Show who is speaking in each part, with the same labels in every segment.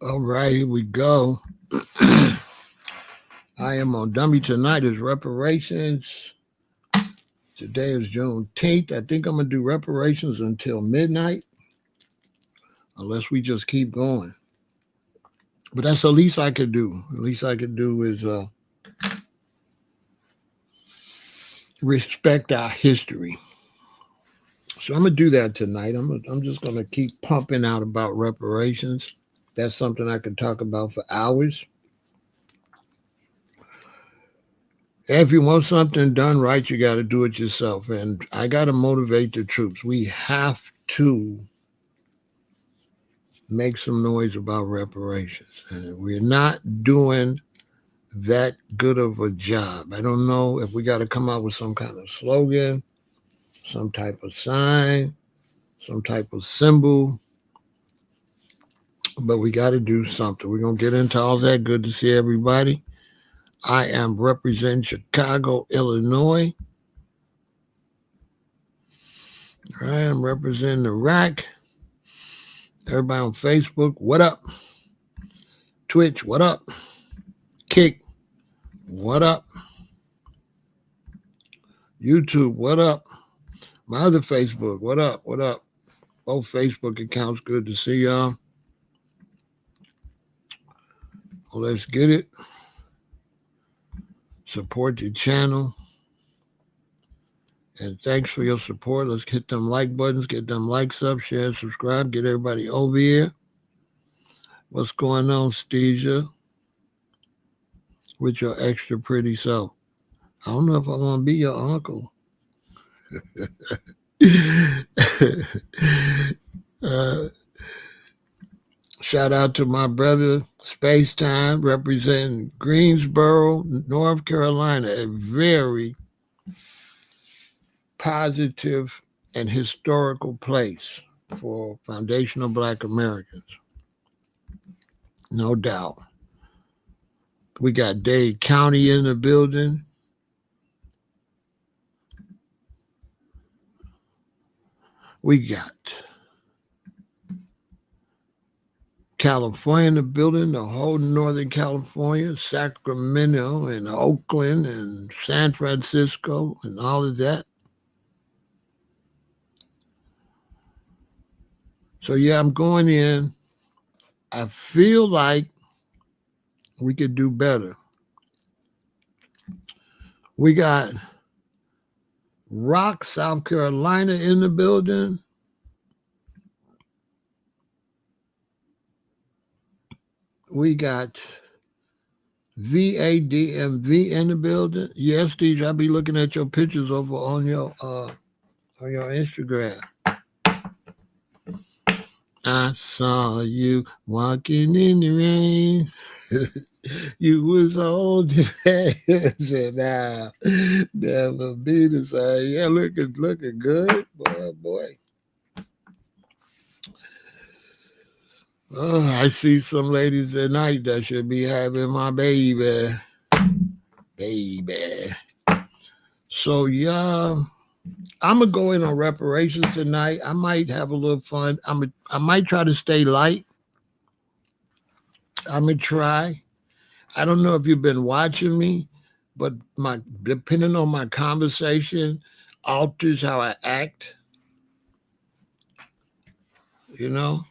Speaker 1: All right, here we go. I am on Dummy Tonight is Reparations. Today is Juneteenth. I think I'm going to do reparations until midnight, unless we just keep going. But that's the least I could do. The least I could do is respect our history. So I'm going to do that tonight. I'm just going to keep pumping out about reparations. That's something I could talk about for hours. If you want something done right, you got to do it yourself. And I got to motivate the troops. We have to make some noise about reparations. And we're not doing that good of a job. I don't know if we got to come out with some kind of slogan, some type of sign, some type of symbol, but we got to do something. We're going to get into all that. Good to see everybody. I am representing Chicago, Illinois. All right, I'm representing Iraq. Everybody on Facebook, what up? Twitch, what up? Kick, what up? YouTube, what up? My other Facebook, what up? What up? Both Facebook accounts, good to see y'all. Well, let's get it. Support the channel. And thanks for your support. Let's hit them like buttons, get them likes up, share, subscribe, get everybody over here. What's going on, Stesia? With your extra pretty self. I don't know if I want to be your uncle. Shout out to my brother, Space Time, representing Greensboro, North Carolina, a very positive and historical place for foundational Black Americans. No doubt. We got Dade County in the building. We got California in the building, the whole Northern California, Sacramento and Oakland and San Francisco and all of that. So yeah, I'm going in. I feel like we could do better. We got Rock, South Carolina in the building. We got VADMV in the building. Yes, DJ, I'll be looking at your pictures over on your Instagram. I saw you walking in the rain. You was holding hands and I never be the same. Yeah, looking good, boy. Oh, I see some ladies tonight that should be having my baby. So yeah, I'm gonna go in on reparations tonight. I might have a little fun. I might try to stay light. I'm gonna try. I don't know if you've been watching me, but depending on my conversation alters how I act. You know.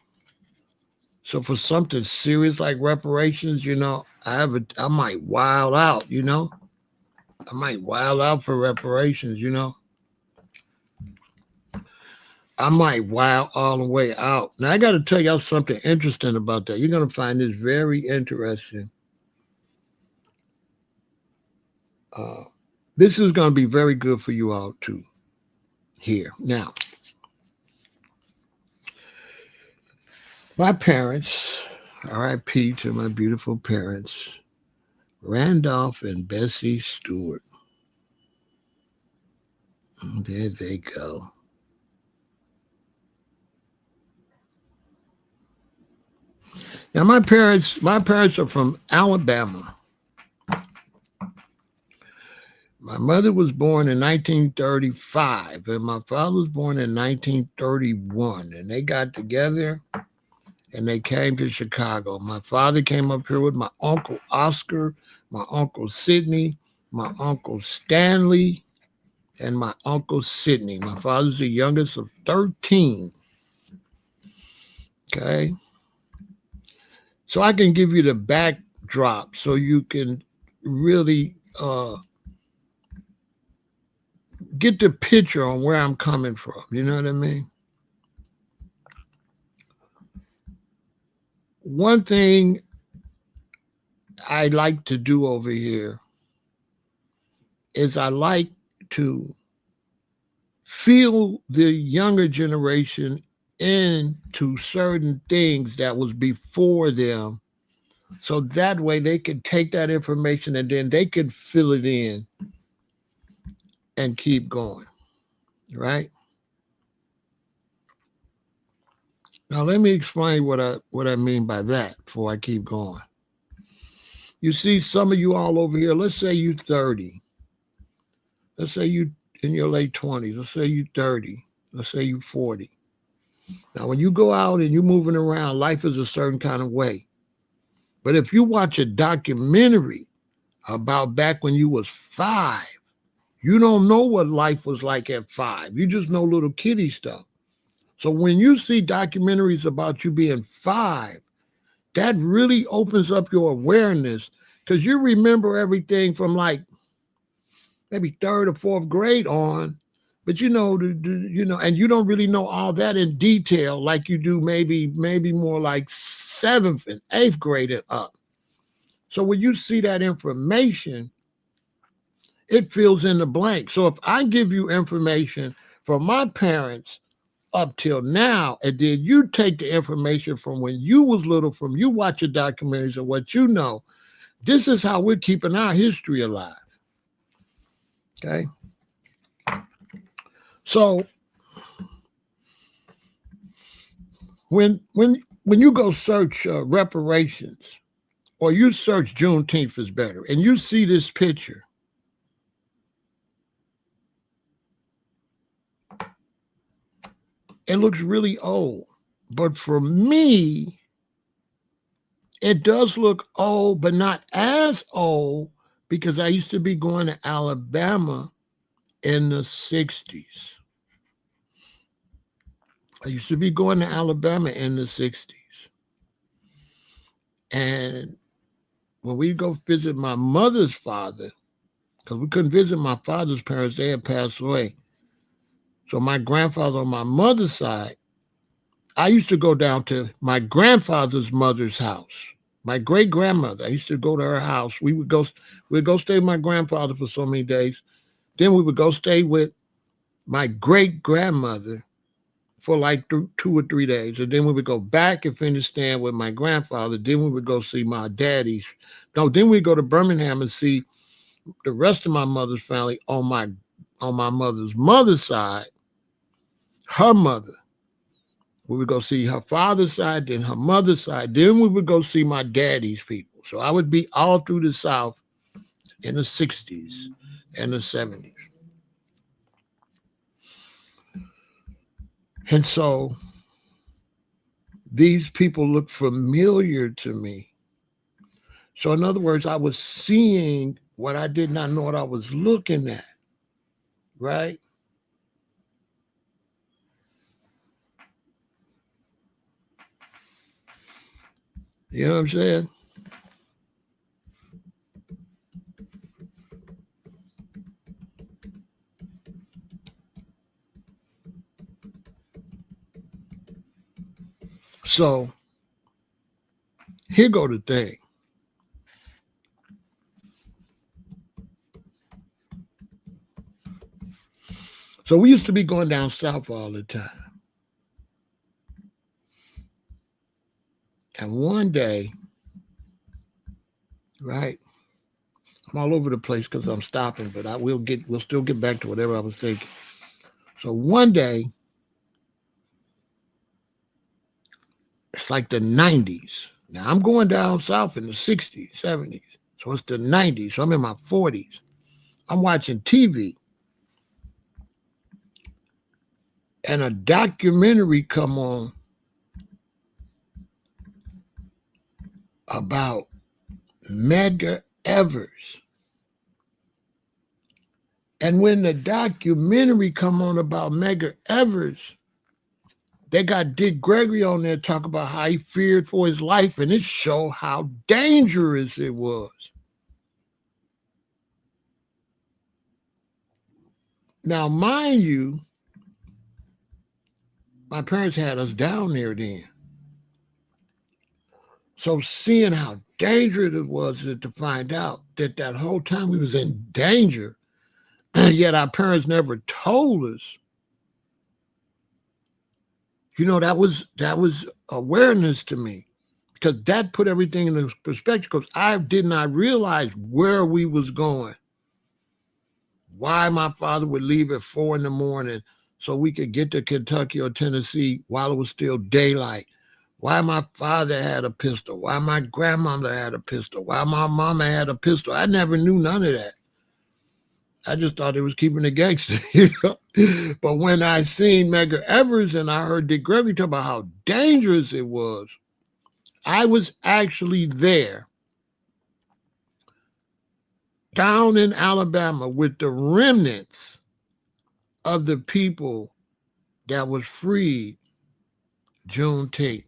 Speaker 1: So for something serious like reparations, I might wild out. I might wild out for reparations. I might wild all the way out. Now, I got to tell y'all something interesting about that. You're going to find this very interesting. This is going to be very good for you all to hear. Now, my parents, RIP to my beautiful parents, Randolph and Bessie Stewart. There they go. Now, my parents are from Alabama. My mother was born in 1935, and my father was born in 1931, and they got together and they came to Chicago. My father came up here with my uncle Oscar, my uncle Sidney, my uncle Stanley, and my uncle Sidney. My father's the youngest of 13. Okay. So I can give you the backdrop so you can really get the picture on where I'm coming from. You know what I mean? One thing I like to do over here is I like to feel the younger generation into certain things that was before them. So that way they could take that information and then they can fill it in and keep going. Right? Now let me explain what I mean by that before I keep going. You see some of you all over here, let's say you're 30. Let's say you in your late 20s. Let's say you're 30. Let's say you're 40. Now when you go out and you're moving around, life is a certain kind of way. But if you watch a documentary about back when you was 5, you don't know what life was like at 5. You just know little kiddie stuff. So when you see documentaries about you being 5, that really opens up your awareness because you remember everything from like maybe 3rd or 4th grade on, but you know, and you don't really know all that in detail like you do maybe more like 7th and 8th grade and up. So when you see that information, it fills in the blank. So if I give you information from my parents up till now, and then you take the information from when you was little, from you watching documentaries of what you know, this is how we're keeping our history alive. Okay. So when you go search reparations, or you search Juneteenth is better, and you see this picture, it looks really old. But for me, it does look old, but not as old, because I used to be going to Alabama in the 60s. I used to be going to Alabama in the 60s. And when we go visit my mother's father, because we couldn't visit my father's parents, they had passed away. So my grandfather on my mother's side, I used to go down to my grandfather's mother's house. My great grandmother, I used to go to her house. We'd go stay with my grandfather for so many days. Then we would go stay with my great grandmother for like 2 or 3 days. And then we would go back and finish staying with my grandfather. Then we would go see my daddy's. No, then we'd go to Birmingham and see the rest of my mother's family on my mother's side, her mother. We would go see her father's side, then her mother's side. Then we would go see my daddy's people. So I would be all through the South in the 60s and the 70s. And so these people look familiar to me. So in other words, I was seeing what I did not know what I was looking at, right? You know what I'm saying? So here go the thing. So we used to be going down south all the time. And one day, right? I'm all over the place because I'm stopping, but we'll still get back to whatever I was thinking. So one day, it's like the 90s. Now I'm going down south in the 60s, 70s. So it's the 90s. So I'm in my 40s. I'm watching TV. And a documentary come on about Medgar Evers. And when the documentary come on about Medgar Evers, they got Dick Gregory on there talk about how he feared for his life, and it showed how dangerous it was. Now, mind you, my parents had us down there then. So seeing how dangerous it was to find out that that whole time we was in danger, yet our parents never told us, that was awareness to me, because that put everything in perspective, because I did not realize where we was going. Why my father would leave at 4 a.m. so we could get to Kentucky or Tennessee while it was still daylight. Why my father had a pistol. Why my grandmother had a pistol. Why my mama had a pistol. I never knew none of that. I just thought it was keeping the gangster. But when I seen Medgar Evers and I heard Dick Gregory talk about how dangerous it was, I was actually there down in Alabama with the remnants of the people that was freed Juneteenth.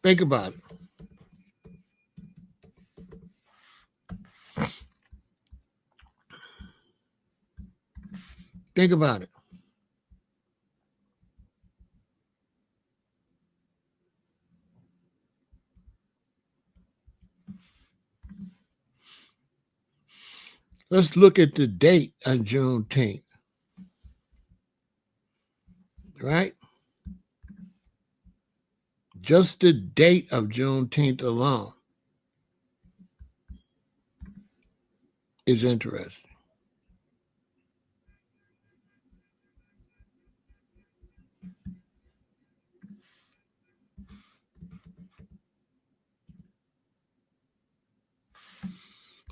Speaker 1: Think about it. Think about it. Let's look at the date on Juneteenth, right? Just the date of Juneteenth alone is interesting.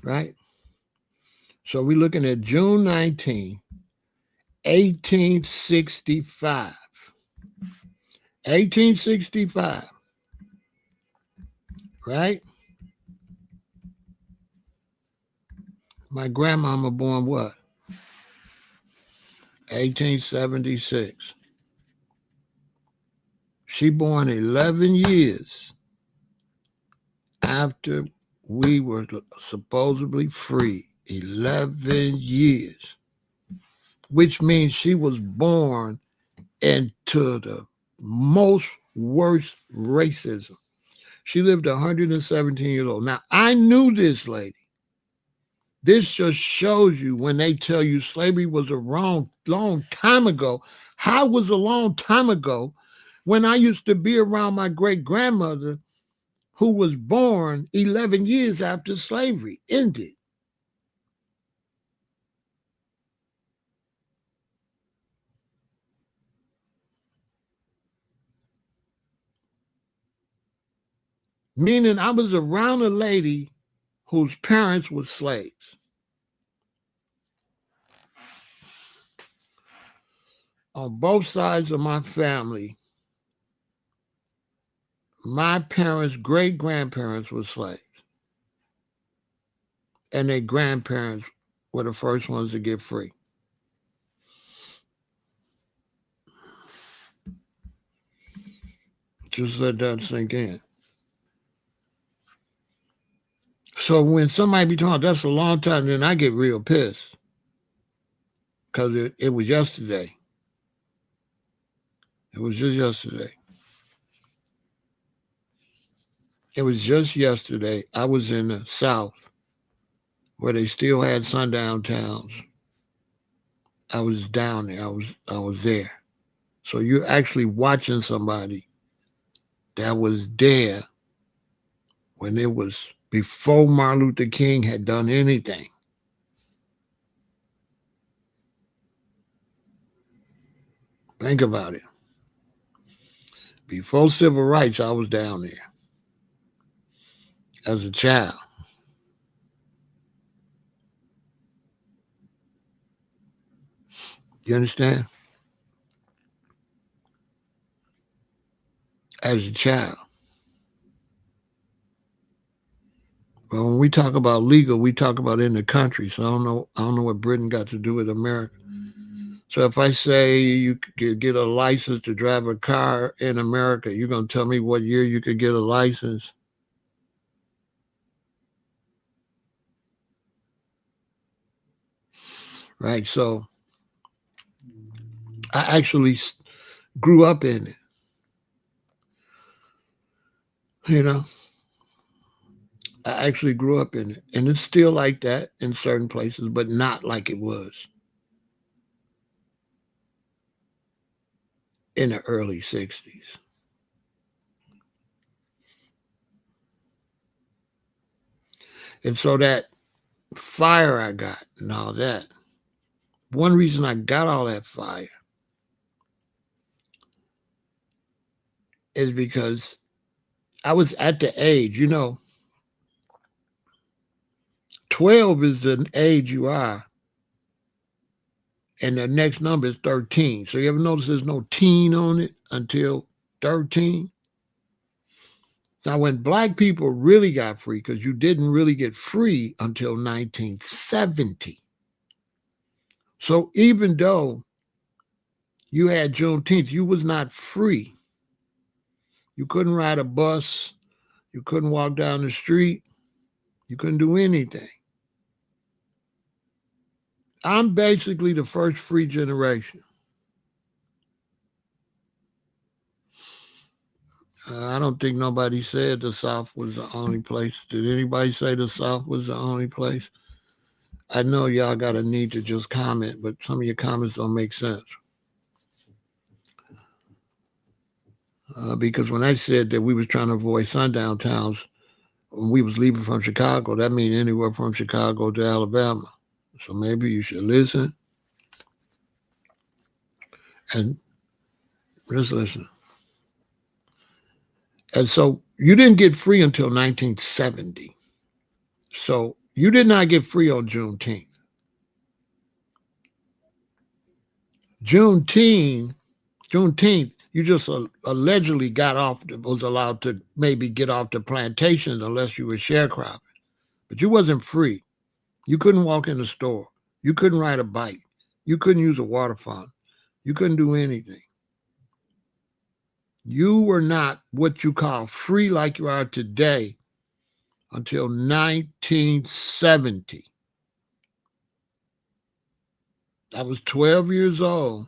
Speaker 1: Right? So we're looking at June 19, 1865. 1865. Right? My grandmama born what? 1876. She born 11 years after we were supposedly free. 11 years. Which means she was born into the most worst racism. She lived 117 years old. Now, I knew this lady. This just shows you when they tell you slavery was a long time ago. How was a long time ago when I used to be around my great-grandmother who was born 11 years after slavery ended? Meaning I was around a lady whose parents were slaves. On both sides of my family, my parents' great-grandparents were slaves. And their grandparents were the first ones to get free. Just let that sink in. So when somebody be talking, that's a long time, then I get real pissed. Because it was yesterday. It was just yesterday. It was just yesterday. I was in the South where they still had sundown towns. I was down there. I was there. So you're actually watching somebody that was there when it was before Martin Luther King had done anything. Think about it. Before civil rights, I was down there as a child. You understand? As a child. But when we talk about legal, we talk about in the country. So I don't know what Britain got to do with America. So if I say you could get a license to drive a car in America, you're gonna tell me what year you could get a license? Right. So I actually grew up in it. You know, I actually grew up in it, and it's still like that in certain places, but not like it was in the early '60s. And so that fire I got and all that. One reason I got all that fire is because I was at the age, 12 is the age you are, and the next number is 13. So you ever notice there's no teen on it until 13? Now, when black people really got free, because you didn't really get free until 1970. So even though you had Juneteenth, you was not free. You couldn't ride a bus. You couldn't walk down the street. You couldn't do anything. I'm basically the first free generation. I don't think nobody said the South was the only place. Did anybody say the South was the only place? I know y'all got a need to just comment, but some of your comments don't make sense. Because when I said that we was trying to avoid sundown towns, when we was leaving from Chicago, that means anywhere from Chicago to Alabama. So maybe you should listen and just listen. And so you didn't get free until 1970. So you did not get free on Juneteenth. Juneteenth, Juneteenth, you just allegedly was allowed to maybe get off the plantations unless you were sharecropping. But you wasn't free. You couldn't walk in the store. You couldn't ride a bike. You couldn't use a water fountain. You couldn't do anything. You were not what you call free like you are today until 1970. I was 12 years old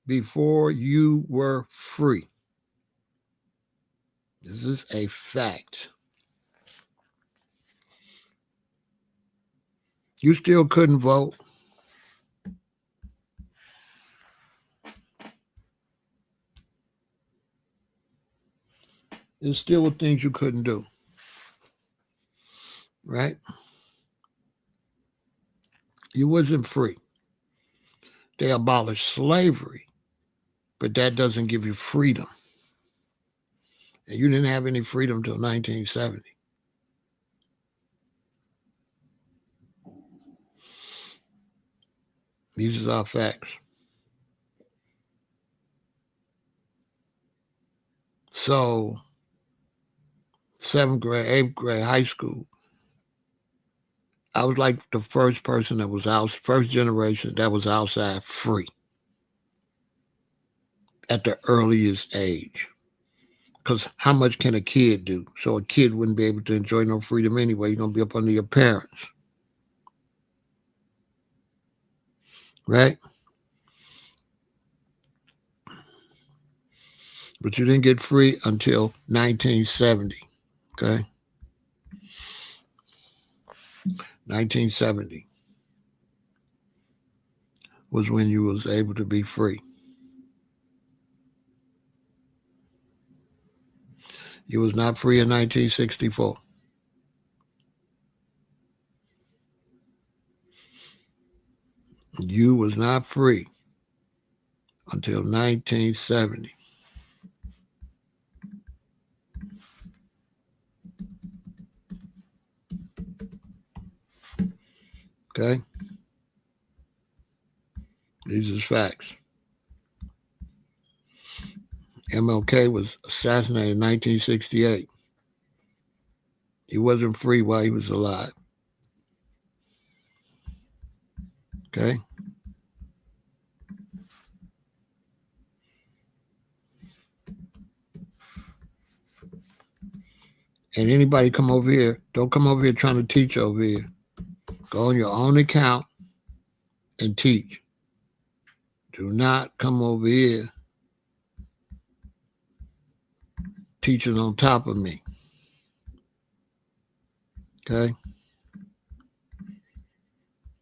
Speaker 1: before you were free. This is a fact. You still couldn't vote. There's still things you couldn't do. Right? You wasn't free. They abolished slavery, but that doesn't give you freedom. And you didn't have any freedom until 1970. These are our facts. So, 7th grade, 8th grade, high school, I was like the first person that was out, first generation that was outside free at the earliest age. Because how much can a kid do? So a kid wouldn't be able to enjoy no freedom anyway. You're going to be up under your parents. Right? But you didn't get free until 1970. Okay? 1970 was when you was able to be free. You was not free in 1964. You was not free until 1970. Okay? These are facts. MLK was assassinated in 1968. He wasn't free while he was alive. Okay? And anybody come over here, don't come over here trying to teach over here. Go on your own account and teach. Do not come over here teaching on top of me. Okay?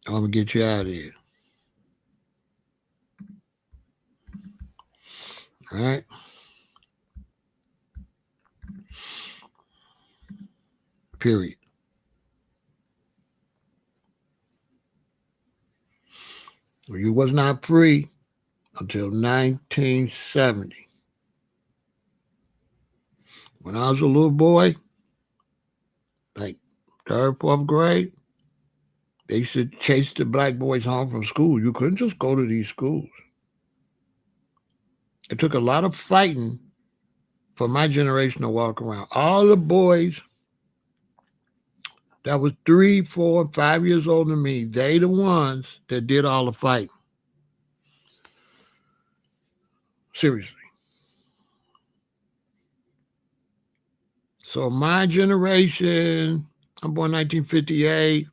Speaker 1: I'm going to get you out of here. All right? Period. You was not free until 1970. When I was a little boy, like third, fourth grade, they used to chase the black boys home from school. You couldn't just go to these schools. It took a lot of fighting for my generation to walk around. All the boys that was 3, 4, 5 years older than me, they the ones that did all the fighting. Seriously. So my generation, I'm born 1958,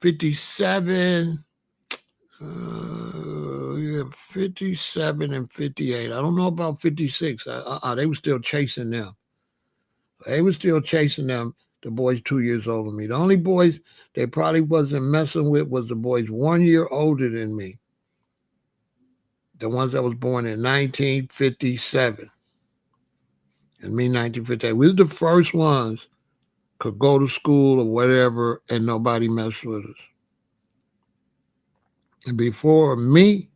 Speaker 1: 57, 57 and 58. I don't know about 56. They were still chasing them. They were still chasing them, the boys 2 years older than me. The only boys they probably wasn't messing with was the boys 1 year older than me. The ones that was born in 1957. And me, 1958. We were the first ones could go to school or whatever and nobody messed with us. And before me,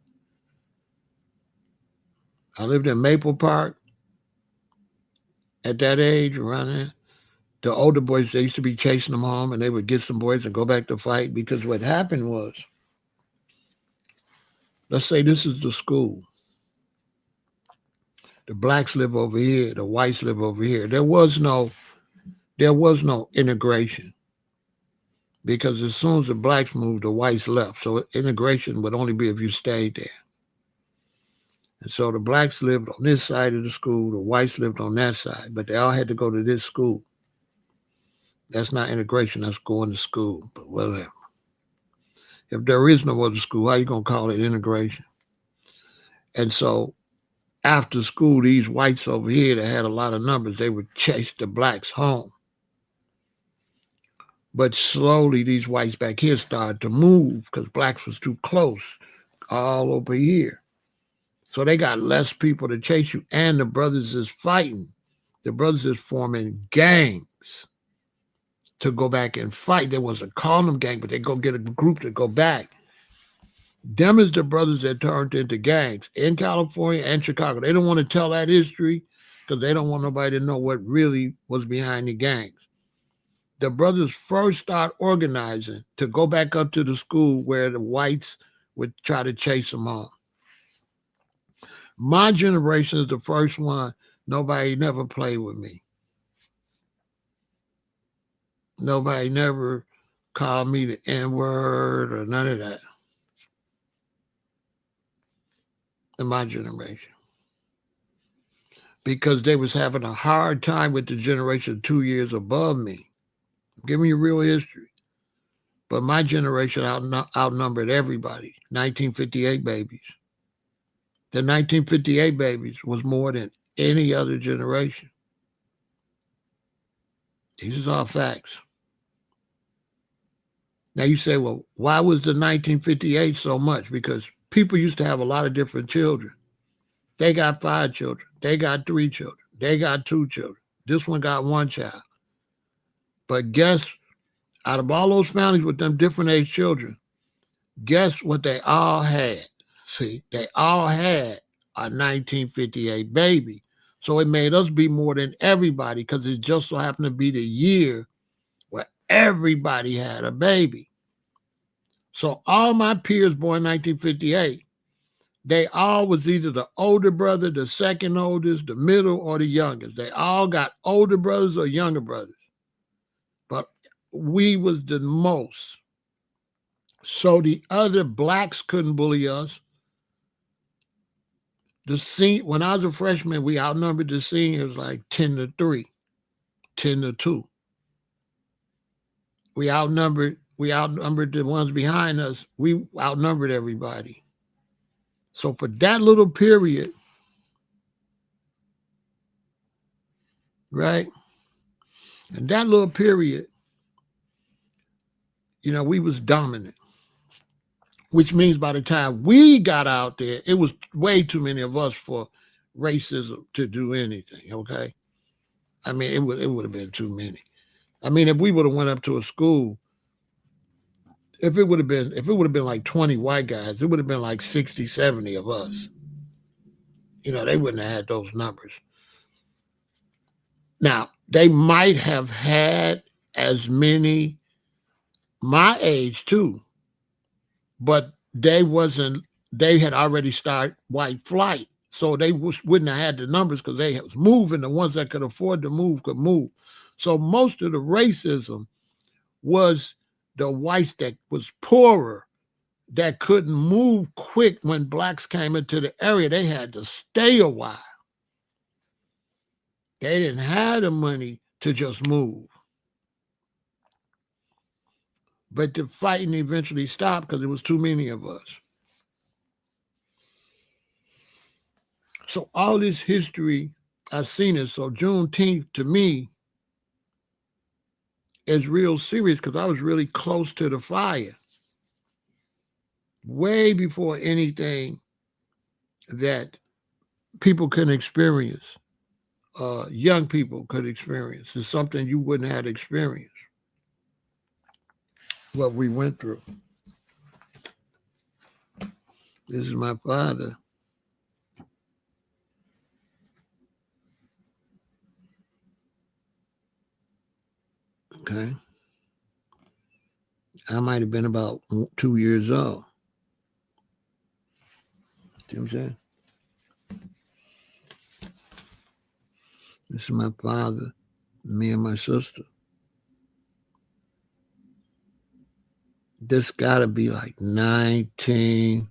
Speaker 1: I lived in Maple Park. At that age, around there, the older boys, they used to be chasing them home and they would get some boys and go back to fight because what happened was, let's say this is the school. The blacks live over here, the whites live over here. There was no integration because as soon as the blacks moved, the whites left. So integration would only be if you stayed there. And so the blacks lived on this side of the school, the whites lived on that side, but they all had to go to this school. That's not integration, that's going to school, but whatever. If there is no other school, how are you going to call it integration? And so after school, these whites over here that had a lot of numbers, they would chase the blacks home. But slowly, these whites back here started to move because blacks was too close all over here. So they got less people to chase you. And the brothers is fighting. The brothers is forming gangs to go back and fight. There was a Harlem gang, but they go get a group to go back. Them is the brothers that turned into gangs in California and Chicago. They don't want to tell that history because they don't want nobody to know what really was behind the gangs. The brothers first start organizing to go back up to the school where the whites would try to chase them on. My generation is the first one. Nobody never played with me. Nobody never called me the N-word or none of that. In my generation. Because they was having a hard time with the generation 2 years above me. I'm giving you real history. But my generation outnumbered everybody. 1958 babies. The 1958 babies was more than any other generation. These are all facts. Now you say, well, why was the 1958 so much? Because people used to have a lot of different children. They got 5 children. They got 3 children. They got 2 children. This one got 1 child. But guess, out of all those families with them different age children, guess what they all had? See, they all had a 1958 baby. So it made us be more than everybody because it just so happened to be the year where everybody had a baby. So all my peers born in 1958, they all was either the older brother, the second oldest, the middle, or the youngest. They all got older brothers or younger brothers. But we was the most. So the other blacks couldn't bully us. When I was a freshman, we outnumbered the seniors like 10-3, 10-2. We outnumbered the ones behind us. We outnumbered everybody. So for that little period, right? And that little period, we was dominant, which means by the time we got out there, it was way too many of us for racism to do anything, okay? I mean, it would have been too many. I mean, if we would have went up to a school, if it would have been like 20 white guys, it would have been like 60, 70 of us. They wouldn't have had those numbers. Now, they might have had as many my age too, but they had already started white flight. So they wouldn't have had the numbers because they was moving. The ones that could afford to move could move. So most of the racism was the whites that was poorer, that couldn't move quick when blacks came into the area. They had to stay a while. They didn't have the money to just move. But the fighting eventually stopped because there was too many of us. So all this history, I've seen it. So Juneteenth to me is real serious because I was really close to the fire. Way before anything that people can experience, young people could experience. It's something you wouldn't have experienced. What we went through. This is my father. Okay. I might have been about 2 years old. See what I'm saying? This is my father, me and my sister. This gotta be like 19.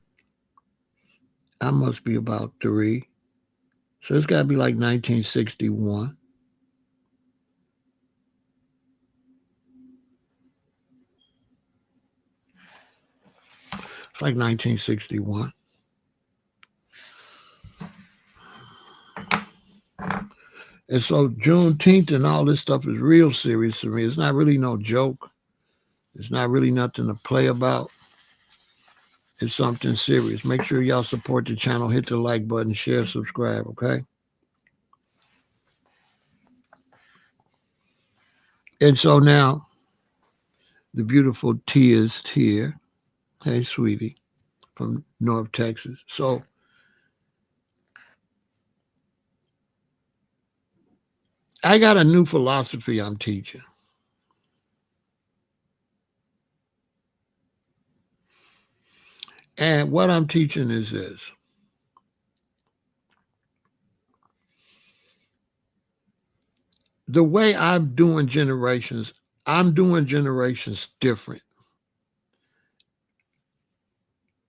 Speaker 1: I must be about 3. So it's gotta be like 1961. It's like 1961. And so Juneteenth and all this stuff is real serious to me. It's not really no joke. It's not really nothing to play about. It's something serious. Make sure y'all support the channel. Hit the like button, share, subscribe, okay? And so now, the beautiful Tia's here. Hey, sweetie, from North Texas. So, I got a new philosophy I'm teaching. And what I'm teaching is this. The way I'm doing generations different.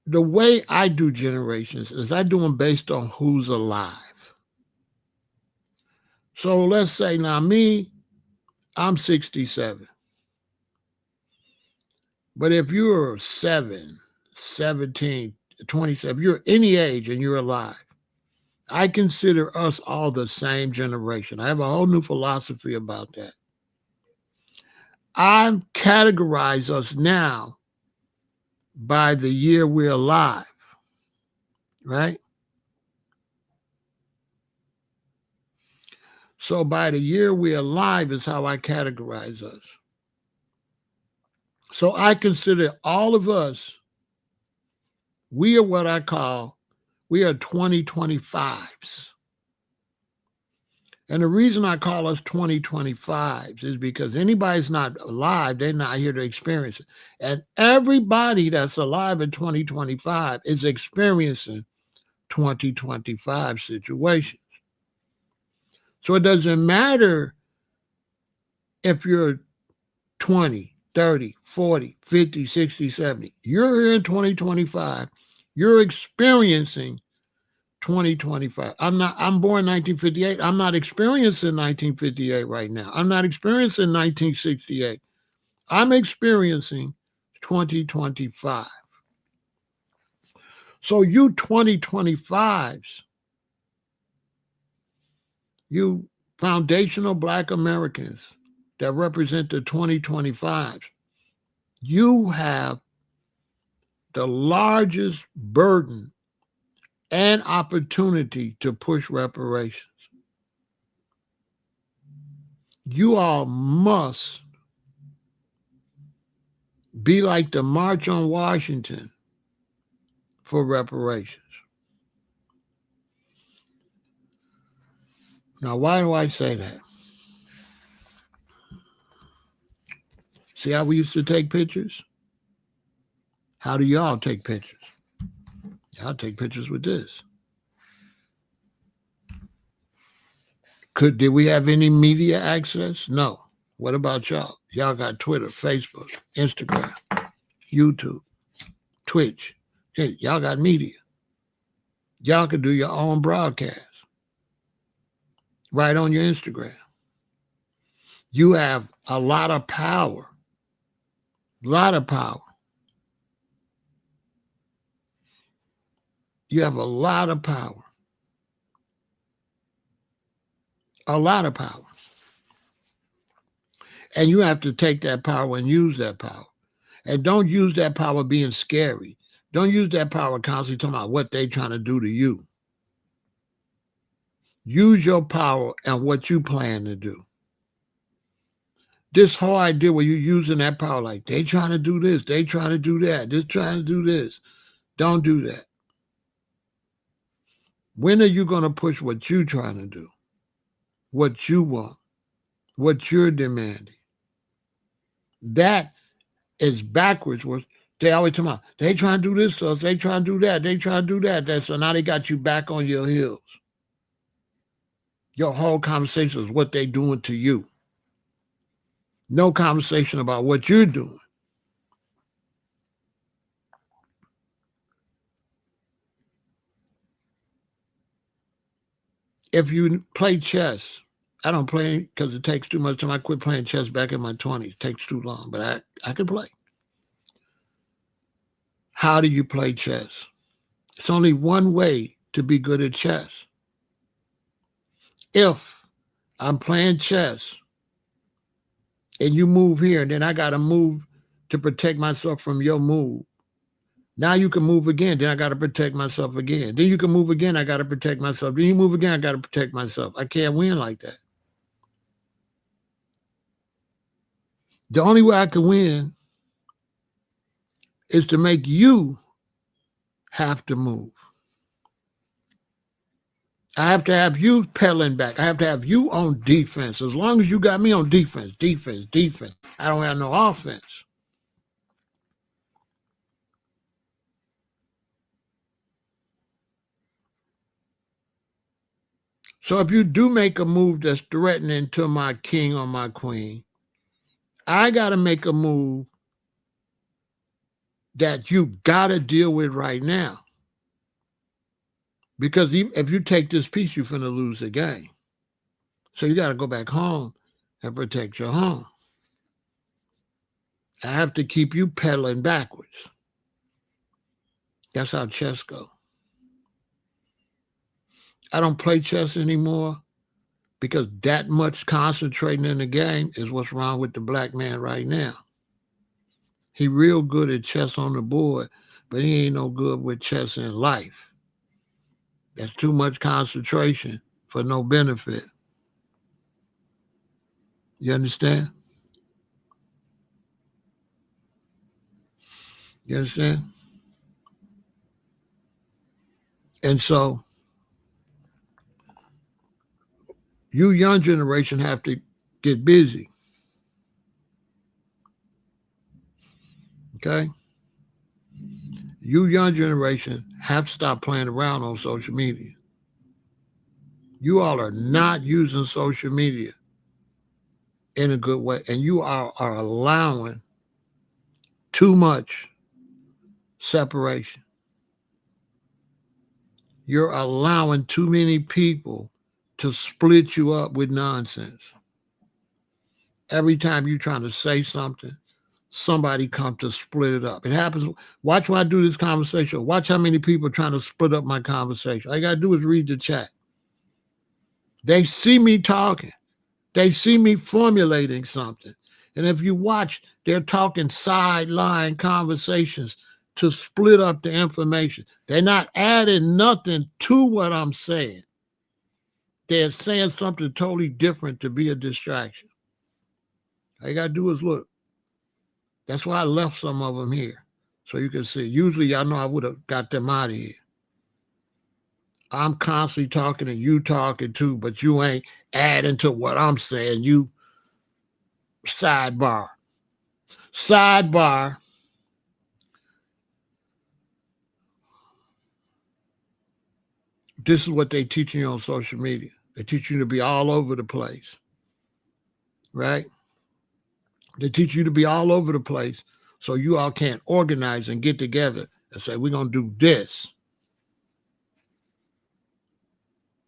Speaker 1: The way I do generations is I do them based on who's alive. So let's say now me, I'm 67. But if you're 7, 17, 27, you're any age and you're alive, I consider us all the same generation. I have a whole new philosophy about that. I categorize us now by the year we're alive, right? So by the year we're alive is how I categorize us. So I consider all of us, we are what I call, we are 2025s. And the reason I call us 2025s is because anybody's not alive, they're not here to experience it. And everybody that's alive in 2025 is experiencing 2025 situations. So it doesn't matter if you're 20, 30, 40, 50, 60, 70. You're here in 2025. You're experiencing 2025. I'm born 1958. I'm not experiencing 1958 right now. I'm not experiencing 1968. I'm experiencing 2025. So you 2025s, you foundational Black Americans that represent the 2025s, you have the largest burden and opportunity to push reparations. You all must be like the March on Washington for reparations. Now, why do I say that? See how we used to take pictures? How do y'all take pictures? Y'all take pictures with this. Did we have any media access? No. What about y'all? Y'all got Twitter, Facebook, Instagram, YouTube, Twitch. Hey, y'all got media. Y'all could do your own broadcast right on your Instagram. You have a lot of power. Lot of power. You have a lot of power. A lot of power. And you have to take that power and use that power. And don't use that power being scary. Don't use that power constantly talking about what they trying to do to you. Use your power and what you plan to do. This whole idea where you're using that power like they trying to do this, they trying to do that, they're trying to do this. Don't do that. When are you going to push what you're trying to do? What you want? What you're demanding? That is backwards. They always talk about, they trying to do this to us, they trying to do that, they trying to do that. So now they got you back on your heels. Your whole conversation is what they doing to you. No conversation about what you're doing. If you play chess, I don't play because it takes too much time. I quit playing chess back in my 20s. It takes too long, but I can play. How do you play chess? It's only one way to be good at chess. If I'm playing chess and you move here, and then I got to move to protect myself from your move. Now you can move again, then I got to protect myself again. Then you can move again, I got to protect myself. Then you move again, I got to protect myself. I can't win like that. The only way I can win is to make you have to move. I have to have you pedaling back. I have to have you on defense. As long as you got me on defense, I don't have no offense. So if you do make a move that's threatening to my king or my queen, I got to make a move that you got to deal with right now. Because if you take this piece, you're finna lose the game. So you got to go back home and protect your home. I have to keep you pedaling backwards. That's how chess goes. I don't play chess anymore because that much concentrating in the game is what's wrong with the black man right now. He real good at chess on the board, but he ain't no good with chess in life. That's too much concentration for no benefit. You understand? You understand? And so you young generation have to get busy. Okay? You young generation have to stop playing around on social media. You all are not using social media in a good way. And you are allowing too much separation. You're allowing too many people to split you up with nonsense. Every time you're trying to say something, somebody come to split it up. It happens. Watch when I do this conversation. Watch how many people are trying to split up my conversation. All you got to do is read the chat. They see me talking. They see me formulating something. And if you watch, they're talking sideline conversations to split up the information. They're not adding nothing to what I'm saying. They're saying something totally different to be a distraction. All you got to do is look. That's why I left some of them here, so you can see. Usually, y'all know I would have got them out of here. I'm constantly talking and you talking too, but you ain't adding to what I'm saying. You sidebar. Sidebar. This is what they teaching you on social media. They teach you to be all over the place, right? They teach you to be all over the place so you all can't organize and get together and say, we're going to do this.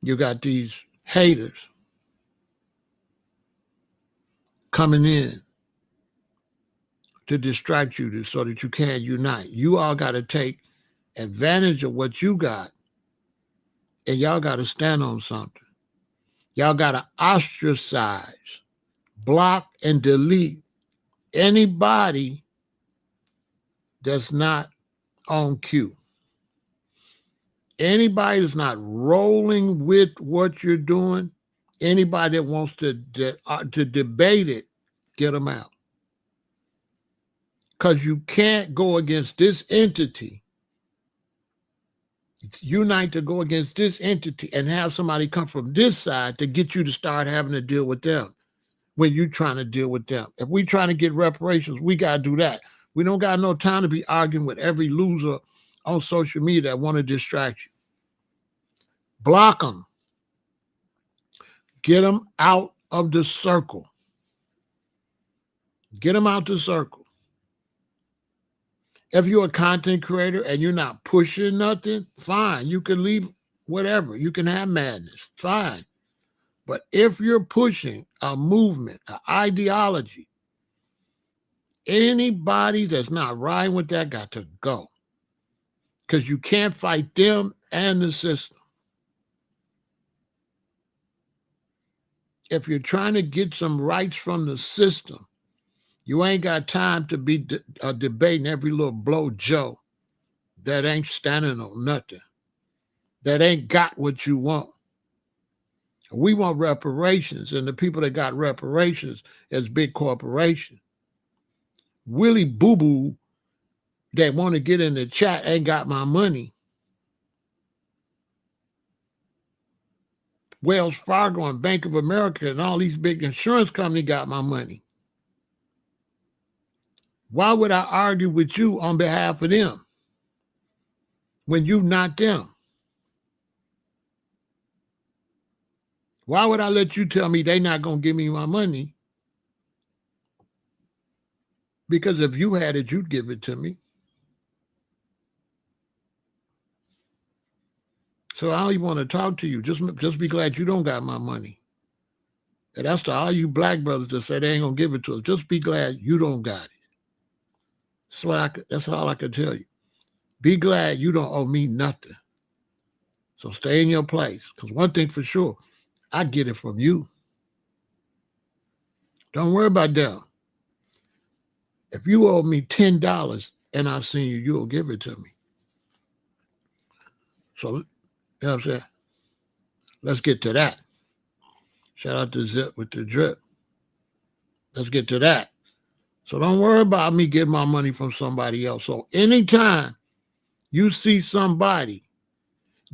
Speaker 1: You got these haters coming in to distract you so that you can't unite. You all got to take advantage of what you got, and y'all got to stand on something. Y'all got to ostracize, block, and delete anybody that's not on cue. Anybody that's not rolling with what you're doing, anybody that wants to debate it, get them out. Because you can't go against this entity. It's unite to go against this entity and have somebody come from this side to get you to start having to deal with them when you're trying to deal with them. If we're trying to get reparations, we got to do that. We don't got no time to be arguing with every loser on social media that want to distract you. Block them. Get them out of the circle. Get them out the circle. If you're a content creator and you're not pushing nothing, fine. You can leave whatever. You can have madness. Fine. But if you're pushing a movement, an ideology, anybody that's not riding with that got to go. Because you can't fight them and the system. If you're trying to get some rights from the system, you ain't got time to be debating every little blow Joe that ain't standing on nothing, that ain't got what you want. We want reparations, and the people that got reparations is big corporations. Willie Boo Boo that want to get in the chat ain't got my money. Wells Fargo and Bank of America and all these big insurance companies got my money. Why would I argue with you on behalf of them when you not them? Why would I let you tell me they not going to give me my money? Because if you had it, you'd give it to me. So I don't even want to talk to you. Just be glad you don't got my money. And that's to all you black brothers that say they ain't going to give it to us. Just be glad you don't got it. That's all I can tell you. Be glad you don't owe me nothing. So stay in your place. Because one thing for sure, I get it from you. Don't worry about them. If you owe me $10 and I seen you, you'll give it to me. So, you know what I'm saying? Let's get to that. Shout out to Zip with the drip. Let's get to that. So don't worry about me getting my money from somebody else. So anytime you see somebody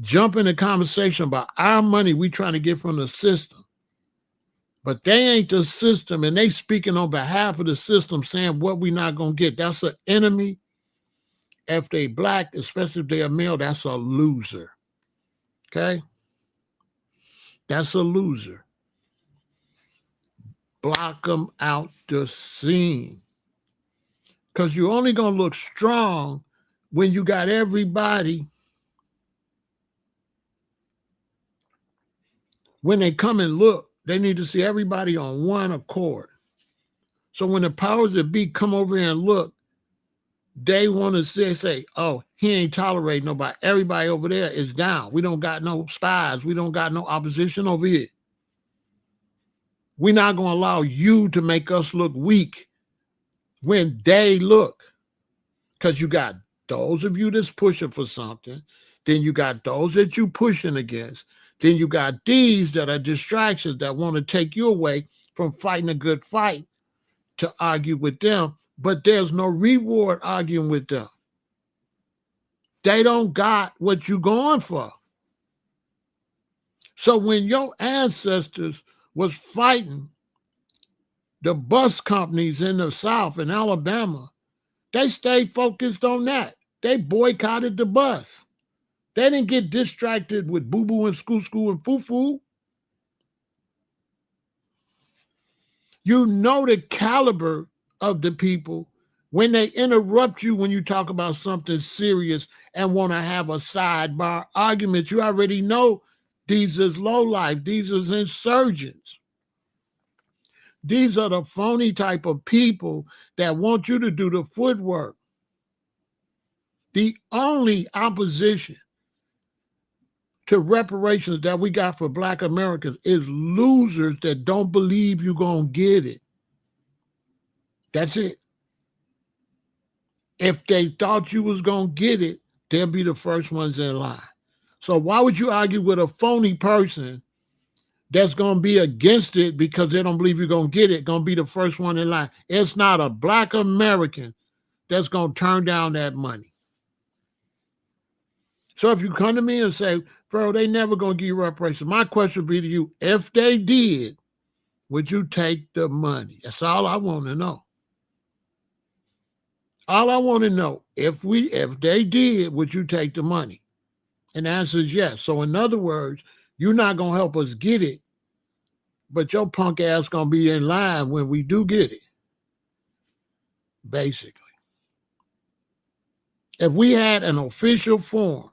Speaker 1: jump in a conversation about our money we trying to get from the system, but they ain't the system and they speaking on behalf of the system saying what we not going to get, that's an enemy. If they black, especially if they are male, that's a loser. Okay? That's a loser. block them out the scene. Because you're only going to look strong when you got everybody, when they come and look, they need to see everybody on one accord. So when the powers that be come over here and look, they want to say, oh, he ain't tolerating nobody. Everybody over there is down. We don't got no spies. We don't got no opposition over here. We're not going to allow you to make us look weak when they look. Because you got those of you that's pushing for something. Then you got those that you pushing against. Then you got these that are distractions that want to take you away from fighting a good fight to argue with them. But there's no reward arguing with them. They don't got what you going for. So when your ancestors was fighting the bus companies in the South in Alabama, they stayed focused on that. They boycotted the bus. They didn't get distracted with boo-boo and school and foo-foo. You know the caliber of the people when they interrupt you when you talk about something serious and want to have a sidebar argument. You already know these is lowlife. These is insurgents. These are the phony type of people that want you to do the footwork. The only opposition to reparations that we got for Black Americans is losers that don't believe you're going to get it. That's it. If they thought you was going to get it, they'll be the first ones in line. So why would you argue with a phony person that's going to be against it because they don't believe you're going to get it, going to be the first one in line? It's not a Black American that's going to turn down that money. So if you come to me and say, Pharaoh, they never going to give you reparations, my question would be to you, if they did, would you take the money? That's all I want to know. All I want to know, if they did, would you take the money? And the answer is yes. So in other words, you're not going to help us get it, but your punk ass going to be in line when we do get it, basically. If we had an official form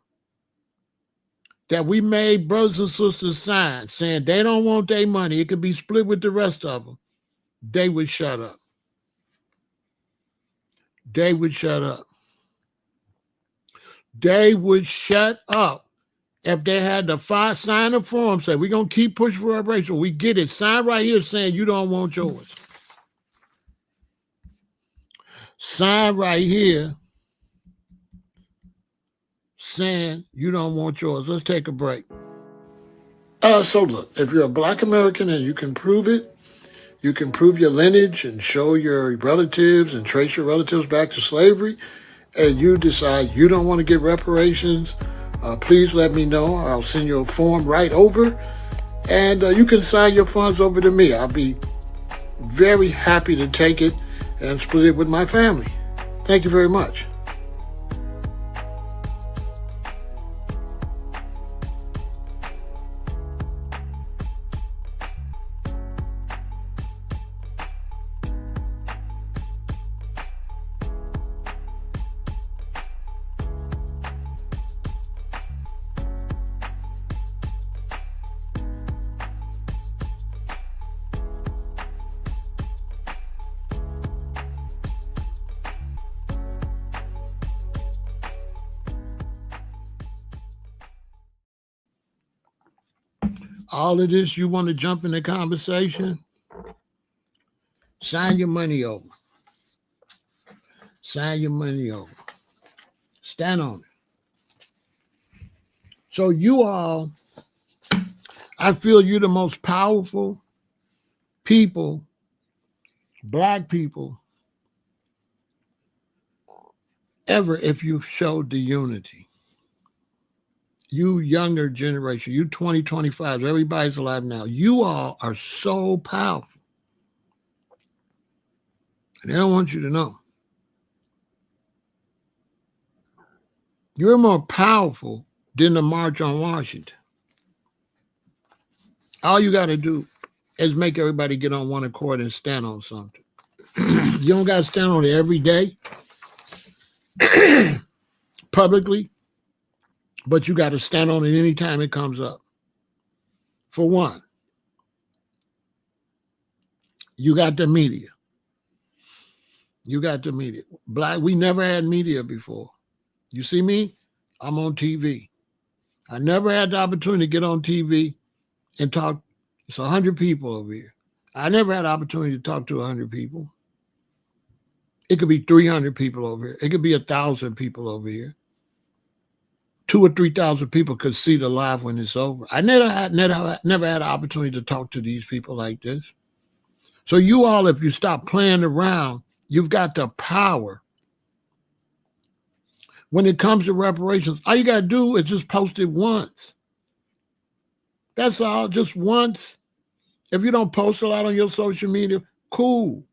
Speaker 1: that we made brothers and sisters sign saying they don't want their money, it could be split with the rest of them, they would shut up. They would shut up. They would shut up if they had to sign a form, say, we're going to keep pushing for reparations. We get it. Sign right here saying you don't want yours. Sign right here saying you don't want yours. Let's take a break. So look, if you're a Black American and you can prove it, you can prove your lineage and show your relatives and trace your relatives back to slavery, and you decide you don't want to get reparations, please let me know. I'll send you a form right over, and you can sign your funds over to me. I'll be very happy to take it and split it with my family. Thank you very much. All of this, you want to jump in the conversation? Sign your money over. Sign your money over. Stand on it. So you all, I feel you're the most powerful people, Black people, ever if you showed the unity. You younger generation, you 2025, everybody's alive now. You all are so powerful. And they don't want you to know. You're more powerful than the March on Washington. All you got to do is make everybody get on one accord and stand on something. You don't got to stand on it every day publicly, but you got to stand on it anytime it comes up. For one, you got the media. You got the media. We never had media before. You see me? I'm on TV. I never had the opportunity to get on TV and talk. It's 100 people over here. I never had the opportunity to talk to 100 people. It could be 300 people over here. It could be 1,000 people over here. 2,000 or 3,000 people could see the live when it's over. I never had an opportunity to talk to these people like this. So you all, if you stop playing around, you've got the power. When it comes to reparations, all you got to do is just post it once. That's all, just once. If you don't post a lot on your social media, cool.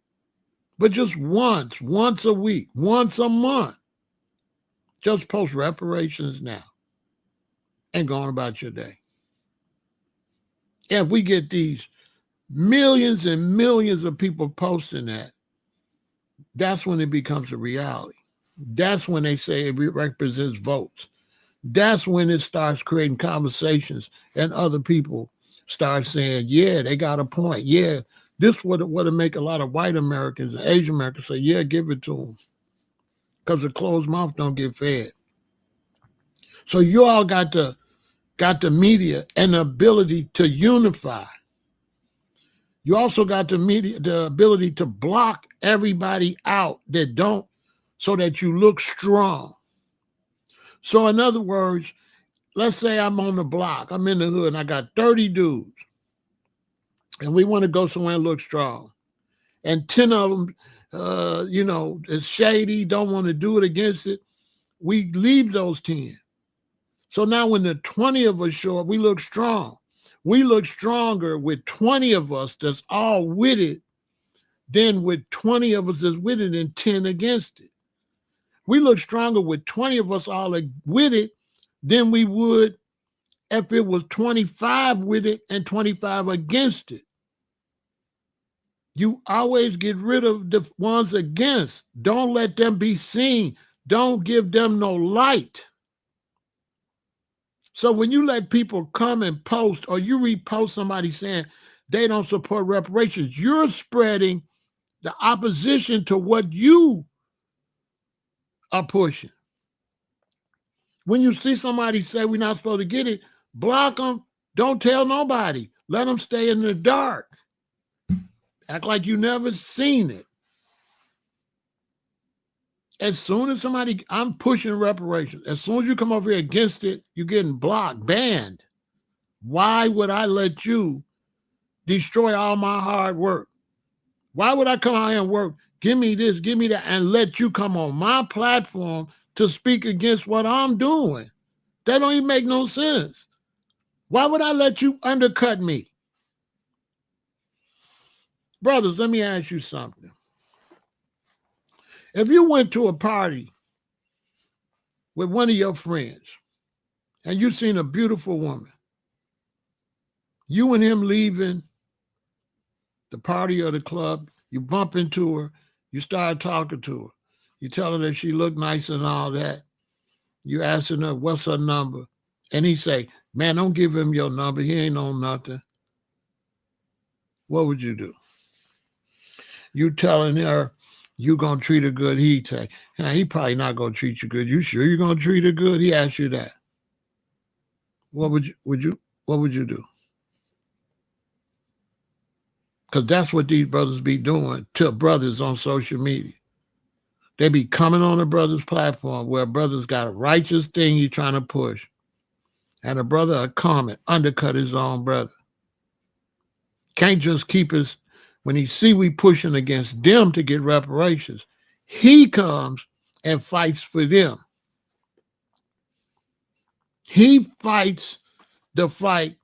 Speaker 1: But just once a week, once a month, just post reparations now and go on about your day. If we get these millions and millions of people posting that, that's when it becomes a reality. That's when they say it represents votes. That's when it starts creating conversations and other people start saying, yeah, they got a point. Yeah, this would make a lot of white Americans and Asian Americans say, yeah, give it to them. Because a closed mouth don't get fed. So you all got the media and the ability to unify. You also got the ability to block everybody out that don't, so that you look strong. So in other words, let's say I'm on the block, I'm in the hood, and I got 30 dudes, and we want to go somewhere and look strong. And 10 of them, it's shady, don't want to do it against it. We leave those 10. So now when the 20 of us show up, we look strong. We look stronger with 20 of us that's all with it than with 20 of us that's with it and 10 against it. We look stronger with 20 of us all with it than we would if it was 25 with it and 25 against it. You always get rid of the ones against. Don't let them be seen. Don't give them no light. So when you let people come and post, or you repost somebody saying they don't support reparations, you're spreading the opposition to what you are pushing. When you see somebody say we're not supposed to get it, block them. Don't tell nobody. Let them stay in the dark. Act like you never seen it. As soon as I'm pushing reparations. As soon as you come over here against it, you're getting blocked, banned. Why would I let you destroy all my hard work? Why would I come out here and work? Give me this, give me that, and let you come on my platform to speak against what I'm doing? That don't even make no sense. Why would I let you undercut me? Brothers, let me ask you something. If you went to a party with one of your friends and you seen a beautiful woman, you and him leaving the party or the club, you bump into her, you start talking to her, you tell her that she looked nice and all that, you asking her what's her number, and he say, man, don't give him your number, he ain't on nothing. What would you do? You telling her you gonna treat her good, he say, he probably not gonna treat you good. You sure you gonna treat her good? He asked you that. What would you do? Because that's what these brothers be doing to brothers on social media. They be coming on a brother's platform where a brother's got a righteous thing he's trying to push, and a brother a comment undercut his own brother. Can't just keep us. When he see we pushing against them to get reparations, he comes and fights for them. He fights the fight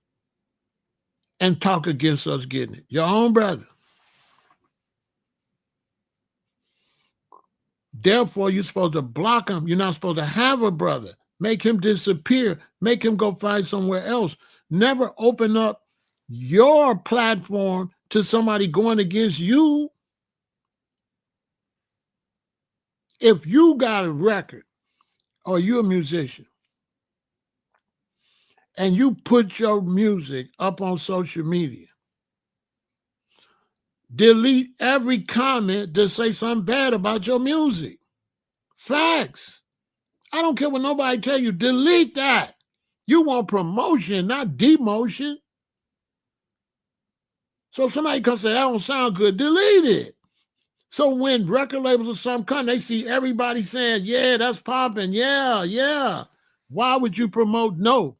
Speaker 1: and talk against us getting it. Your own brother. Therefore, you're supposed to block him. You're not supposed to have a brother. Make him disappear. Make him go find somewhere else. Never open up your platform to somebody going against you. If you got a record or you're a musician and you put your music up on social media, delete every comment to say something bad about your music. Facts. I don't care what nobody tell you. Delete that. You want promotion, not demotion. So if somebody comes and say, that don't sound good, delete it. So when record labels or something come, they see everybody saying, yeah, that's popping. Yeah, yeah. Why would you promote? No.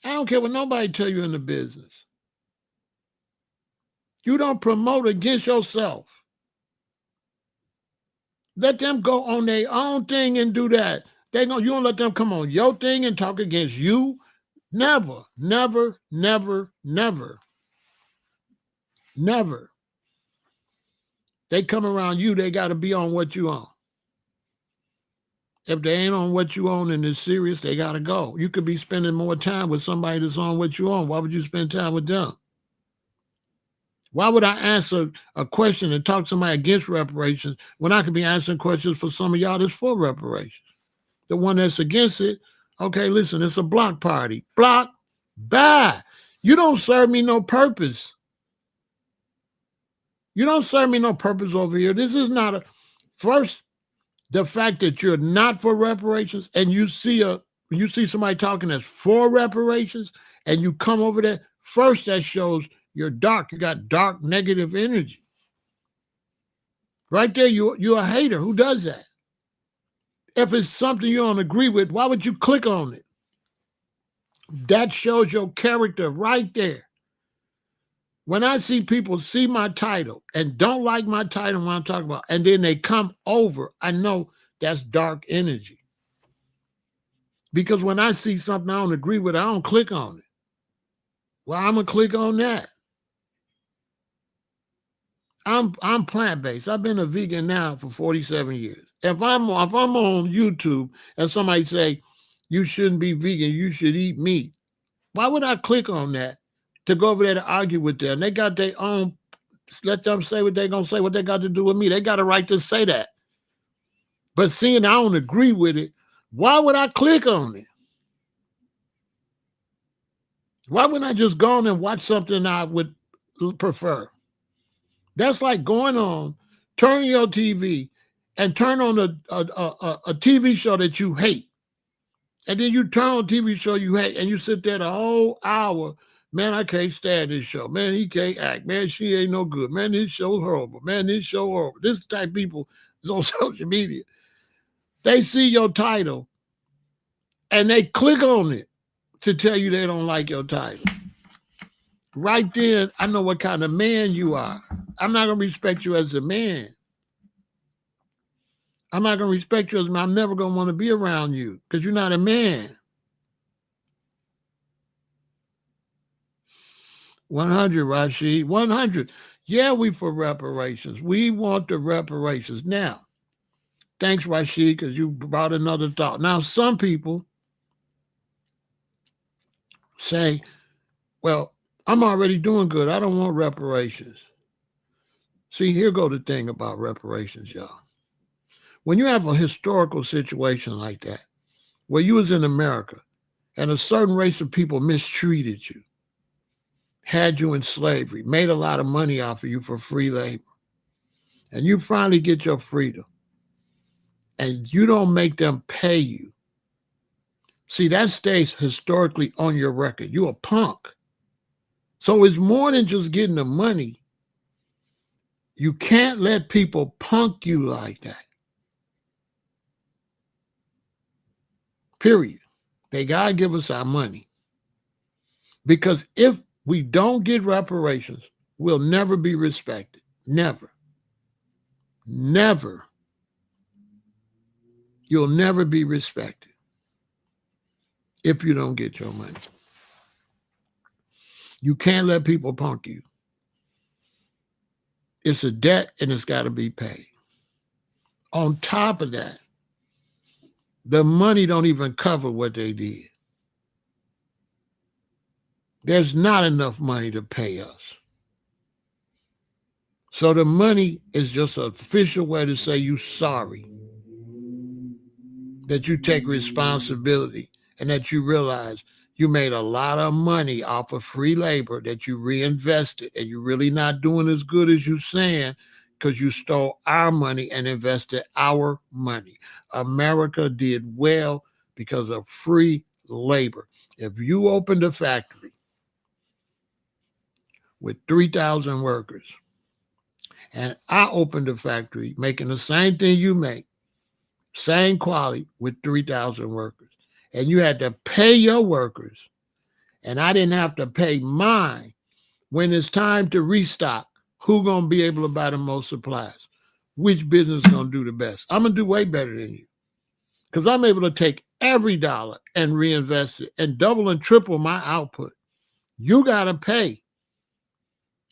Speaker 1: I don't care what nobody tell you in the business. You don't promote against yourself. Let them go on their own thing and do that. You don't let them come on your thing and talk against you. Never, never, never, never, never. They come around you, they got to be on what you on. If they ain't on what you on and it's serious, they got to go. You could be spending more time with somebody that's on what you on. Why would you spend time with them? Why would I answer a question and talk to somebody against reparations when I could be answering questions for some of y'all that's for reparations? The one that's against it, okay, listen, it's a block party. Block, bye. You don't serve me no purpose. You don't serve me no purpose over here. This is not a, first, the fact that you're not for reparations and you see somebody talking that's for reparations and you come over there, first that shows you're dark. You got dark negative energy. Right there, you're a hater. Who does that? If it's something you don't agree with, why would you click on it? That shows your character right there. When I see people see my title and don't like my title when I'm talking about, and then they come over, I know that's dark energy. Because when I see something I don't agree with, I don't click on it. Well, I'm gonna click on that. I'm plant-based. I've been a vegan now for 47 years. If I'm on YouTube and somebody say you shouldn't be vegan, you should eat meat, why would I click on that to go over there to argue with them? They got their own, let them say what they're gonna say, what they got to do with me. They got a right to say that. But seeing I don't agree with it, why would I click on it? Why wouldn't I just go on and watch something I would prefer? That's like going on, turn your TV and turn on a TV show that you hate. And then you turn on a TV show you hate and you sit there the whole hour. Man, I can't stand this show. Man, he can't act. Man, she ain't no good. Man, this show's horrible. Man, this show horrible. This type of people is on social media. They see your title and they click on it to tell you they don't like your title. Right then, I know what kind of man you are. I'm not going to respect you as a man. I'm not going to respect you as a man. I'm never going to want to be around you because you're not a man. 100, Rashid. 100. Yeah, we for reparations. We want the reparations. Now, thanks, Rashid, because you brought another thought. Now, some people say, well, I'm already doing good. I don't want reparations. See, here go the thing about reparations, y'all. When you have a historical situation like that, where you was in America and a certain race of people mistreated you, had you in slavery, made a lot of money off of you for free labor, and you finally get your freedom, and you don't make them pay you. See, that stays historically on your record. You're a punk. So it's more than just getting the money. You can't let people punk you like that. Period. They got to give us our money. Because if we don't get reparations, we'll never be respected. Never. Never. You'll never be respected if you don't get your money. You can't let people punk you. It's a debt and it's got to be paid. On top of that, the money don't even cover what they did. There's not enough money to pay us. So the money is just an official way to say you're sorry, that you take responsibility, and that you realize you made a lot of money off of free labor that you reinvested, and you're really not doing as good as you're saying because you stole our money and invested our money. America did well because of free labor. If you opened a factory with 3,000 workers, and I opened a factory making the same thing you make, same quality with 3,000 workers, and you had to pay your workers, and I didn't have to pay mine, when it's time to restock, who gonna be able to buy the most supplies? Which business gonna do the best? I'm gonna do way better than you because I'm able to take every dollar and reinvest it and double and triple my output. You gotta pay.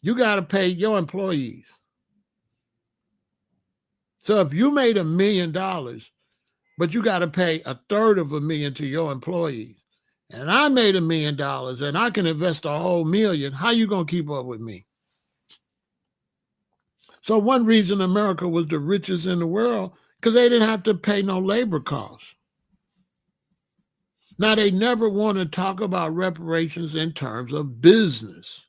Speaker 1: You gotta pay your employees. So if you made $1 million, but you got to pay a third of $1 million to your employees, and I made $1 million and I can invest a whole million, how you gonna keep up with me? So one reason America was the richest in the world, because they didn't have to pay no labor costs. Now, they never want to talk about reparations in terms of business,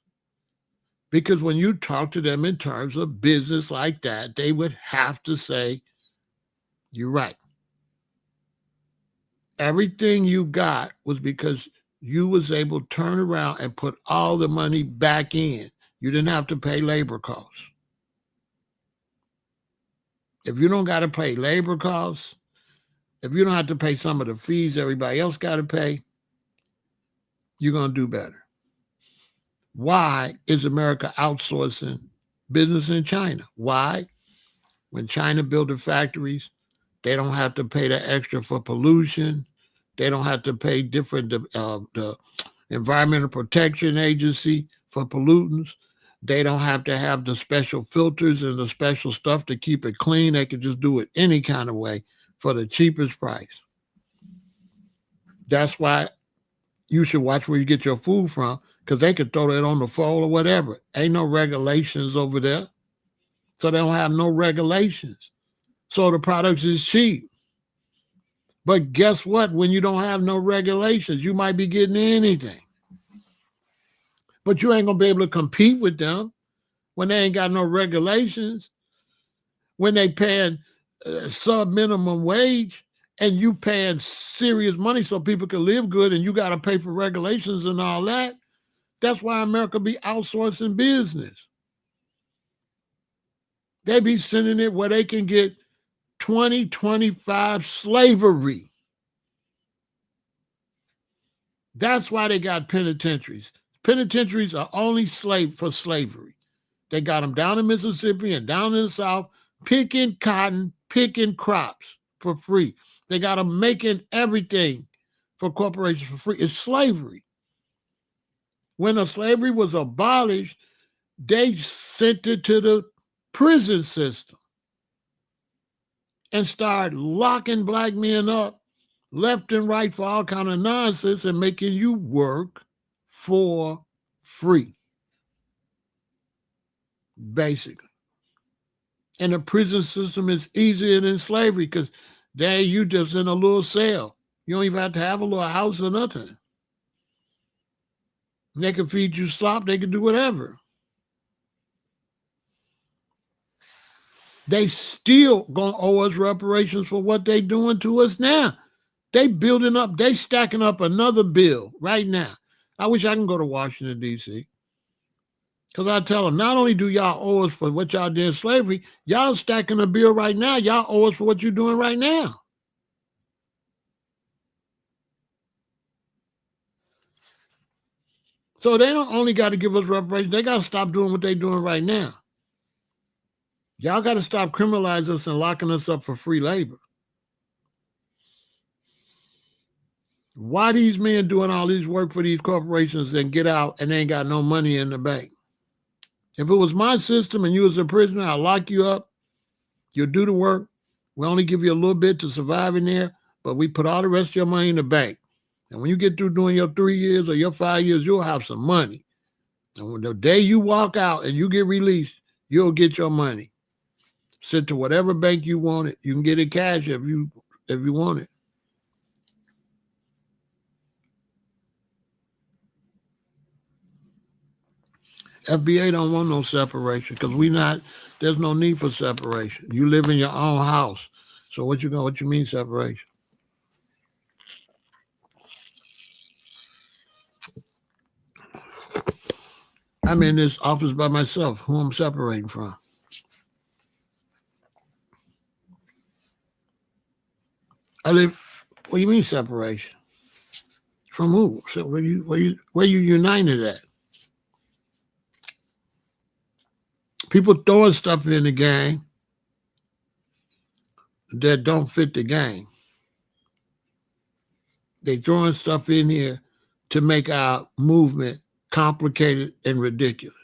Speaker 1: because when you talk to them in terms of business like that, they would have to say, you're right. Everything you got was because you was able to turn around and put all the money back in. You didn't have to pay labor costs. If you don't got to pay labor costs, if you don't have to pay some of the fees everybody else got to pay, you're going to do better. Why is America outsourcing business in China? Why? When China built the factories, they don't have to pay the extra for pollution. They don't have to pay the Environmental Protection Agency for pollutants. They don't have to have the special filters and the special stuff to keep it clean. They can just do it any kind of way for the cheapest price. That's why you should watch where you get your food from, because they could throw that on the floor or whatever. Ain't no regulations over there. So they don't have no regulations. So the products is cheap. But guess what? When you don't have no regulations, you might be getting anything. But you ain't going to be able to compete with them when they ain't got no regulations, when they paying sub-minimum wage and you paying serious money so people can live good, and you got to pay for regulations and all that. That's why America be outsourcing business. They be sending it where they can get 2025 slavery. That's why they got penitentiaries. Penitentiaries are only for slavery. They got them down in Mississippi and down in the South, picking cotton, picking crops for free. They got them making everything for corporations for free. It's slavery. When the slavery was abolished, they sent it to the prison system and started locking black men up left and right for all kind of nonsense and making you work for free, basically. And the prison system is easier than slavery because there you just in a little cell. You don't even have to have a little house or nothing. They can feed you slop. They can do whatever. They still gonna owe us reparations for what they doing to us now. They building up. They stacking up another bill right now. I wish I can go to Washington, D.C. Because I tell them, not only do y'all owe us for what y'all did in slavery, y'all stacking a bill right now. Y'all owe us for what you're doing right now. So they don't only got to give us reparations, they got to stop doing what they're doing right now. Y'all got to stop criminalizing us and locking us up for free labor. Why these men doing all this work for these corporations and get out and they ain't got no money in the bank? If it was my system and you was a prisoner, I'll lock you up. You'll do the work. We only give you a little bit to survive in there, but we put all the rest of your money in the bank. And when you get through doing your 3 years or your 5 years, you'll have some money. And when the day you walk out and you get released, you'll get your money sent to whatever bank you want it. You can get it cash if you want it. FBA don't want no separation because there's no need for separation. You live in your own house. So what you mean separation? I'm in this office by myself. Who I'm separating from? I live. What do you mean separation? From who? So where you united at? People throwing stuff in the game that don't fit the game. They throwing stuff in here to make our movement complicated and ridiculous.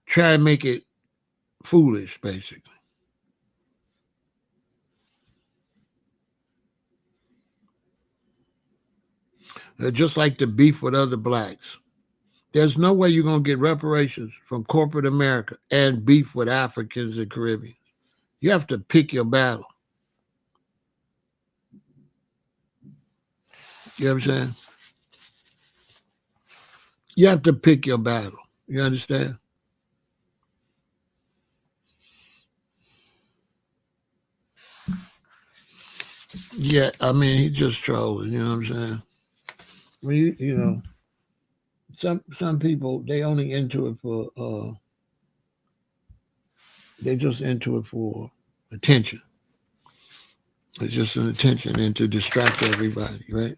Speaker 1: Try and make it foolish, basically. Just like the beef with other blacks. There's no way you're going to get reparations from corporate America and beef with Africans and Caribbeans. You have to pick your battle. You know what I'm saying? You have to pick your battle. You understand? Yeah, I mean, he's just trolling. You know what I'm saying? When you know, some people they only into it for they just into it for attention. It's just an attention and to distract everybody, right?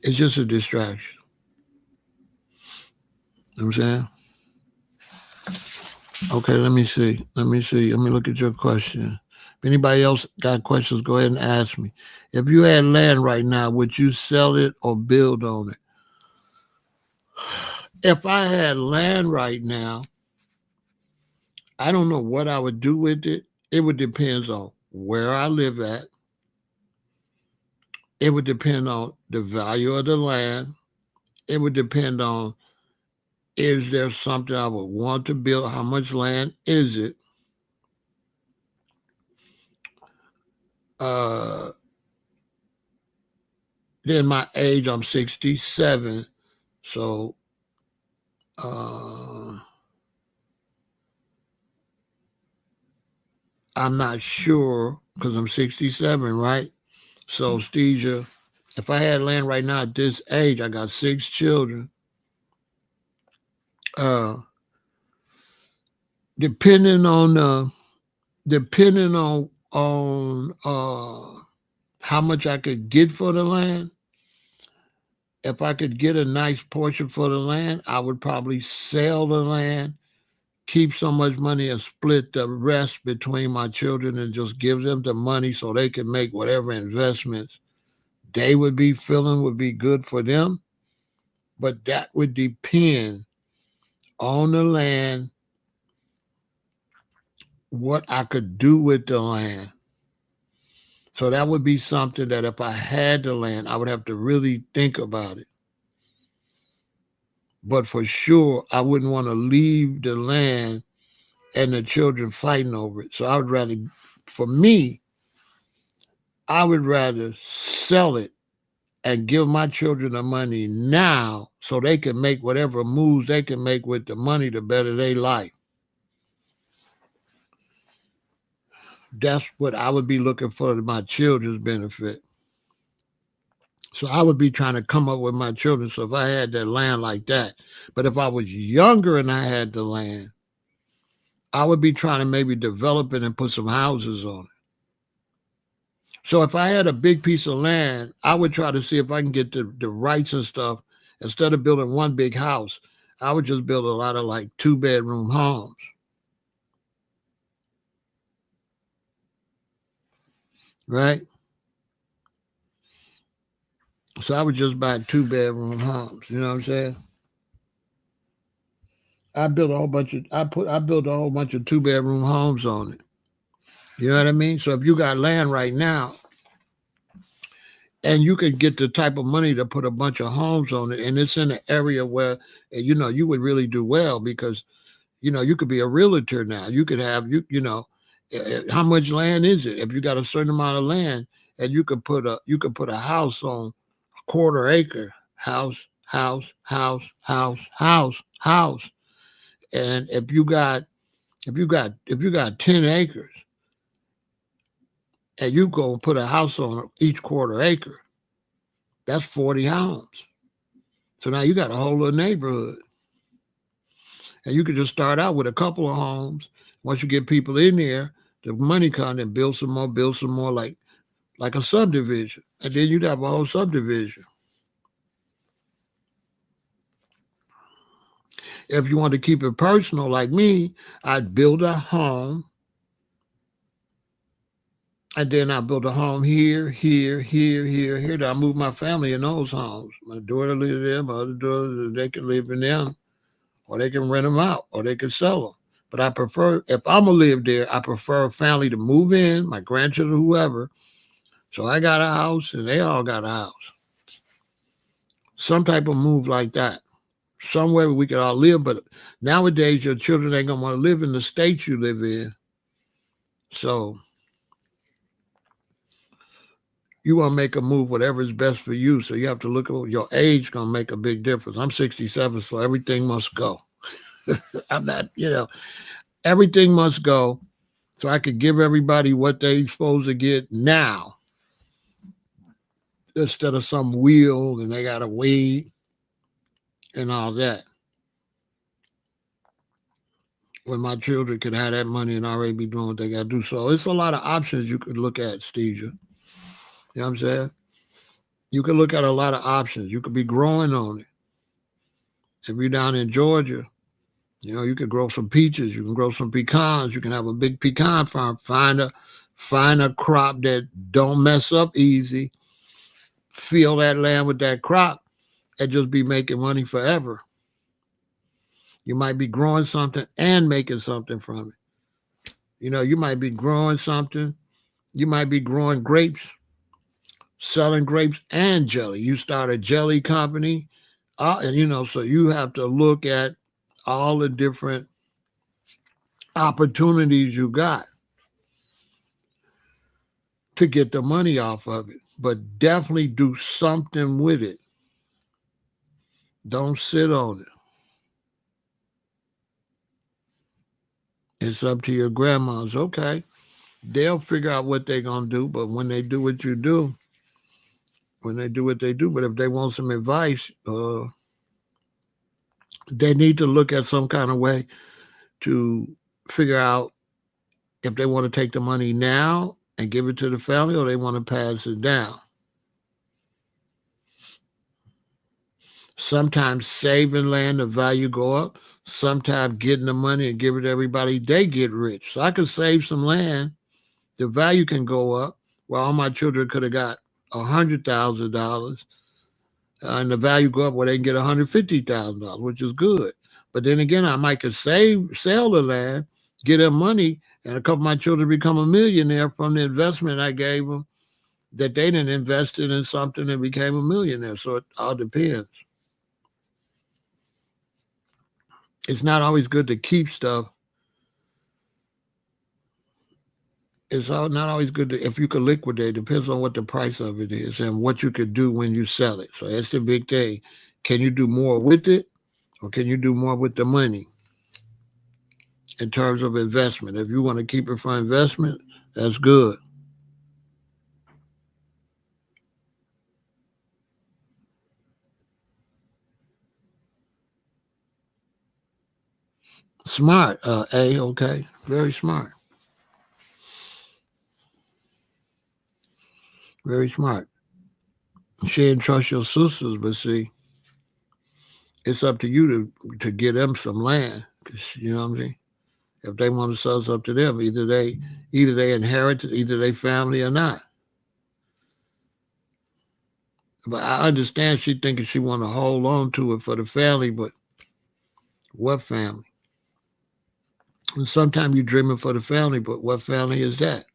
Speaker 1: It's just a distraction. You know what I'm saying? Okay, let me see. Let me look at your question. If anybody else got questions, go ahead and ask me. If you had land right now, would you sell it or build on it? If I had land right now, I don't know what I would do with it. It would depend on where I live at. It would depend on the value of the land. It would depend on is there something I would want to build? How much land is it? Uh, then my age, I'm 67. So I'm not sure because I'm 67, right? So, Stesia, if I had land right now at this age, I got 6 children. Uh, depending on how much I could get for the land, if I could get a nice portion for the land, I would probably sell the land, keep so much money, and split the rest between my children and just give them the money so they can make whatever investments they would be feeling would be good for them. But that would depend on the land, what I could do with the land. So that would be something that if I had the land, I would have to really think about it. But for sure, I wouldn't want to leave the land and the children fighting over it. So I would rather, for me, I would rather sell it and give my children the money now so they can make whatever moves they can make with the money to better their life. That's what I would be looking for my children's benefit. So I would be trying to come up with my children. So if I had that land like that, but if I was younger and I had the land, I would be trying to maybe develop it and put some houses on it. So if I had a big piece of land, I would try to see if I can get the rights and stuff. Instead of building one big house, I would just build a lot of like 2-bedroom homes. Right? So I would just buy 2-bedroom homes. You know what I'm saying? I built a whole bunch of 2-bedroom homes on it. You know what I mean? So if you got land right now and you could get the type of money to put a bunch of homes on it, and it's in an area where you would really do well because you could be a realtor now. You could have how much land is it? If you got a certain amount of land, and you could put a house on a quarter acre, house. And if you got 10 acres and you go and put a house on each quarter acre, that's 40 homes. So now you got a whole little neighborhood. And you could just start out with a couple of homes. Once you get people in there, the money comes and build some more like a subdivision. And then you'd have a whole subdivision. If you want to keep it personal like me, I'd build a home and then I built a home here. Then I moved my family in those homes. My daughter lives there, my other daughter, they can live in them, or they can rent them out, or they can sell them. But I prefer, if I'm gonna live there, I prefer a family to move in, my grandchildren, whoever. So I got a house, and they all got a house. Some type of move like that. Somewhere we could all live, but nowadays your children ain't gonna want to live in the state you live in. So you want to make a move, whatever is best for you. So you have to look at your age, gonna make a big difference. I'm 67, so everything must go. I'm not, everything must go. So I could give everybody what they supposed to get now instead of some wheel and they gotta wait and all that. When my children could have that money and already be doing what they gotta do. So it's a lot of options you could look at, Steve. You know what I'm saying? You could look at a lot of options. You could be growing on it. If you're down in Georgia, you could grow some peaches. You can grow some pecans. You can have a big pecan farm. Find a crop that don't mess up easy. Fill that land with that crop and just be making money forever. You might be growing something and making something from it. You might be growing something. You might be growing grapes, selling grapes and jelly. You start a jelly company. And so you have to look at all the different opportunities you got to get the money off of it. But definitely do something with it. Don't sit on it. It's up to your grandmas. Okay. They'll figure out what they're going to do. But when they do what you do, when they do what they do, but if they want some advice, they need to look at some kind of way to figure out if they want to take the money now and give it to the family or they want to pass it down. Sometimes saving land, the value go up. Sometimes getting the money and give it to everybody, they get rich. So I could save some land, the value can go up. Well, all my children could have got $100,000, and the value go up where they can get $150,000, which is good. But then again, I might could sell the land, get them money, and a couple of my children become a millionaire from the investment I gave them that they didn't invest in something and became a millionaire. So it all depends. It's not always good to keep stuff. It's not always good if you could liquidate. It depends on what the price of it is and what you could do when you sell it. So that's the big thing. Can you do more with it, or can you do more with the money in terms of investment? If you want to keep it for investment, that's good. Smart, okay, very smart, very smart. She didn't trust your sisters, but see, it's up to you to get them some land. 'Cause you know what I'm saying. If they want to sell, it's up to them. Either they inherit it, either they family or not. But I understand she thinking she want to hold on to it for the family, but what family? And sometimes you're dreaming for the family, but what family is that?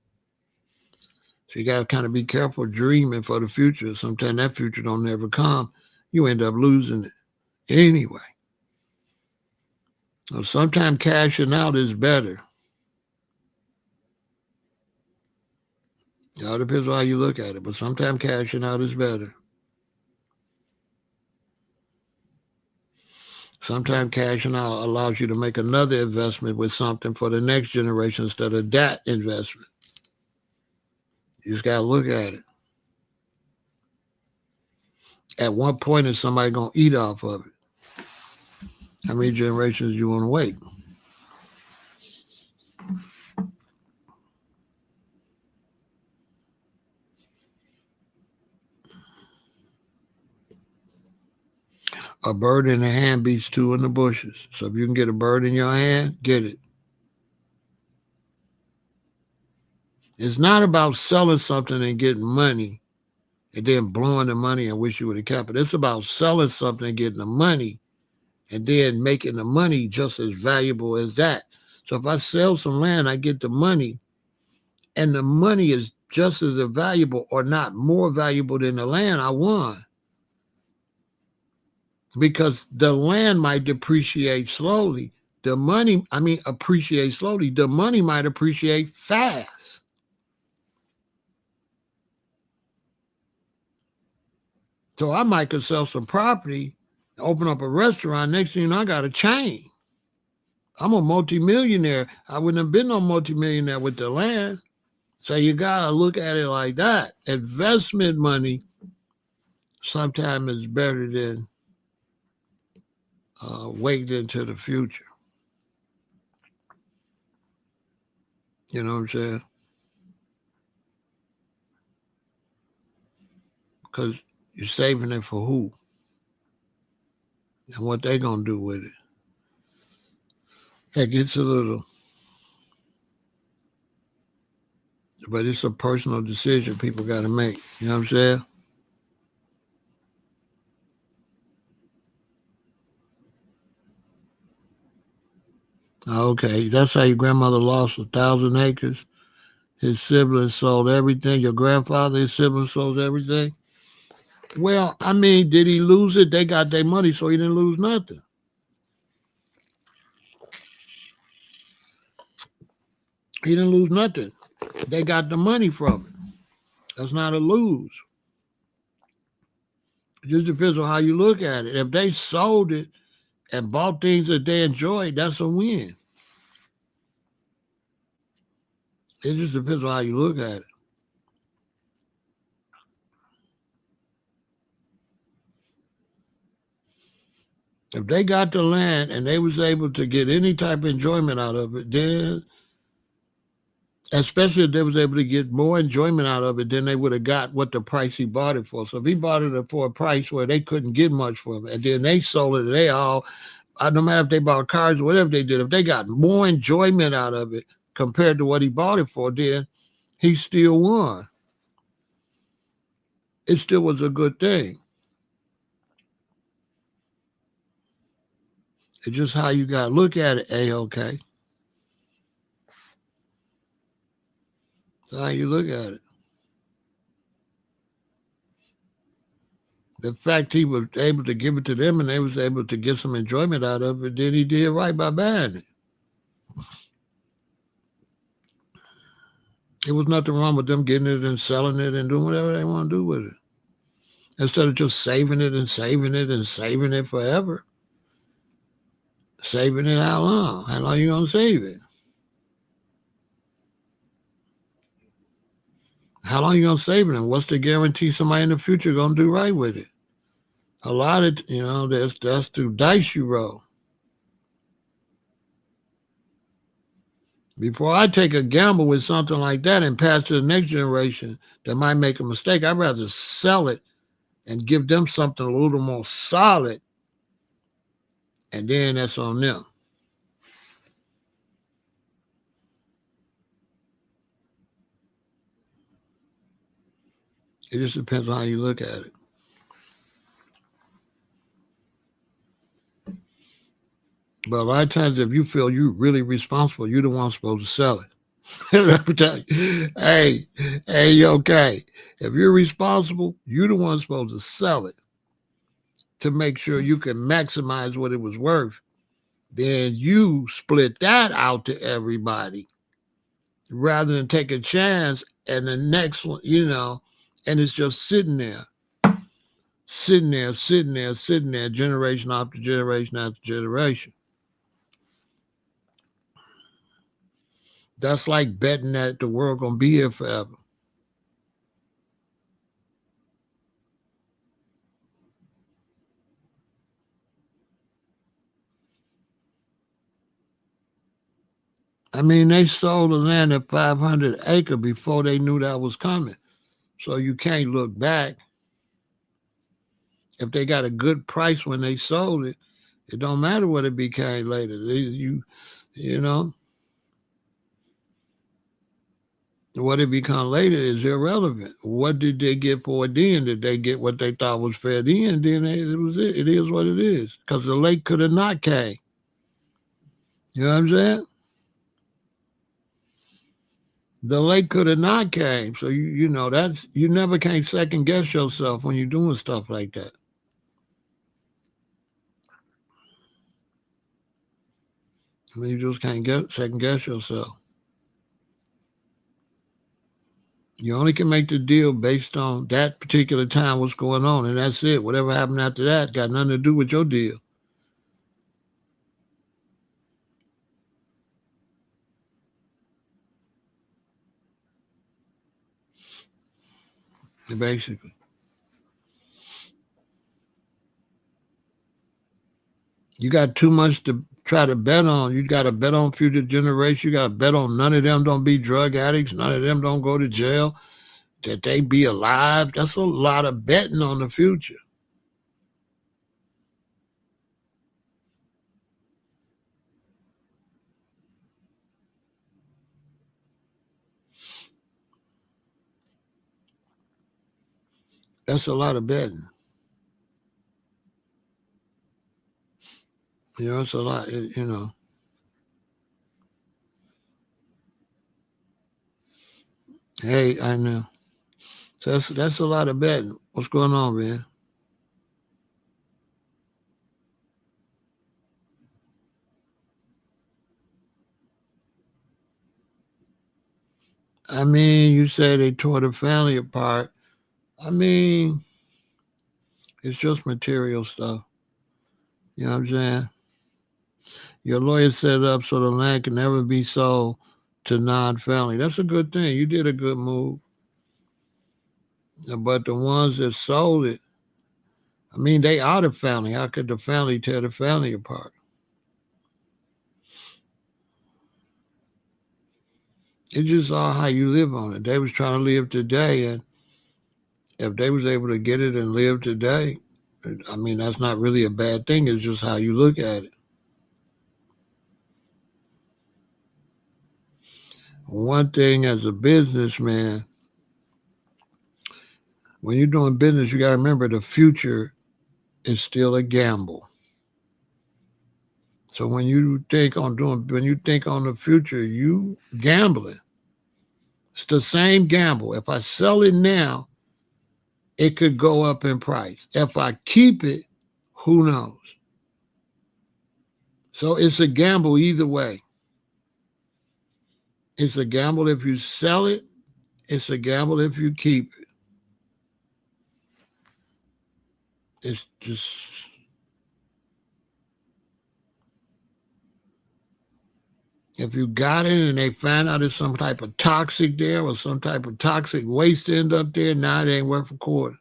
Speaker 1: So you got to kind of be careful dreaming for the future. Sometimes that future don't never come. You end up losing it anyway. So sometimes cashing out is better. It all depends on how you look at it, but sometimes cashing out is better. Sometimes cashing out allows you to make another investment with something for the next generation instead of that investment. You just got to look at it. At what point is somebody going to eat off of it? How many generations you want to wait? A bird in the hand beats two in the bushes. So if you can get a bird in your hand, get it. It's not about selling something and getting money and then blowing the money and wish you would have kept it. It's about selling something and getting the money and then making the money just as valuable as that. So if I sell some land, I get the money, and the money is just as valuable or not more valuable than the land, I won. Because the land might depreciate slowly. The money, appreciate slowly. The money might appreciate fast. So I might could sell some property, open up a restaurant. Next thing you know, I got a chain. I'm a multimillionaire. I wouldn't have been no multimillionaire with the land. So you gotta look at it like that. Investment money sometimes is better than waiting into the future. You know what I'm saying? Because you're saving it for who and what they gonna do with it. It gets a little, but it's a personal decision people got to make. You know what I'm saying? Okay, that's how your grandmother lost 1,000 acres. His siblings sold everything. Your grandfather, his siblings sold everything. Well, did he lose it? They got their money, so he didn't lose nothing. He didn't lose nothing. They got the money from it. That's not a lose. It just depends on how you look at it. If they sold it and bought things that they enjoyed, that's a win. It just depends on how you look at it. If they got the land and they was able to get any type of enjoyment out of it, then especially if they was able to get more enjoyment out of it than they would have got what the price he bought it for. So if he bought it for a price where they couldn't get much from it, and then they sold it, they all, no matter if they bought cars or whatever they did, if they got more enjoyment out of it compared to what he bought it for, then he still won. It still was a good thing. It's just how you got to look at it, A-OK. That's how you look at it. The fact he was able to give it to them and they was able to get some enjoyment out of it, then he did right by buying it. There was nothing wrong with them getting it and selling it and doing whatever they want to do with it. Instead of just saving it and saving it and saving it forever. Saving it how long? How long you gonna save it? How long you gonna save it? And what's the guarantee somebody in the future gonna do right with it? A lot of that's through dice you roll. Before I take a gamble with something like that and pass to the next generation that might make a mistake, I'd rather sell it and give them something a little more solid, and then that's on them. It just depends on how you look at it. But a lot of times, if you feel you're really responsible, you're the one supposed to sell it. Let me tell you, hey, okay. If you're responsible, you're the one supposed to sell it to make sure you can maximize what it was worth. Then you split that out to everybody rather than take a chance and the next one, and it's just sitting there, generation after generation after generation. That's like betting that the world gonna be here forever. I mean, they sold the land at 500 acre before they knew that was coming. So you can't look back. If they got a good price when they sold it, it don't matter what it became later. You know, what it become later is irrelevant. What did they get for it then? Did they get what they thought was fair then? Then it was it. It is what it is. Because the lake could have not came. You know what I'm saying? The lake could have not came. So that's you never can second guess yourself when you're doing stuff like that. I mean, you just can't get second guess yourself. You only can make the deal based on that particular time, what's going on, and that's it. Whatever happened after that got nothing to do with your deal, basically. You got too much to try to bet on. You got to bet on future generations. You got to bet on none of them don't be drug addicts. None of them don't go to jail. That they be alive. That's a lot of betting on the future. That's a lot of betting. It's a lot. Hey, I know. So that's a lot of betting. What's going on, man? I mean, you say they tore the family apart. I mean, it's just material stuff. You know what I'm saying? Your lawyer set up so the land can never be sold to non-family. That's a good thing. You did a good move. But the ones that sold it, I mean, they are the family. How could the family tear the family apart? It's just all how you live on it. They was trying to live today, and if they was able to get it and live today, I mean, that's not really a bad thing. It's just how you look at it. One thing as a businessman, when you're doing business, you got to remember the future is still a gamble. So when you think on the future, you gambling. It's the same gamble. If I sell it now, it could go up in price. If I keep it, who knows? So it's a gamble either way. It's a gamble if you sell it. It's a gamble if you keep it. It's just if you got it and they find out there's some type of toxic there or some type of toxic waste end up there, now it ain't worth a quarter.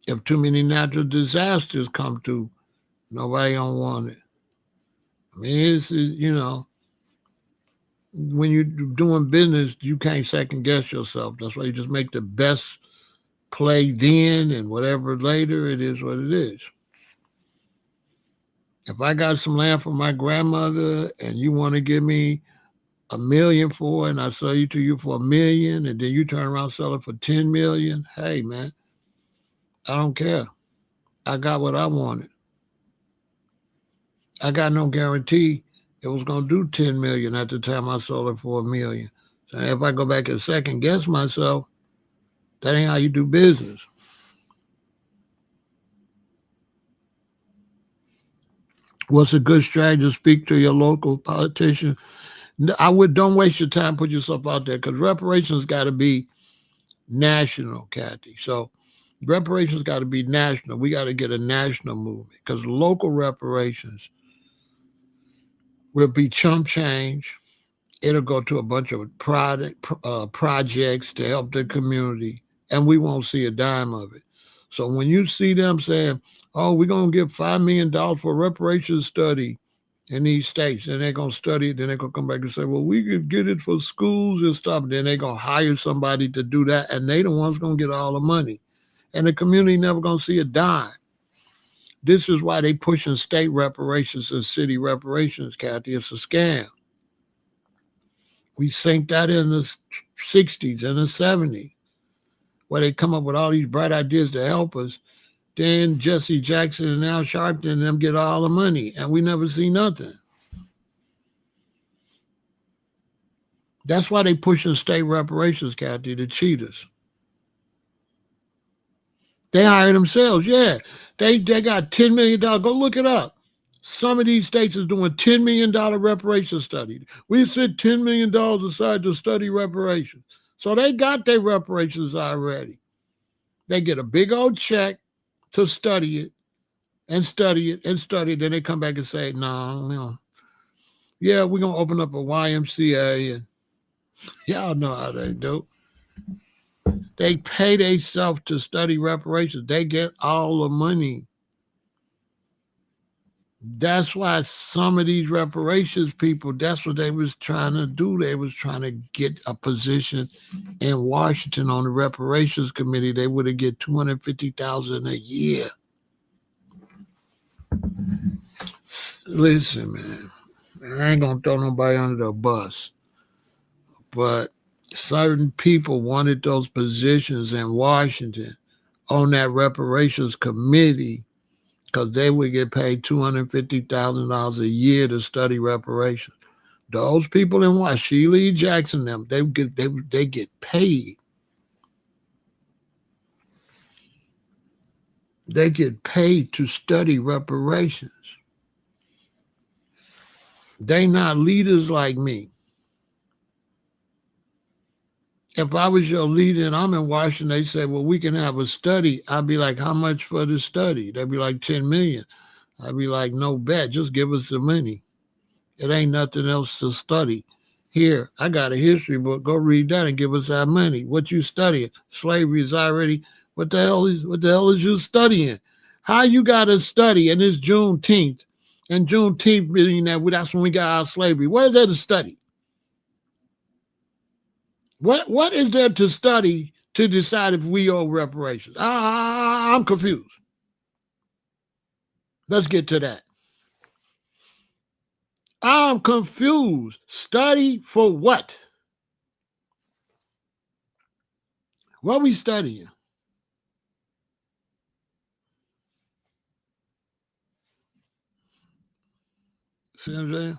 Speaker 1: If too many natural disasters come through, nobody don't want it. I mean, when you're doing business, you can't second guess yourself. That's why you just make the best play then and whatever later, it is what it is. If I got some land from my grandmother and you want to give me 1 million for it and I sell you to you for 1 million and then you turn around and sell it for 10 million, hey man, I don't care. I got what I wanted. I got no guarantee it was going to do 10 million at the time I sold it for $1 million. So if I go back and second guess myself, that ain't how you do business. What's a good strategy to speak to your local politician? I would don't waste your time, put yourself out there because reparations got to be national, Kathy. So reparations got to be national. We got to get a national movement because local reparations will be chump change. It'll go to a bunch of projects to help the community, and we won't see a dime of it. So when you see them saying, "Oh, we're gonna give $5 million for reparations study in these states," and they're gonna study it, then they're gonna come back and say, "Well, we could get it for schools and stuff." Then they're gonna hire somebody to do that, and they the ones gonna get all the money, and the community never gonna see a dime. This is why they pushing state reparations and city reparations, Kathy. It's a scam. We think that in the 60s and the 70s, where they come up with all these bright ideas to help us. Then Jesse Jackson and Al Sharpton and them get all the money, and we never see nothing. That's why they pushing state reparations, Kathy, to cheat us. They hire themselves. Yeah, they got $10 million. Go look it up. Some of these states is doing $10 million reparations study. We set $10 million aside to study reparations. So they got their reparations already. They get a big old check to study it and study it and study it. Then they come back and say, no, yeah, we're going to open up a YMCA. And y'all know how they do. They pay themselves to study reparations. They get all the money. That's why some of these reparations people, that's what they was trying to do. They was trying to get a position in Washington on the reparations committee. They would have get $250,000 a year. Listen, man, I ain't gonna throw nobody under the bus, but certain people wanted those positions in Washington on that reparations committee because they would get paid $250,000 a year to study reparations. Those people in Washington, Sheila E. Jackson, them, they get paid. They get paid to study reparations. They not leaders like me. If I was your leader and I'm in Washington, they say, well, we can have a study. I'd be like, how much for the study? They'd be like 10 million. I'd be like, no bet, just give us the money. It ain't nothing else to study. Here, I got a history book. Go read that and give us our money. What you studying? Slavery is already, what the hell is you studying? How you gotta study and it's Juneteenth. And Juneteenth meaning that's when we got our slavery. What is there to study? What is there to study to decide if we owe reparations? I'm confused. Let's get to that. I'm confused. Study for what? What are we studying? See what I'm saying?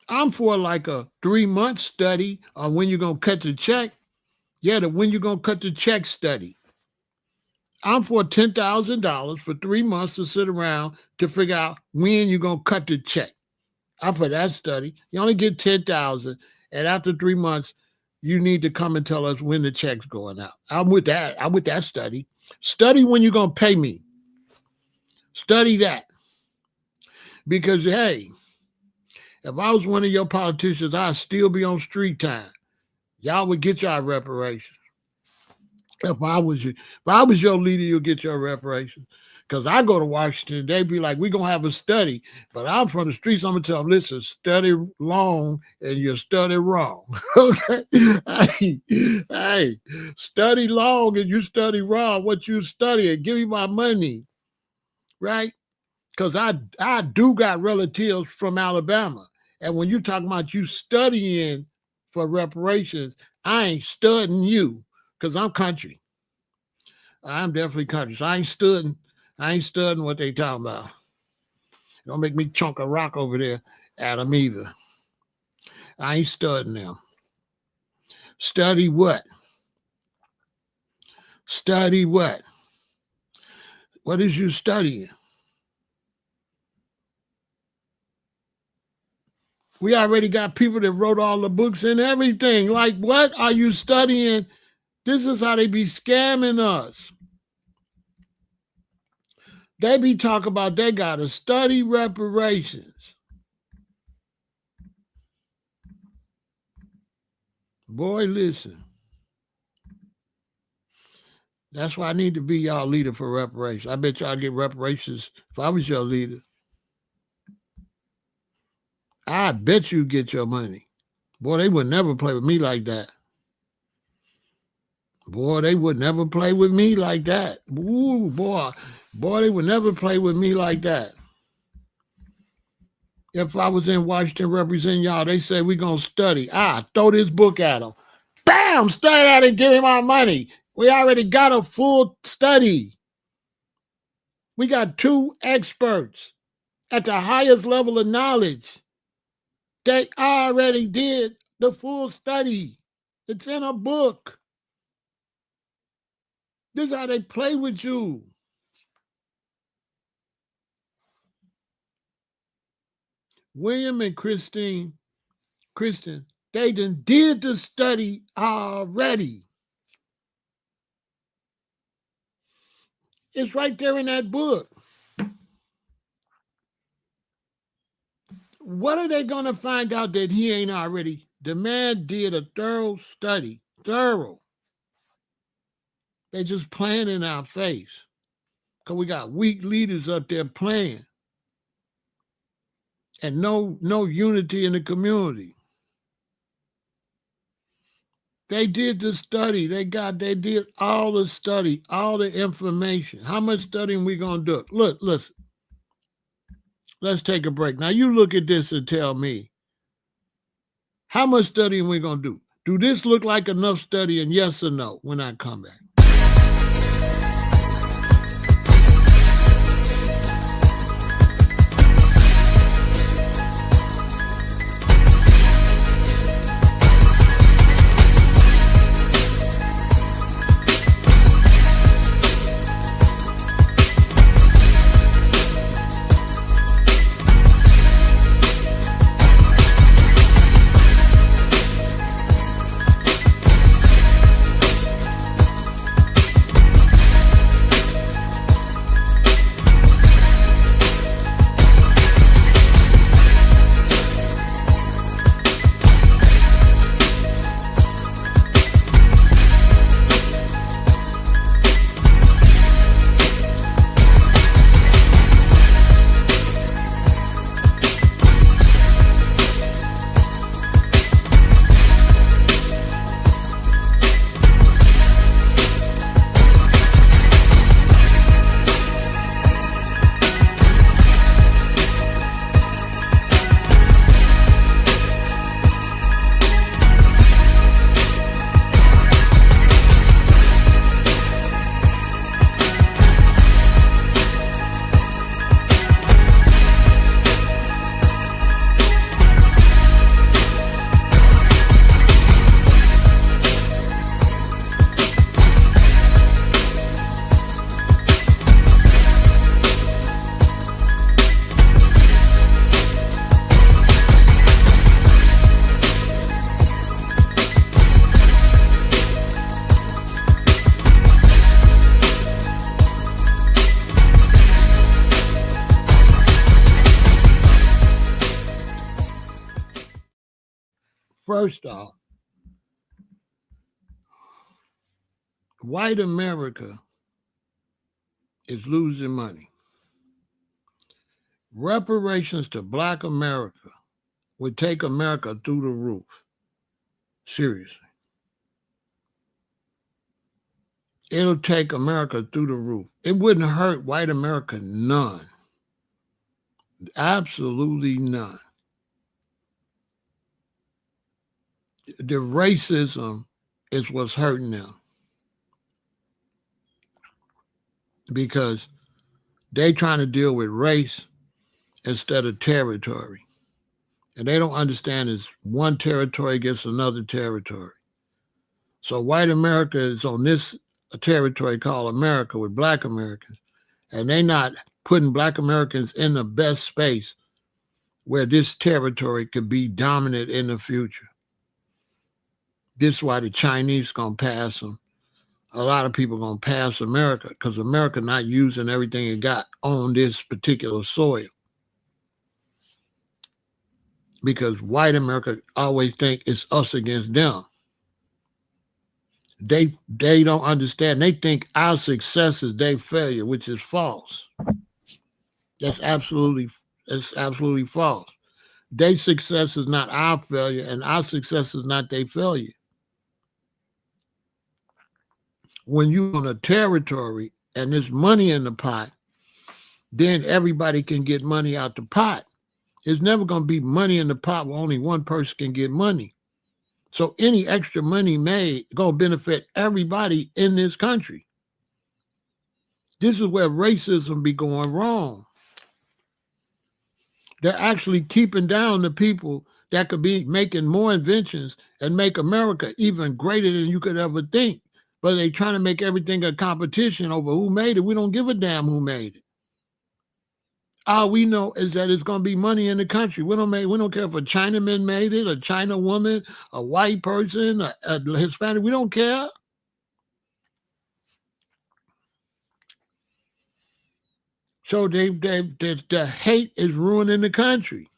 Speaker 1: I'm for like a 3-month study on when you're going to cut the check. Yeah, when you're going to cut the check study. I'm for $10,000 for 3 months to sit around to figure out when you're going to cut the check. I'm for that study. You only get 10,000, and after 3 months, you need to come and tell us when the check's going out. I'm with that. I'm with that study. Study when you're going to pay me. Study that. Because, hey, if I was one of your politicians, I'd still be on street time. Y'all would get your reparations. If I was your leader, you'll get your reparations. Because I go to Washington, they'd be like, we're going to have a study. But I'm from the streets, I'm going to tell them, listen, study long and you study wrong. Okay? Hey, study long and you study wrong. What you studying, give me my money. Right? Because I do got relatives from Alabama. And when you talking about you studying for reparations, I ain't studying you because I'm country. I'm definitely country. So I ain't studying. I ain't studying what they talking about. Don't make me chunk a rock over there at them either. I ain't studying them. Study what? Study what? What is you studying? We already got people that wrote all the books and everything. Like, what are you studying? This is how they be scamming us. They be talking about they got to study reparations. Boy, listen. That's why I need to be y'all leader for reparations. I bet y'all get reparations if I was your leader. I bet you get your money. Boy, they would never play with me like that. Boy, they would never play with me like that. Ooh, boy, they would never play with me like that. If I was in Washington representing y'all, they say we gonna study. Throw this book at them. Bam! Study that and give him our money. We already got a full study. We got 2 experts at the highest level of knowledge. They already did the full study. It's in a book. This is how they play with you. William and Kristen, they done did the study already. It's right there in that book. What are they going to find out that he ain't already? The man did a thorough study. Thorough. They just playing in our face. Because we got weak leaders up there playing. And no unity in the community. They did the study. They did all the study, all the information. How much studying we gonna do? Look, listen. Let's take a break. Now you look at this and tell me, how much studying we gonna do? Do this look like enough studying? Yes or no? When I come back. First off, white America is losing money. Reparations to Black America would take America through the roof. Seriously. It'll take America through the roof. It wouldn't hurt white America none. Absolutely none. the racism is what's hurting them because they trying to deal with race instead of territory. And they don't understand it's one territory against another territory. So white America is on this territory called America with black Americans, and they not putting black Americans in the best space where this territory could be dominant in the future. This is why the Chinese gonna pass them. A lot of people gonna pass America because America not using everything it got on this particular soil. Because white America always think it's us against them. They don't understand. They think our success is their failure, which is false. That's absolutely false. Their success is not our failure, and our success is not their failure. When you're on a territory and there's money in the pot, then everybody can get money out the pot. There's never going to be money in the pot where only one person can get money. So any extra money made going to benefit everybody in this country. This is where racism be going wrong. They're actually keeping down the people that could be making more inventions and make America even greater than you could ever think. But they trying to make everything a competition over who made it. We don't give a damn who made it. All we know is that it's going to be money in the country. We don't care if a Chinaman made it, a China woman, a white person, a Hispanic. We don't care. So the hate is ruining the country.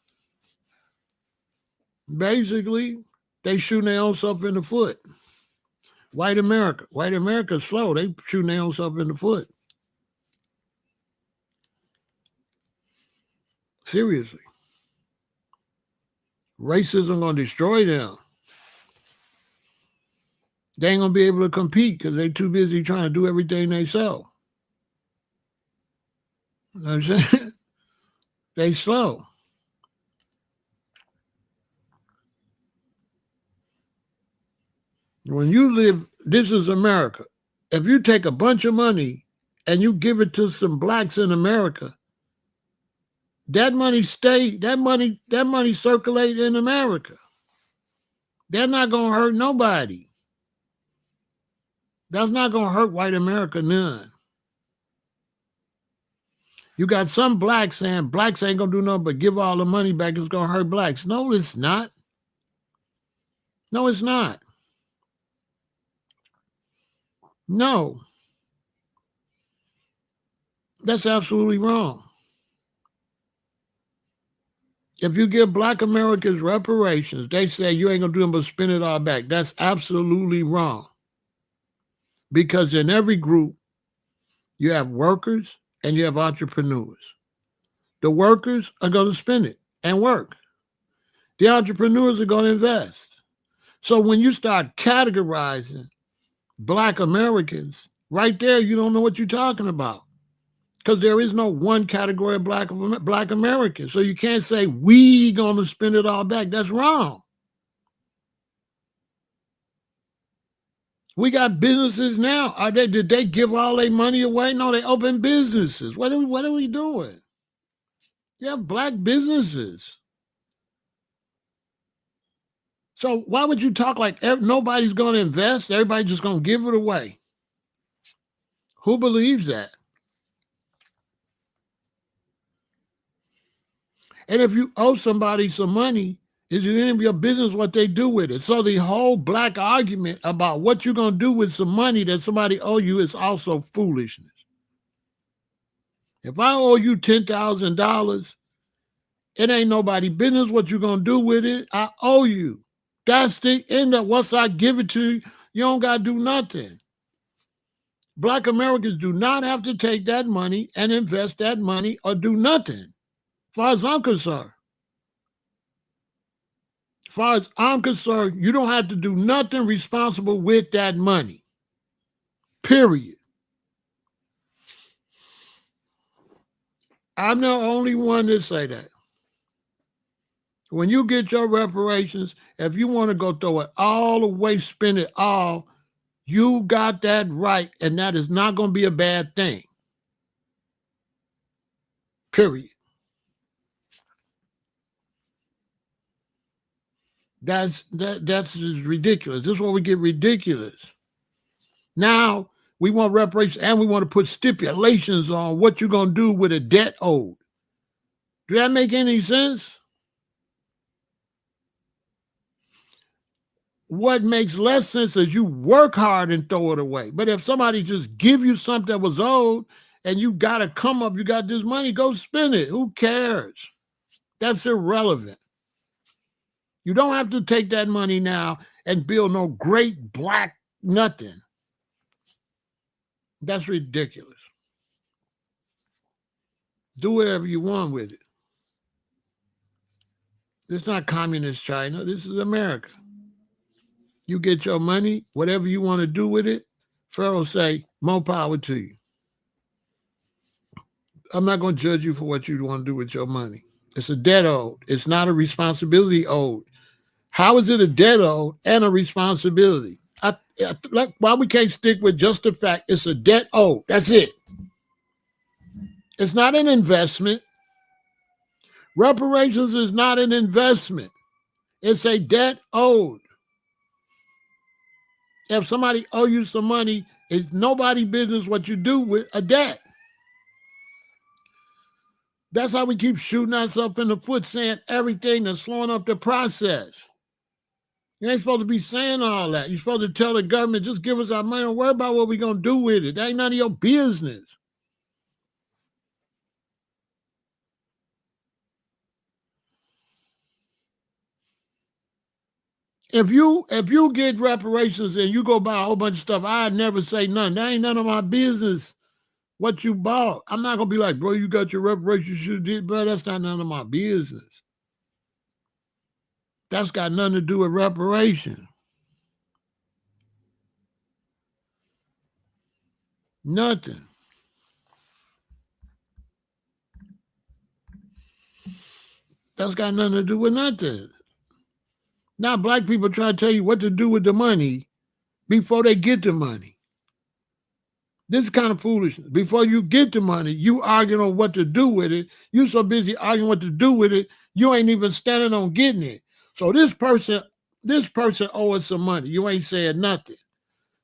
Speaker 1: Basically, they shooting their own self in the foot. White America's slow. They shooting their own self in the foot. Seriously. Racism gonna destroy them. They ain't gonna be able to compete because they too busy trying to do everything they sell. You know what I'm saying? They slow. When you live, this is America. If you take a bunch of money and you give it to some blacks in America, that money circulate in America. They're not gonna hurt nobody. That's not gonna hurt white America none. You got some blacks saying blacks ain't gonna do nothing but give all the money back. It's gonna hurt blacks. No, it's not. No, it's not. No. That's absolutely wrong. If you give black Americans reparations, they say you ain't gonna do them but spend it all back. That's absolutely wrong. Because in every group, you have workers and you have entrepreneurs. The workers are gonna spend it and work. The entrepreneurs are gonna invest. So when you start categorizing black Americans, right there, you don't know what you're talking about. Because there is no one category of black Americans. So you can't say we gonna spend it all back. That's wrong. We got businesses now. Did they give all their money away? No, they open businesses. What are we doing? You have black businesses. So why would you talk like nobody's going to invest? Everybody's just going to give it away. Who believes that? And if you owe somebody some money, is it any of your business what they do with it? So the whole black argument about what you're going to do with some money that somebody owe you is also foolishness. If I owe you $10,000, it ain't nobody business what you're going to do with it. I owe you. That's the end of once I give it to you, you don't got to do nothing. Black Americans do not have to take that money and invest that money or do nothing, as far as I'm concerned. As far as I'm concerned, you don't have to do nothing responsible with that money. Period. I'm the only one that say that. When you get your reparations, if you want to go throw it all away, spend it all, you got that right, and that is not going to be a bad thing. Period. That's ridiculous. This is where we get ridiculous. Now we want reparations, and we want to put stipulations on what you're going to do with a debt owed. Do that make any sense? What makes less sense is you work hard and throw it away. But if somebody just give you something that was owed and you got to come up, you got this money, go spend it. Who cares? That's irrelevant. You don't have to take that money now and build no great black nothing. That's ridiculous. Do whatever you want with it. It's not communist China. This is America. You get your money, whatever you want to do with it, Pharaoh say, more power to you. I'm not going to judge you for what you want to do with your money. It's a debt owed. It's not a responsibility owed. How is it a debt owed and a responsibility? Why we can't stick with just the fact it's a debt owed? That's it. It's not an investment. Reparations is not an investment. It's a debt owed. If somebody owe you some money, it's nobody's business what you do with a debt. That's how we keep shooting ourselves in the foot, saying everything that's slowing up the process. You ain't supposed to be saying all that. You're supposed to tell the government, just give us our money. Don't worry about what we're going to do with it. That ain't none of your business. If you get reparations and you go buy a whole bunch of stuff, I'd never say nothing. That ain't none of my business what you bought. I'm not going to be like, bro, you got your reparations, you should have did, bro. That's not none of my business. That's got nothing to do with reparation. Nothing. That's got nothing to do with nothing. Now black people try to tell you what to do with the money before they get the money. This is kind of foolishness. Before you get the money, you arguing on what to do with it. You so busy arguing what to do with it, you ain't even standing on getting it. So this person owes us some money. You ain't saying nothing.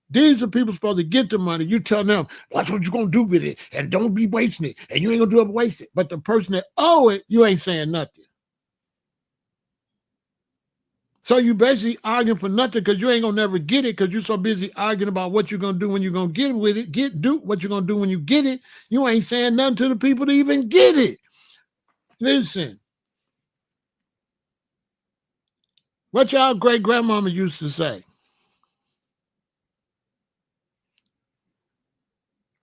Speaker 1: These are people supposed to get the money. You tell them, watch what you're going to do with it, and don't be wasting it, and you ain't going to do it waste it. But the person that owe it, you ain't saying nothing. So you basically arguing for nothing because you ain't going to never get it because you're so busy arguing about what you're going to do when you're going to get it with it. Do what you're going to do when you get it. You ain't saying nothing to the people to even get it. Listen. What y'all great-grandmama used to say?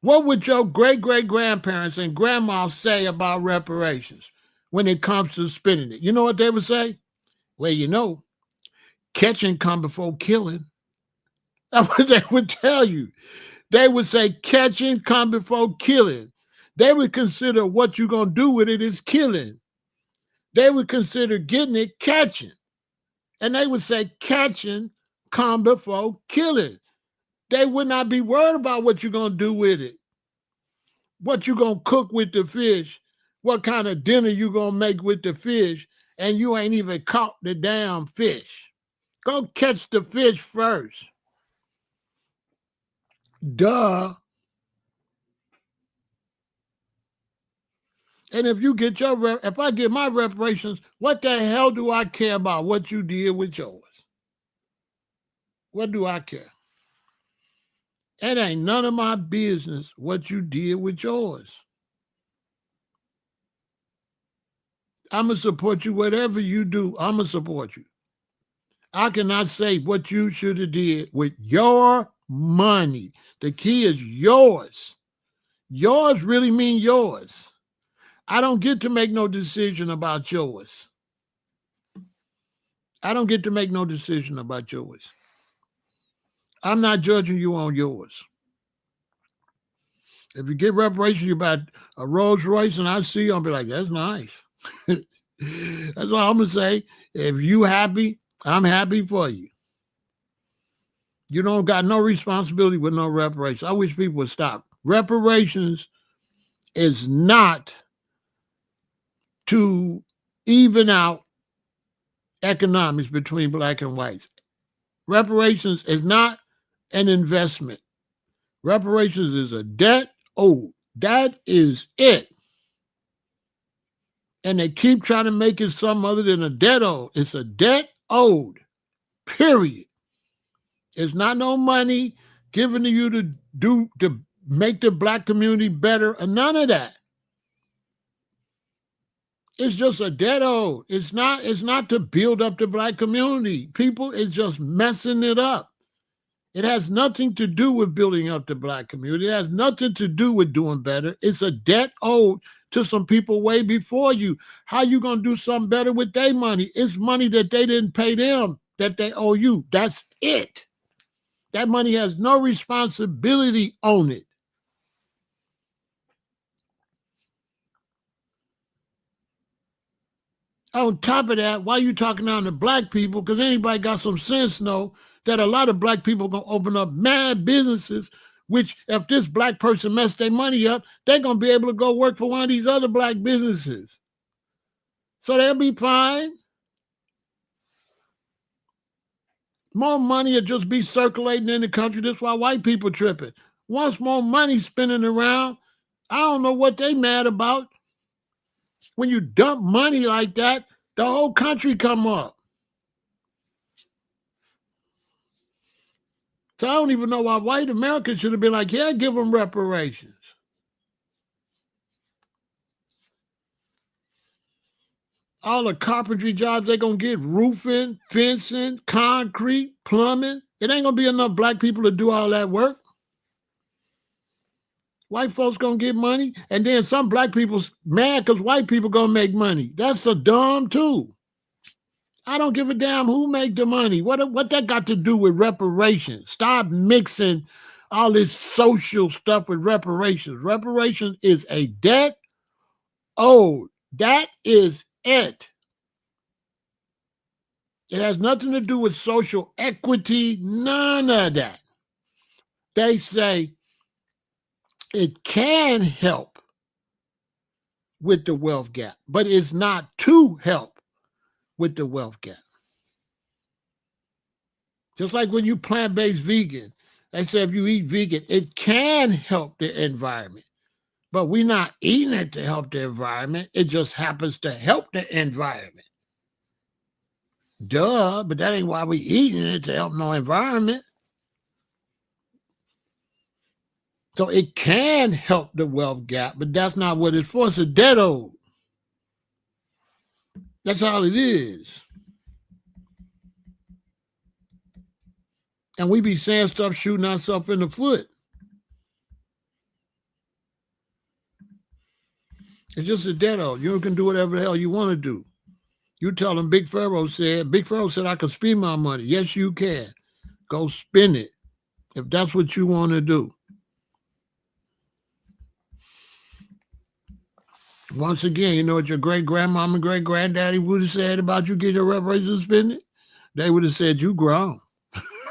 Speaker 1: What would your great-great-grandparents and grandma say about reparations when it comes to spending it? You know what they would say? Well, you know, catching come before killing. That's what they would tell you. They would say catching come before killing. They would consider what you're going to do with it is killing. They would consider getting it catching. And they would say catching come before killing. They would not be worried about what you're going to do with it. What you going to cook with the fish. What kind of dinner you going to make with the fish. And you ain't even caught the damn fish. Go catch the fish first. Duh. And if you get if I get my reparations, what the hell do I care about what you did with yours? What do I care? It ain't none of my business what you did with yours. I'm going to support you. Whatever you do, I'm going to support you. I cannot say what you should have did with your money. The key is yours. Yours really mean yours. I don't get to make no decision about yours. I don't get to make no decision about yours. I'm not judging you on yours. If you get reparations, you buy a Rolls Royce and I see you, I'll be like, that's nice. That's all I'm going to say. If you happy, I'm happy for you. You don't got no responsibility with no reparations. I wish people would stop. Reparations is not to even out economics between black and whites. Reparations is not an investment. Reparations is a debt owed. That is it. And they keep trying to make it something other than a debt owed. It's a debt owed, period. It's not no money given to you to make the black community better or none of that. It's just a debt owed. It's not to build up the black community. People is just messing it up. It has nothing to do with building up the black community. It has nothing to do with doing better. It's a debt owed to some people way before you. How you going to do something better with their money? It's money that they didn't pay them that they owe you. That's it. That money has no responsibility on it. On top of that, why are you talking down to black people? Because anybody got some sense know that a lot of black people going to open up mad businesses, which if this black person mess their money up, they're going to be able to go work for one of these other black businesses. So they'll be fine. More money will just be circulating in the country. That's why white people tripping. Once more money spinning around, I don't know what they mad about. When you dump money like that, the whole country come up. So I don't even know why white Americans should have been like, yeah, give them reparations. All the carpentry jobs they're going to get, roofing, fencing, concrete, plumbing. It ain't going to be enough black people to do all that work. White folks going to get money, and then some black people's mad because white people going to make money. That's so dumb, too. I don't give a damn who make the money. What that got to do with reparations? Stop mixing all this social stuff with reparations. Reparations is a debt owed. That is it. It has nothing to do with social equity, none of that. They say it can help with the wealth gap, but it's not to help with the wealth gap. Just like when you plant-based vegan, they say if you eat vegan, it can help the environment. But we're not eating it to help the environment. It just happens to help the environment. Duh, but that ain't why we eating it, to help no environment. So it can help the wealth gap, but that's not what it's for. It's a debt owed. That's all it is. And we be saying stuff, shooting ourselves in the foot. It's just a debt owed. You can do whatever the hell you want to do. You tell them Big Pharaoh said I can spend my money. Yes, you can. Go spend it if that's what you want to do. Once again, you know what your great-grandmama and great-granddaddy would have said about you getting your reparations spending? They would have said, you grown.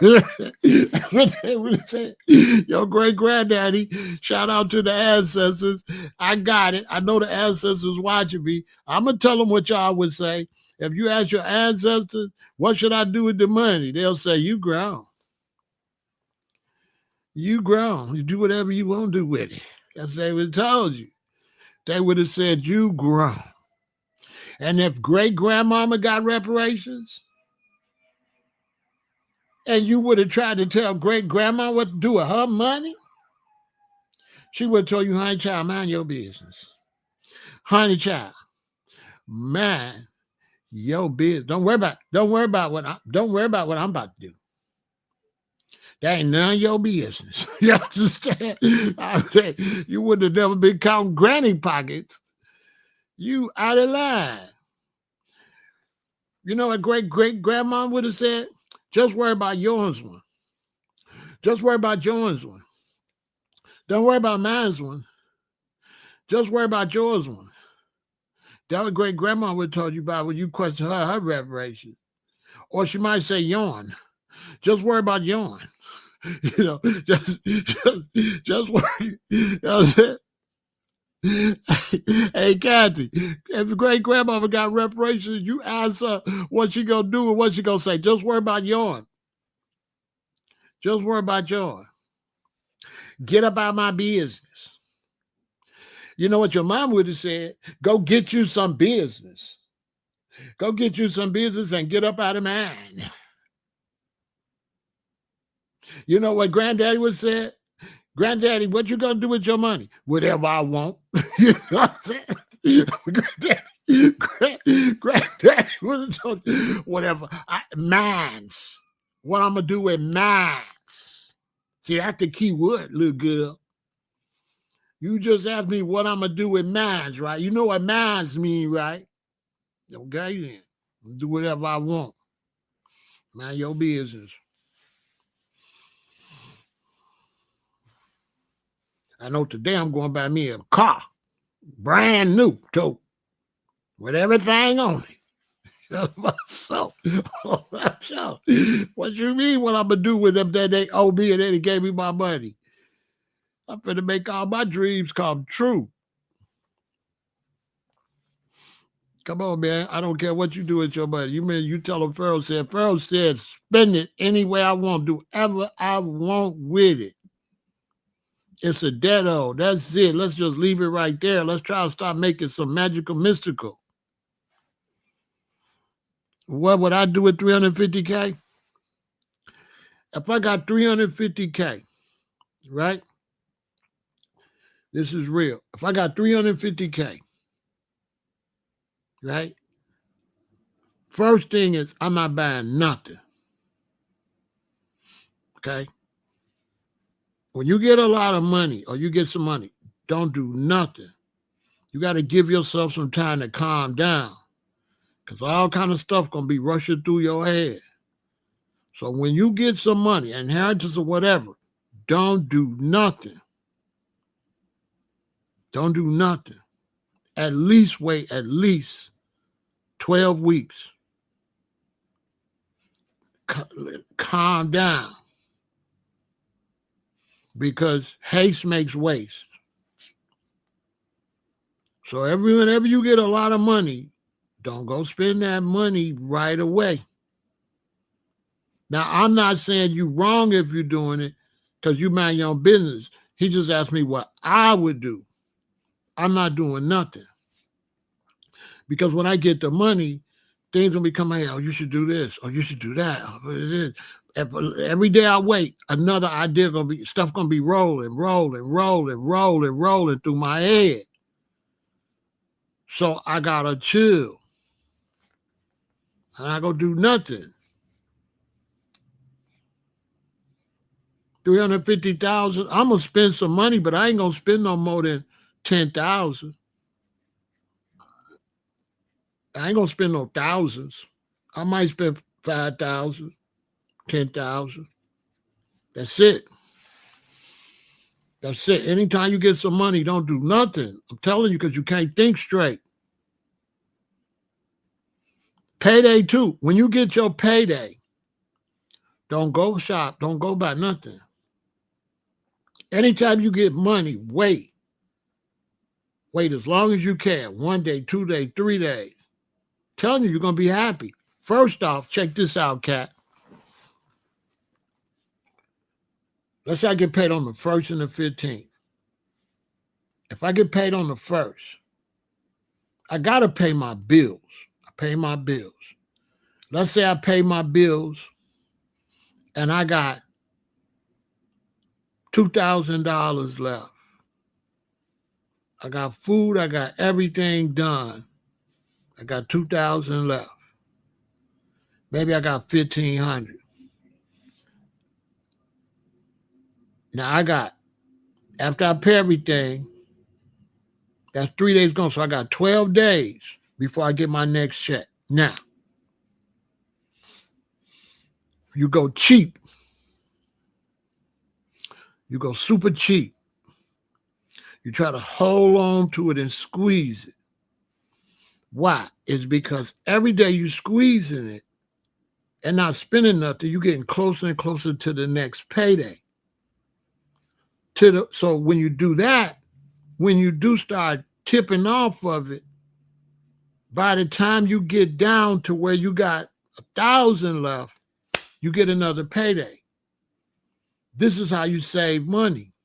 Speaker 1: That's what they would have said. Your great-granddaddy, shout out to the ancestors. I got it. I know the ancestors watching me. I'm going to tell them what y'all would say. If you ask your ancestors, what should I do with the money? They'll say, you grown. You grown. You do whatever you want to do with it. That's what they would have told you. They would have said, you grown. And if great-grandmama got reparations, and you would have tried to tell great-grandma what to do with her money, she would have told you, honey child, mind your business. Honey child, mind your business. Don't worry about what I'm about to do. That ain't none of your business. You understand? You would have never been counting granny pockets. You out of line. You know what great-grandma would have said? Just worry about yours one. Just worry about yours one. Don't worry about mine's one. Just worry about yours one. That what great grandma would told you about when you question her reparations. Or she might say yawn. Just worry about yawn. You know, just worry. You know what I'm saying? Hey, Kathy, if great grandmother got reparations, you ask her what she gonna do and what she gonna say. Just worry about yawn. Just worry about yawn. Get about my business. You know what your mom would have said? Go get you some business. Go get you some business and get up out of mine. You know what granddaddy would say? Granddaddy, what you gonna do with your money? Whatever I want. You know what I'm saying? Granddaddy would have told you, whatever. Mines. What I'm gonna do with mines. See, that's the key word, little girl. You just asked me what I'm gonna do with mines, right? You know what mines mean, right? Okay, then. Do whatever I want. Mind your business. I know today I'm going to buy me a car, brand new, too, with everything on it. So, what you mean what I'm going to do with them that they owe me and then they gave me my money? I'm going to make all my dreams come true. Come on, man. I don't care what you do with your money. You tell them Pharaoh said, spend it any way I want, do whatever I want with it. It's a dead-o. That's it. Let's just leave it right there. Let's try to start making some magical, mystical. What would I do with 350K? If I got 350K, right? This is real. If I got 350K, right? First thing is I'm not buying nothing. Okay? When you get a lot of money or you get some money, don't do nothing. You got to give yourself some time to calm down because all kind of stuff going to be rushing through your head. So when you get some money, inheritance or whatever, don't do nothing. Don't do nothing. At least wait 12 weeks. Calm down. Because haste makes waste. So whenever you get a lot of money, don't go spend that money right away. Now, I'm not saying you're wrong if you're doing it because you mind your own business. He just asked me what I would do. I'm not doing nothing. Because when I get the money, things will be coming, hey, oh, you should do this, or you should do that. Every day I wait, another idea stuff gonna be rolling through my head. So I gotta chill. And I go do nothing. 350,000. I'm gonna spend some money, but I ain't gonna spend no more than 10,000. I ain't gonna spend no thousands. I might spend 5,000, 10,000. That's it. That's it. Anytime you get some money, don't do nothing. I'm telling you, because you can't think straight. Payday too. When you get your payday, don't go shop. Don't go buy nothing. Anytime you get money, wait. Wait as long as you can. 1 day, 2 days, 3 days. Telling you, you're going to be happy. First off, check this out, Kat. Let's say I get paid on the 1st and the 15th. If I get paid on the 1st, I got to pay my bills. I pay my bills. Let's say I pay my bills and I got $2,000 left. I got food. I got everything done. I got 2,000 left. Maybe I got 1,500. Now after I pay everything, that's 3 days gone. So I got 12 days before I get my next check. Now, you go cheap. You go super cheap. You try to hold on to it and squeeze it. Why? It's because every day you squeezing it and not spending nothing, you're getting closer and closer to the next payday. So when you do that, when you do start tipping off of it, by the time you get down to where you got 1,000 left, you get another payday. This is how you save money,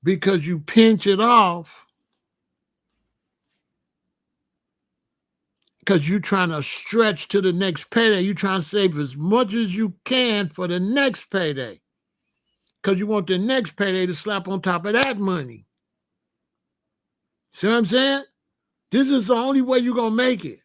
Speaker 1: because you pinch it off because you're trying to stretch to the next payday. You're trying to save as much as you can for the next payday because you want the next payday to slap on top of that money. See what I'm saying? This is the only way you're going to make it.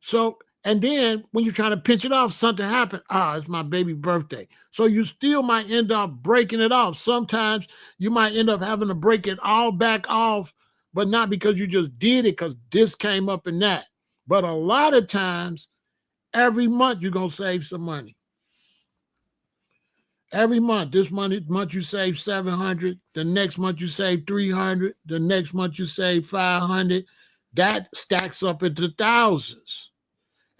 Speaker 1: So, and then when you're trying to pinch it off, something happened. It's my baby birthday. So you still might end up breaking it off. Sometimes you might end up having to break it all back off, but not because you just did it because this came up and that. But a lot of times, every month you're going to save some money. Every month, this month you save 700, the next month you save 300, the next month you save 500. That stacks up into thousands.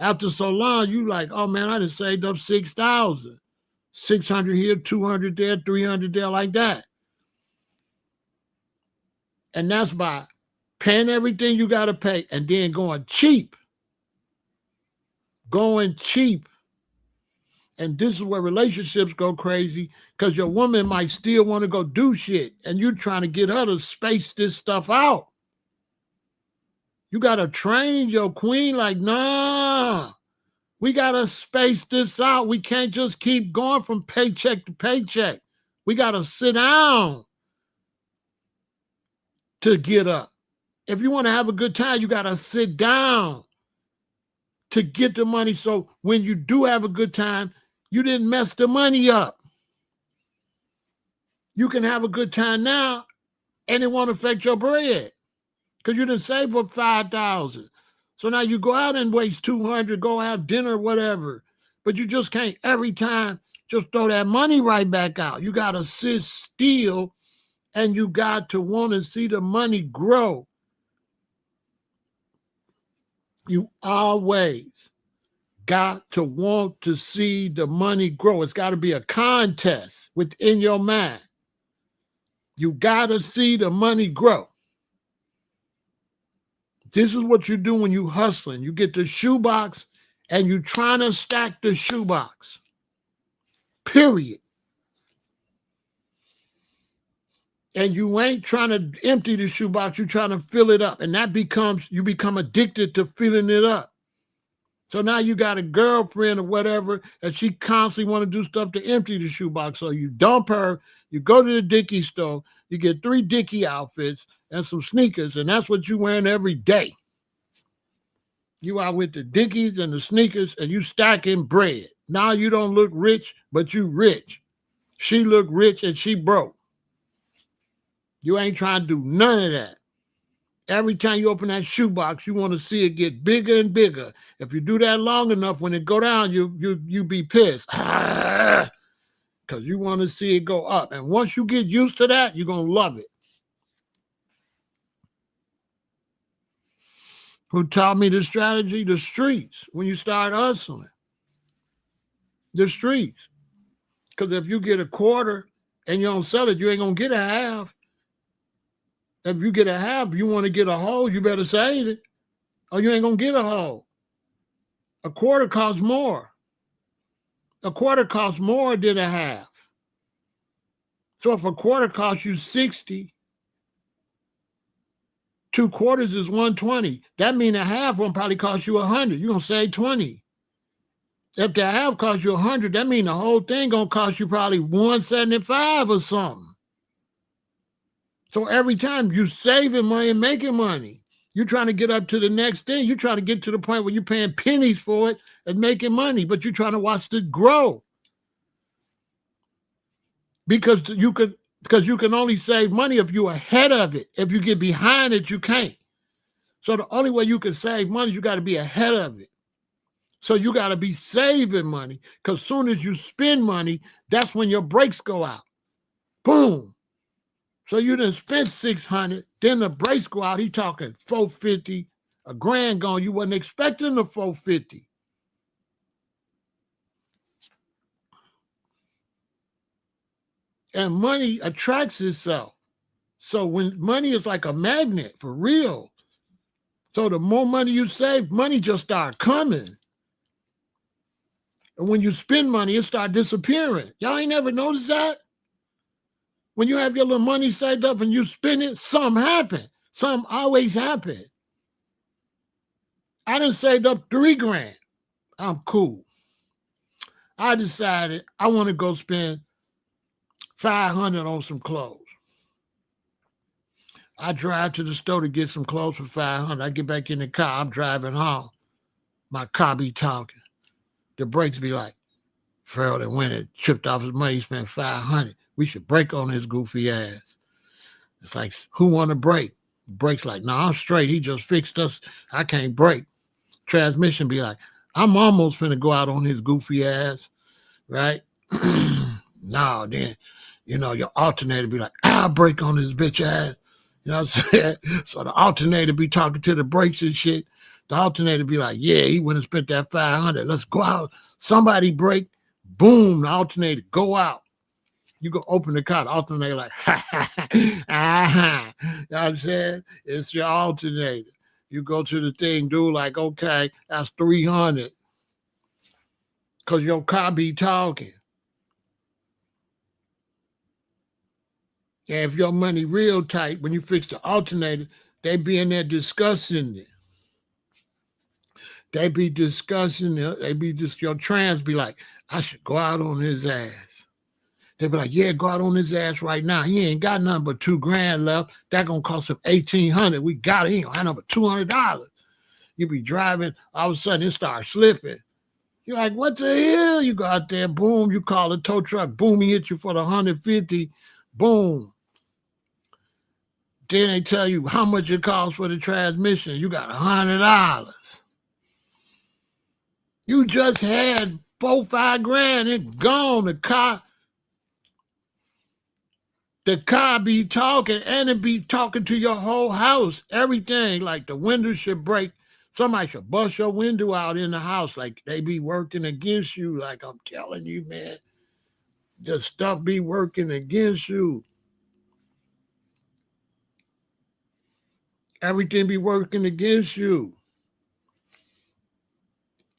Speaker 1: After so long, you like, oh man, I just saved up 6,000. 600 here, 200 there, 300 there, like that. And that's by paying everything you got to pay and then going cheap. Going cheap. And this is where relationships go crazy, because your woman might still want to go do shit and you're trying to get her to space this stuff out. You got to train your queen like, nah, we got to space this out. We can't just keep going from paycheck to paycheck. We got to sit down to get up. If you want to have a good time, you got to sit down to get the money. So when you do have a good time, you didn't mess the money up. You can have a good time now and it won't affect your bread because you didn't save up 5,000. So now you go out and waste 200, go have dinner, whatever. But you just can't every time just throw that money right back out. You got to sit still and you got to want to see the money grow. You always got to want to see the money grow. It's got to be a contest within your mind. You got to see the money grow. This is what you do when you hustling. You get the shoebox and you trying to stack the shoebox. Period. And you ain't trying to empty the shoebox. You're trying to fill it up. And that you become addicted to filling it up. So now you got a girlfriend or whatever, and she constantly want to do stuff to empty the shoebox. So you dump her, you go to the Dickie store, you get 3 Dickie outfits and some sneakers, and that's what you wearing every day. You out with the Dickies and the sneakers, and you stacking bread. Now you don't look rich, but you rich. She look rich and she broke. You ain't trying to do none of that. Every time you open that shoebox, you want to see it get bigger and bigger. If you do that long enough, when it go down, you be pissed. Because you want to see it go up. And once you get used to that, you're going to love it. Who taught me the strategy? The streets. When you start hustling. The streets. Because if you get a quarter and you don't sell it, you ain't going to get a half. If you get a half, you want to get a whole, you better save it, or you ain't going to get a whole. A quarter costs more. A quarter costs more than a half. So if a quarter costs you 60, 2 quarters is 120. That means a half one probably cost you 100. You're going to save 20. If the half costs you 100, that means the whole thing going to cost you probably 175 or something. So every time you saving money and making money, you're trying to get up to the next thing. You're trying to get to the point where you're paying pennies for it and making money, but you're trying to watch it grow. Because you can only save money if you're ahead of it. If you get behind it, you can't. So the only way you can save money, you got to be ahead of it. So you got to be saving money, because as soon as you spend money, that's when your brakes go out. Boom. So you done spent 600, then the brakes go out. He talking 450, A grand gone. You wasn't expecting the 450. And money attracts itself. So when money is like a magnet, for real. So the more money you save, money just start coming. And when you spend money, it start disappearing. Y'all ain't never noticed that? When you have your little money saved up and you spend it, something happen. Something always happen. I done saved up $3,000. I'm cool. I decided I want to go spend $500 on some clothes. I drive to the store to get some clothes for $500. I get back in the car. I'm driving home. My car be talking. The brakes be like, Pharaoh that went and tripped off his money. He spent $500. We should break on his goofy ass. It's like, who want to break? Brakes like, no, I'm straight. He just fixed us. I can't break. Transmission be like, I'm almost finna go out on his goofy ass, right? No, then, your alternator be like, I'll break on his bitch ass. You know what I'm saying? So the alternator be talking to the brakes and shit. The alternator be like, yeah, he went and spent that $500. Let's go out. Somebody break. Boom, the alternator go out. You go open the car, the alternator like, ha, ha, ha, ah, you know what I'm saying? It's your alternator. You go to the thing, dude, like, okay, that's $300. Because your car be talking. And if your money real tight, when you fix the alternator, they be in there discussing it. They be discussing it. They be just, your trans be like, I should go out on his ass. They be like, yeah, go out on his ass right now. He ain't got nothing but $2,000 left. That gonna cost him $1,800. We got it. He ain't got nothing but $200. You be driving, all of a sudden it starts slipping. You're like, what the hell? You go out there, boom, you call the tow truck, boom, he hit you for the 150, boom. Then they tell you how much it costs for the transmission. You got $100. You just had $4-5 grand, it gone. The car be talking, and it be talking to your whole house. Everything, like the window should break. Somebody should bust your window out in the house. Like they be working against you. Like I'm telling you, man, the stuff be working against you. Everything be working against you.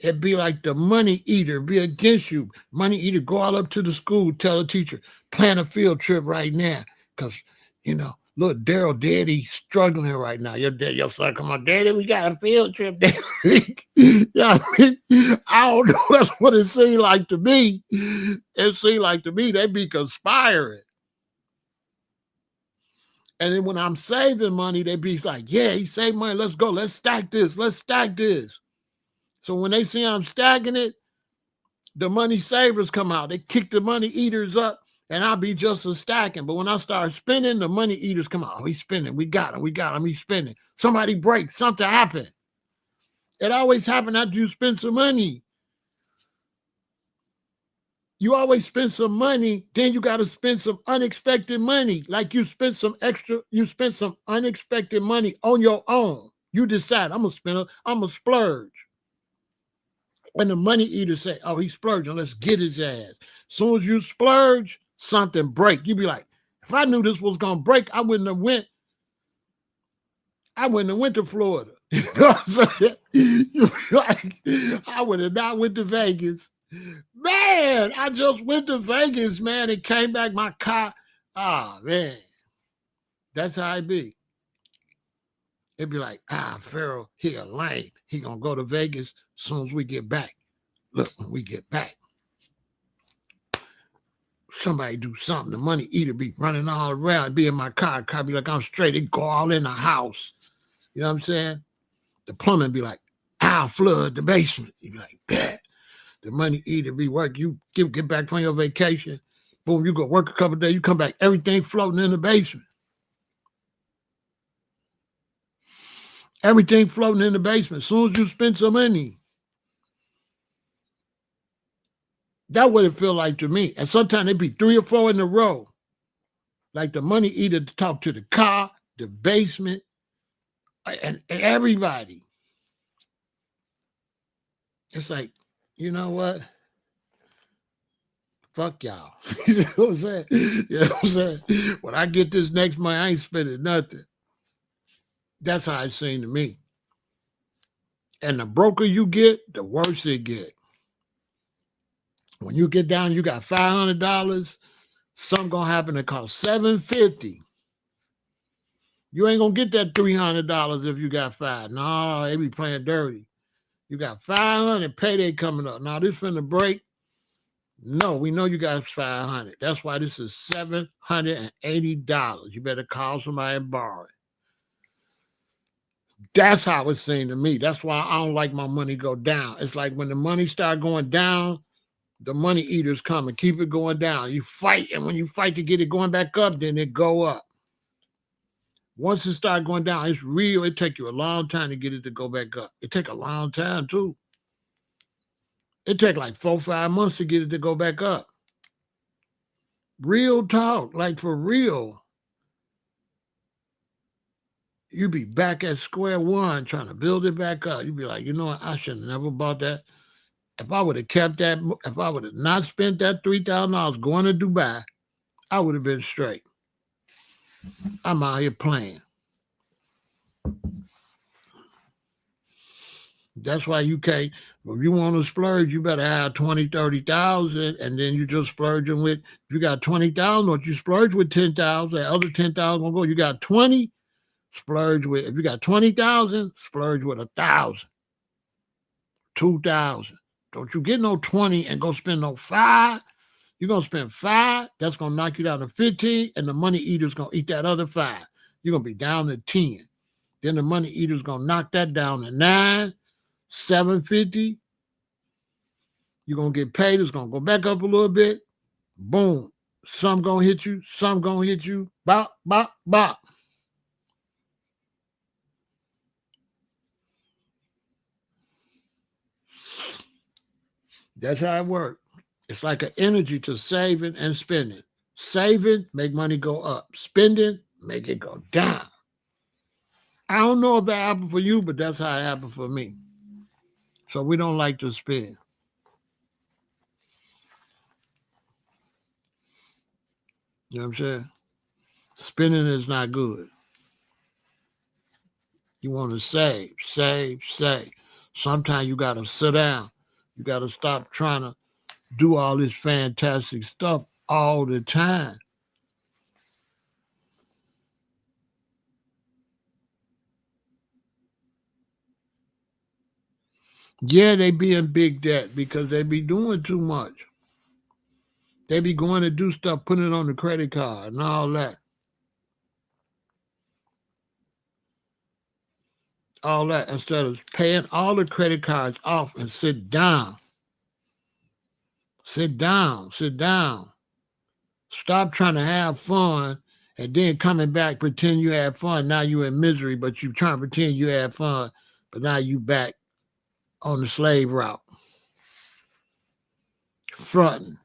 Speaker 1: It'd be like the money eater be against you. Money eater go all up to the school, tell the teacher, plan a field trip right now. Because, little Daryl daddy struggling right now. Your son, come on, daddy, we got a field trip. Daddy. I don't know. That's what it seemed like to me. It seemed like to me they be conspiring. And then when I'm saving money, they be like, yeah, he saved money. Let's go. Let's stack this. Let's stack this. So when they see I'm stacking it, the money savers come out. They kick the money eaters up, and I'll be just a stacking. But when I start spending, the money eaters come out. Oh, he's spending. We got him. He's spending. Somebody breaks. Something happened. It always happens after you spend some money. You always spend some money, then you got to spend some unexpected money. Like you spent some unexpected money on your own. You decide, I'm going to splurge. When the money eater say, oh, he's splurging, let's get his ass. As soon as you splurge, something break. You be like, if I knew this was going to break, I wouldn't have went to Florida. You know what I'm saying? You be like, I would have not went to Vegas. Man, I just went to Vegas, man, and came back, my car. Ah, man. That's how it be. It'd be like, Pharaoh, he a lame. He gonna go to Vegas as soon as we get back. Look, when we get back, somebody do something. The money eater be running all around, be in my car be like, I'm straight. It go all in the house. You know what I'm saying? The plumbing be like, I'll flood the basement. You be like, bet. The money eater be working. You get back from your vacation. Boom, you go work a couple of days. You come back, everything floating in the basement. Everything floating in the basement. As soon as you spend some money. That's what it feel like to me. And sometimes it be 3 or 4 in a row. Like the money eater to talk to the car, the basement, and everybody. It's like, you know what? Fuck y'all. You know what I'm saying? You know what I'm saying? When I get this next month, I ain't spending nothing. That's how it seemed to me. And the broker you get, the worse it get. When you get down, you got $500. Something gonna happen to cost $750. You ain't gonna get that $300 if you got five. No, they be playing dirty. You got 500 payday coming up. Now this finna break. No, we know you got 500. That's why this is $780. You better call somebody and borrow it. That's how it seemed to me. That's why I don't like my money go down. It's like when the money start going down, the money eaters come and keep it going down. You fight, and when you fight to get it going back up, then it go up. Once it start going down, it's real. It take you a long time to get it to go back up. It take a long time too. It take like 4-5 months to get it to go back up. Real talk, like for real. You be back at square one trying to build it back up. You be like, you know what? I should have never bought that. If I would have kept that, if I would have not spent that $3,000 going to Dubai, I would have been straight. I'm out here playing. That's why you can't, if you want to splurge, you better have 20, 30,000, and then you just splurging with, if you got 20,000, or you splurge with 10,000, that other 10,000 will go. You got 20, splurge with, if you got 20,000, splurge with 1,000, 2,000. Don't you get no 20 and go spend no 5. You're going to spend 5. That's going to knock you down to 15, and the money eater's going to eat that other 5. You're going to be down to 10. Then the money eater's going to knock that down to 9, 750. You're going to get paid. It's going to go back up a little bit. Boom. Some going to hit you. Some going to hit you. Bop, bop, bop. That's how it works. It's like an energy to saving and spending. Saving, make money go up. Spending, make it go down. I don't know if that happened for you, but that's how it happened for me. So we don't like to spend. You know what I'm saying? Spending is not good. You want to save, save, save. Sometimes you got to sit down. You got to stop trying to do all this fantastic stuff all the time. Yeah, they be in big debt because they be doing too much. They be going to do stuff, putting it on the credit card and all that. All that instead of paying all the credit cards off and sit down. Sit down. Sit down. Stop trying to have fun and then coming back pretend you had fun. Now you in misery, but you trying to pretend you had fun, but now you back on the slave route. Fronting.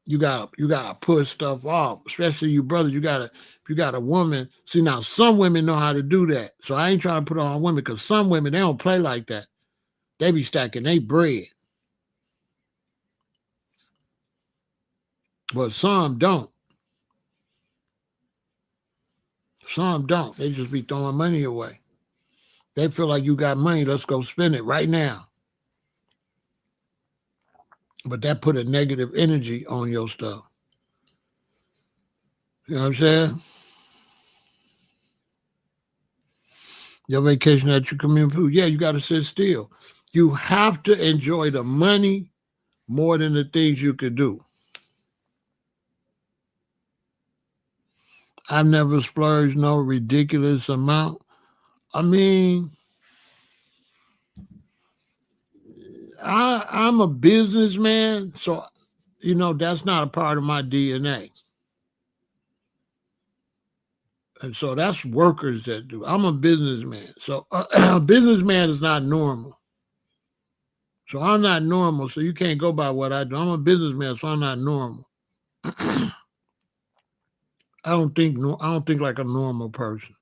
Speaker 1: You gotta push stuff off, especially you brothers. If you got a woman. See now, some women know how to do that. So I ain't trying to put it on women because some women they don't play like that. They be stacking they bread, but some don't. Some don't. They just be throwing money away. They feel like you got money. Let's go spend it right now. But that put a negative energy on your stuff. You know what I'm saying? Your vacation at your community food. Yeah, you got to sit still. You have to enjoy the money more than the things you could do. I've never splurged no ridiculous amount. I mean, I'm a businessman, so that's not a part of my DNA. And so that's workers that do. I'm a businessman. So a businessman is not normal. So I'm not normal. So you can't go by what I do. I'm a businessman, so I'm not normal. I don't think like a normal person.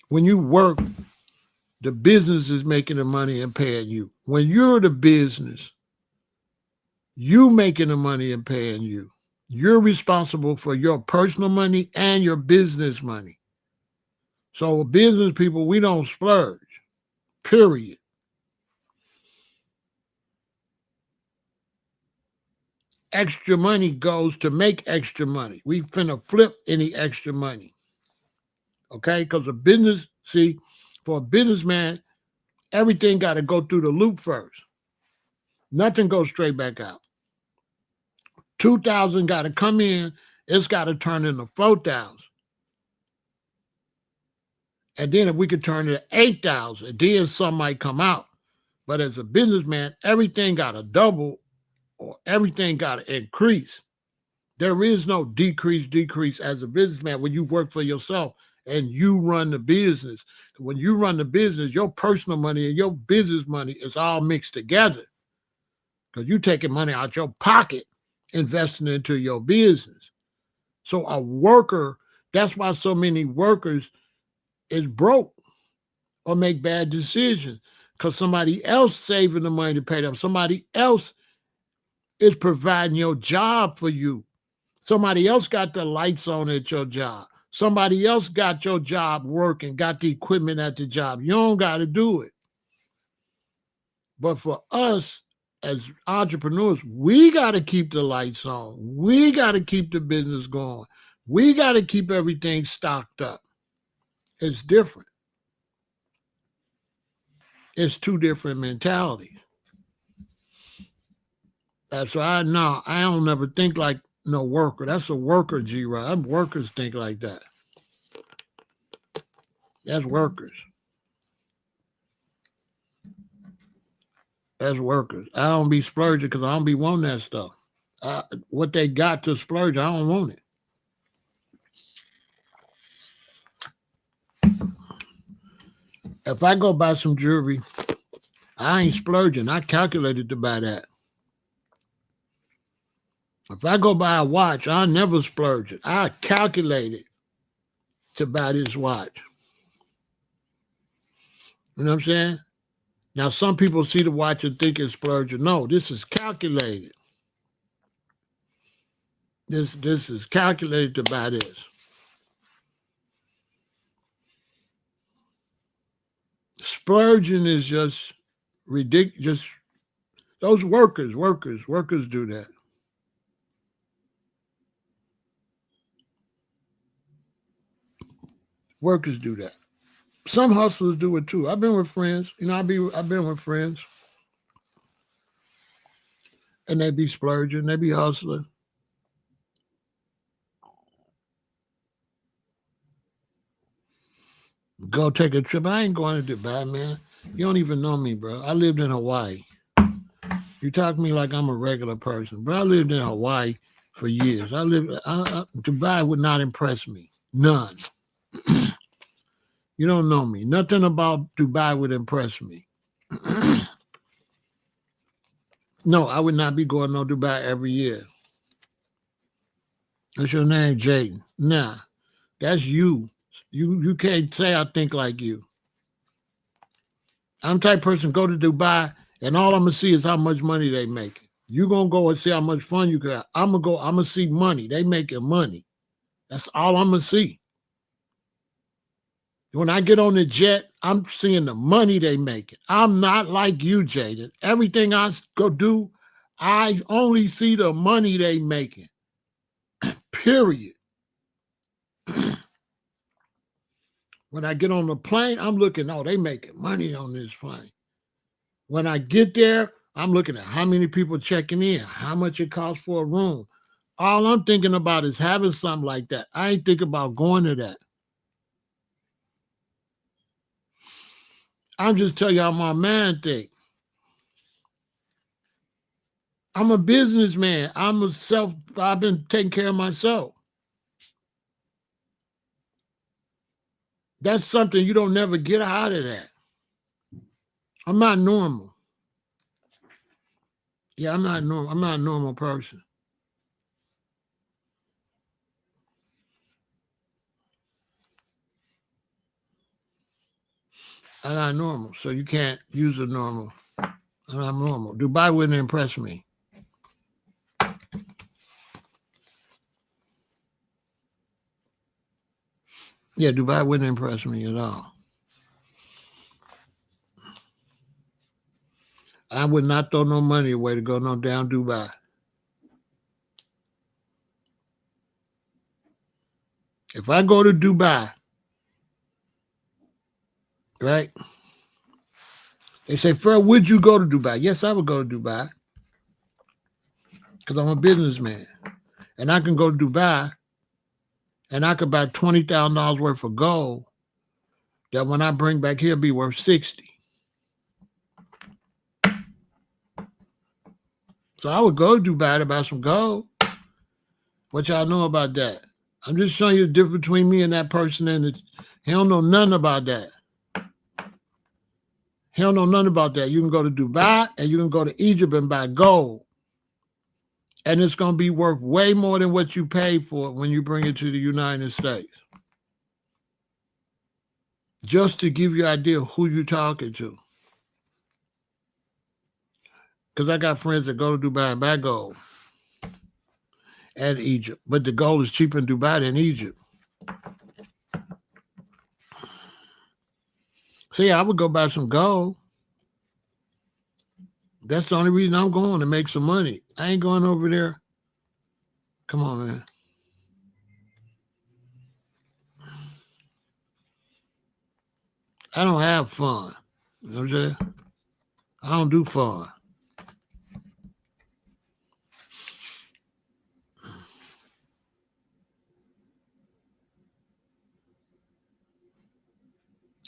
Speaker 1: When you work, the business is making the money and paying you. When you're the business, you making the money and paying you. You're responsible for your personal money and your business money. So business people, we don't splurge, period. Extra money goes to make extra money. We finna flip any extra money, okay? Because a business, see, for a businessman, everything got to go through the loop first. Nothing goes straight back out. 2,000 got to come in. It's got to turn into 4,000. And then if we could turn it to 8,000, then some might come out. But as a businessman, everything got to double or everything got to increase. There is no decrease as a businessman when you work for yourself and you run the business. When you run the business, your personal money and your business money is all mixed together because you're taking money out your pocket, investing into your business. So a worker, that's why so many workers is broke or make bad decisions because somebody else saving the money to pay them. Somebody else is providing your job for you. Somebody else got the lights on at your job. Somebody else got your job working, got the equipment at the job. You don't got to do it. But for us as entrepreneurs, we got to keep the lights on. We got to keep the business going. We got to keep everything stocked up. It's different. It's two different mentalities. That's why I don't never think like no worker. That's a worker, G-Rod. Workers think like that. That's workers. That's workers. I don't be splurging because I don't be wanting that stuff. What they got to splurge, I don't want it. If I go buy some jewelry, I ain't splurging. I calculated to buy that. If I go buy a watch, I never splurge it. I calculated to buy this watch. You know what I'm saying? Now, some people see the watch and think it's splurging. No, this is calculated. This is calculated to buy this. Splurging is just ridiculous. Those workers do that. Workers do that. Some hustlers do it too. I've been with friends. You know, I've been with friends, and they be splurging. They be hustling. Go take a trip. I ain't going to Dubai, man. You don't even know me, bro. I lived in Hawaii. You talk to me like I'm a regular person, but I lived in Hawaii for years. Dubai would not impress me. None. You don't know me. Nothing about Dubai would impress me. No, I would not be going to Dubai every year. That's your name, Jaden. Nah, that's you. You can't say I think like you. I'm the type of person go to Dubai and all I'm gonna see is how much money they making. You gonna go and see how much fun you got. I'm gonna see money. They making money. That's all I'm gonna see. When I get on the jet, I'm seeing the money they making. I'm not like you, Jaden. Everything I go do, I only see the money they making. Period. When I get on the plane, I'm looking, oh, they making money on this plane. When I get there, I'm looking at how many people checking in, how much it costs for a room. All I'm thinking about is having something like that. I ain't thinking about going to that. I'm just telling you how my man think. I'm a businessman. I've been taking care of myself. That's something you don't never get out of that. I'm not normal. Yeah, I'm not normal. I'm not a normal person. I'm not normal, so you can't use a normal. I'm normal. Dubai wouldn't impress me. Yeah, Dubai wouldn't impress me at all. I would not throw no money away to go no down Dubai. If I go to Dubai, right? They say, Pharaoh, would you go to Dubai? Yes, I would go to Dubai because I'm a businessman. And I can go to Dubai and I could buy $20,000 worth of gold that when I bring back here be worth 60. So I would go to Dubai to buy some gold. What y'all know about that? I'm just showing you the difference between me and that person, and he don't know nothing about that. He don't know nothing about that. You can go to Dubai and you can go to Egypt and buy gold. And it's going to be worth way more than what you pay for it when you bring it to the United States. Just to give you an idea of who you're talking to. Because I got friends that go to Dubai and buy gold and Egypt. But the gold is cheaper in Dubai than Egypt. So yeah, I would go buy some gold. That's the only reason I'm going, to make some money. I ain't going over there. Come on, man. I don't have fun. You know what I'm saying? I don't do fun.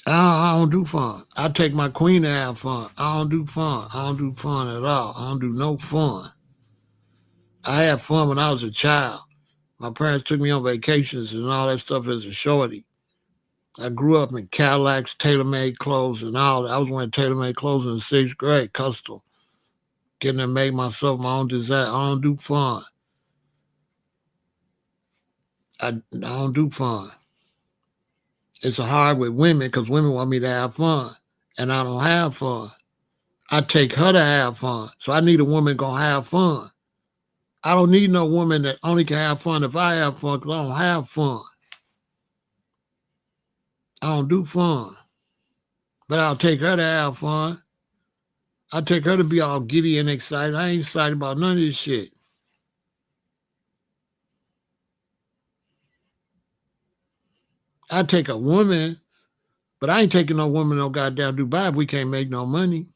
Speaker 1: I don't do fun. I take my queen to have fun. I don't do fun. I don't do fun at all. I don't do no fun. I had fun when I was a child. My parents took me on vacations and all that stuff as a shorty. I grew up in Cadillacs, tailor-made clothes, and all that. I was wearing tailor-made clothes in the 6th grade, custom. Getting to make myself my own design. I don't do fun. I don't do fun. It's hard with women because women want me to have fun, and I don't have fun. I take her to have fun, so I need a woman gonna have fun. I don't need no woman that only can have fun if I have fun because I don't have fun. I don't do fun. But I'll take her to have fun. I'll take her to be all giddy and excited. I ain't excited about none of this shit. I take a woman, but I ain't taking no woman no goddamn Dubai if we can't make no money.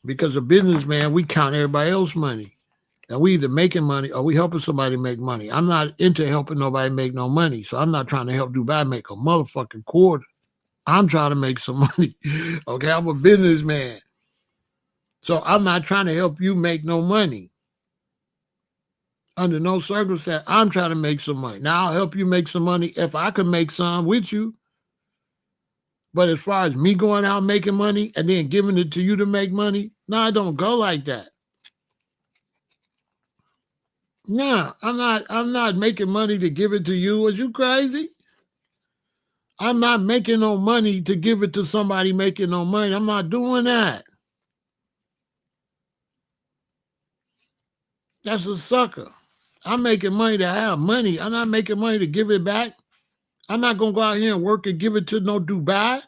Speaker 1: Because a businessman, we count everybody else's money. And we either making money or we helping somebody make money. I'm not into helping nobody make no money. So I'm not trying to help Dubai make a motherfucking quarter. I'm trying to make some money. Okay, I'm a businessman. So I'm not trying to help you make no money. Under no circumstance, I'm trying to make some money. Now I'll help you make some money if I can make some with you. But as far as me going out making money and then giving it to you to make money, no, I don't go like that. No, I'm not making money to give it to you. Are you crazy? I'm not making no money to give it to somebody making no money. I'm not doing that. That's a sucker. I'm making money to have money. I'm not making money to give it back. I'm not going to go out here and work and give it to no Dubai.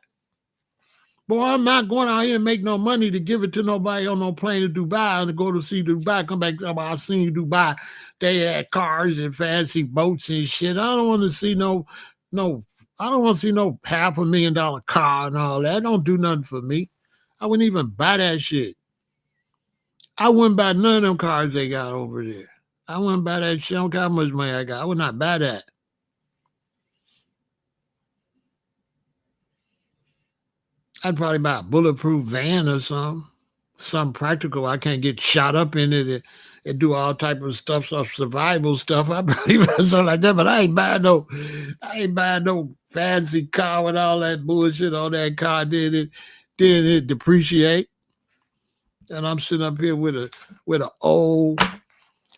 Speaker 1: Boy, I'm not going out here and make no money to give it to nobody on no plane to Dubai and to go to see Dubai. Come back, I've seen Dubai. They had cars and fancy boats and shit. I don't want to see no, I don't want to see no $500,000 car and all that. Don't do nothing for me. I wouldn't even buy that shit. I wouldn't buy none of them cars they got over there. I wouldn't buy that shit. I don't care how much money I got. I would not buy that. I'd probably buy a bulletproof van or something practical. I can't get shot up in it and do all type of stuff, survival stuff. I probably buy something like that, but I ain't buying no fancy car with all that bullshit on that car. Did it depreciate? And I'm sitting up here with an old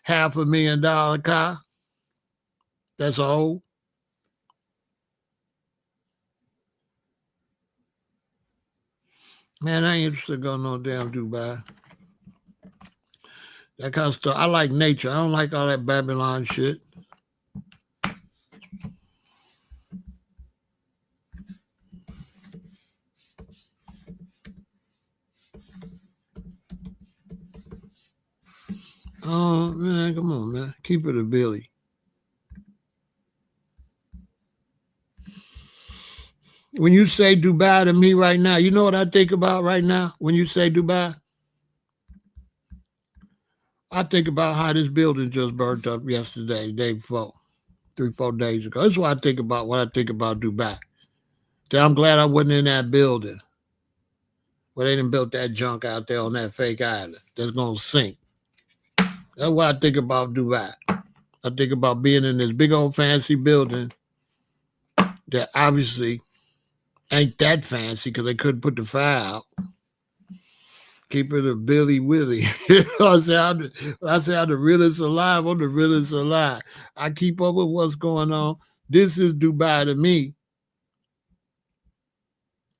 Speaker 1: $500,000 car. That's old. Man, I ain't interested in going no damn Dubai. That kind of stuff. I like nature. I don't like all that Babylon shit. Oh, man, come on, man. Keep it a Billy. When you say Dubai to me right now, you know what I think about right now? When you say Dubai, I think about how this building just burnt up yesterday, day before, 3, 4 days ago. That's what I think about when I think about Dubai. I'm glad I wasn't in that building where they done built that junk out there on that fake island that's going to sink. That's what I think about Dubai. I think about being in this big old fancy building that obviously ain't that fancy because they couldn't put the fire out. Keep it a Billy Willie. You know what I'm saying? I say I'm the realest alive. I'm the realest alive. I keep up with what's going on. This is Dubai to me.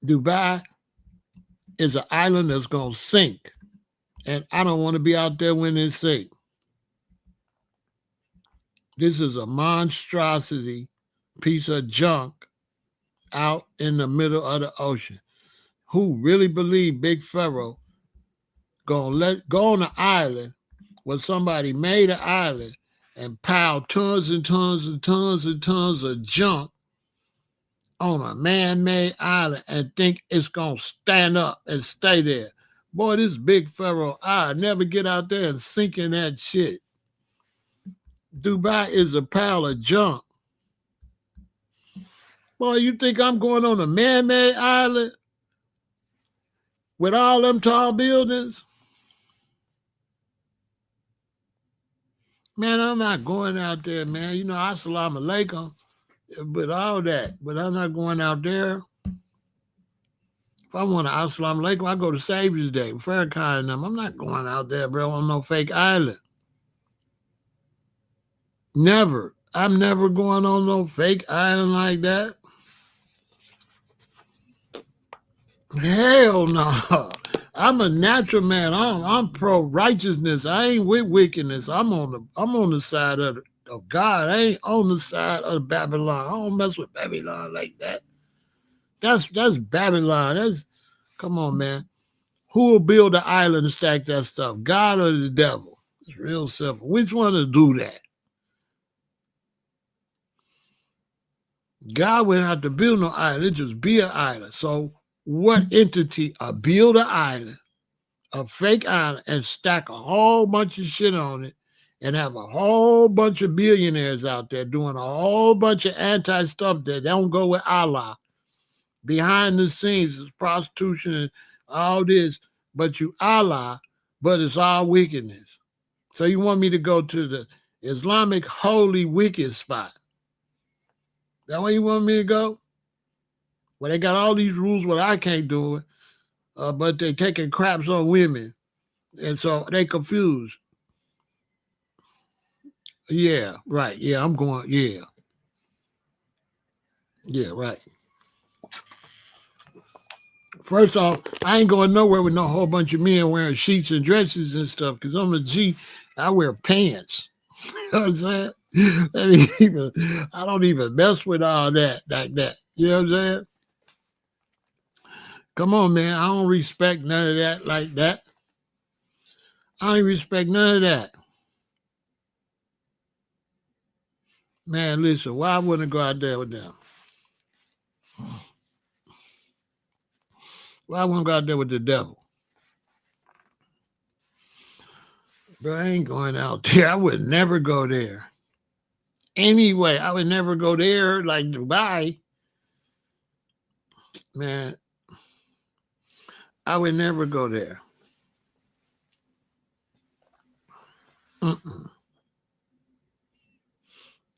Speaker 1: Dubai is an island that's going to sink. And I don't want to be out there when it sinks. This is a monstrosity piece of junk out in the middle of the ocean. Who really believe Big Pharaoh gonna let go on an island where somebody made an island and piled tons and tons and tons and tons of junk on a man-made island and think it's gonna stand up and stay there? Boy, this Big Pharaoh, I never get out there and sink in that shit. Dubai is a pile of junk. Boy, you think I'm going on a man-made island with all them tall buildings? Man, I'm not going out there, man. You know, assalamu alaikum, but all that. But I'm not going out there. If I want to assalamu alaikum, I go to Savior's Day, Farrakhan and them. I'm not going out there, bro, on no fake island. Never. I'm never going on no fake island like that. Hell no. I'm a natural man. I'm pro righteousness. I ain't with wickedness. I'm on the side of God. I ain't on the side of Babylon. I don't mess with Babylon like that. That's Babylon. Come on, man. Who will build an island and stack that stuff? God or the devil? It's real simple. Which one to do that? God wouldn't have to build no island. It just be an island. So what entity build an island, a fake island, and stack a whole bunch of shit on it and have a whole bunch of billionaires out there doing a whole bunch of anti-stuff that don't go with Allah? Behind the scenes is prostitution and all this, but you Allah, but it's all wickedness. So you want me to go to the Islamic holy wicked spot? That way you want me to go? Well, they got all these rules where I can't do it, but they taking craps on women. And so they confused. Yeah, right. Yeah, I'm going, yeah. Yeah, right. First off, I ain't going nowhere with no whole bunch of men wearing sheets and dresses and stuff because I'm a G. I wear pants. You know what I'm saying? I don't even mess with all that like that. You know what I'm saying? Come on, man. I don't respect none of that like that. I don't respect none of that. Man, listen, why wouldn't I go out there with them? Why wouldn't I go out there with the devil? Bro, I ain't going out there. I would never go there. Anyway, I would never go there like Dubai. Man, I would never go there. Mm-mm.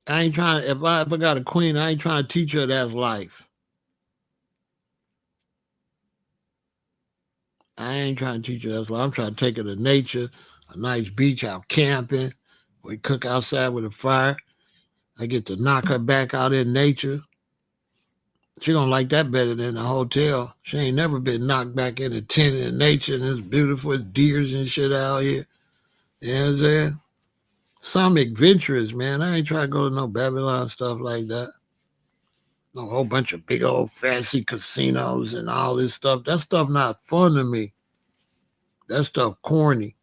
Speaker 1: I ain't trying to, if I got a queen, I ain't trying to teach her that's life. I ain't trying to teach her that's life. I'm trying to take her to nature, a nice beach out camping. We cook outside with a fire. I get to knock her back out in nature. She gonna like that better than the hotel. She ain't never been knocked back in the tent in nature and it's beautiful. It's deers and shit out here. You know what I'm saying? Some adventurous, man. I ain't trying to go to no Babylon stuff like that. No whole bunch of big old fancy casinos and all this stuff. That stuff not fun to me. That stuff corny.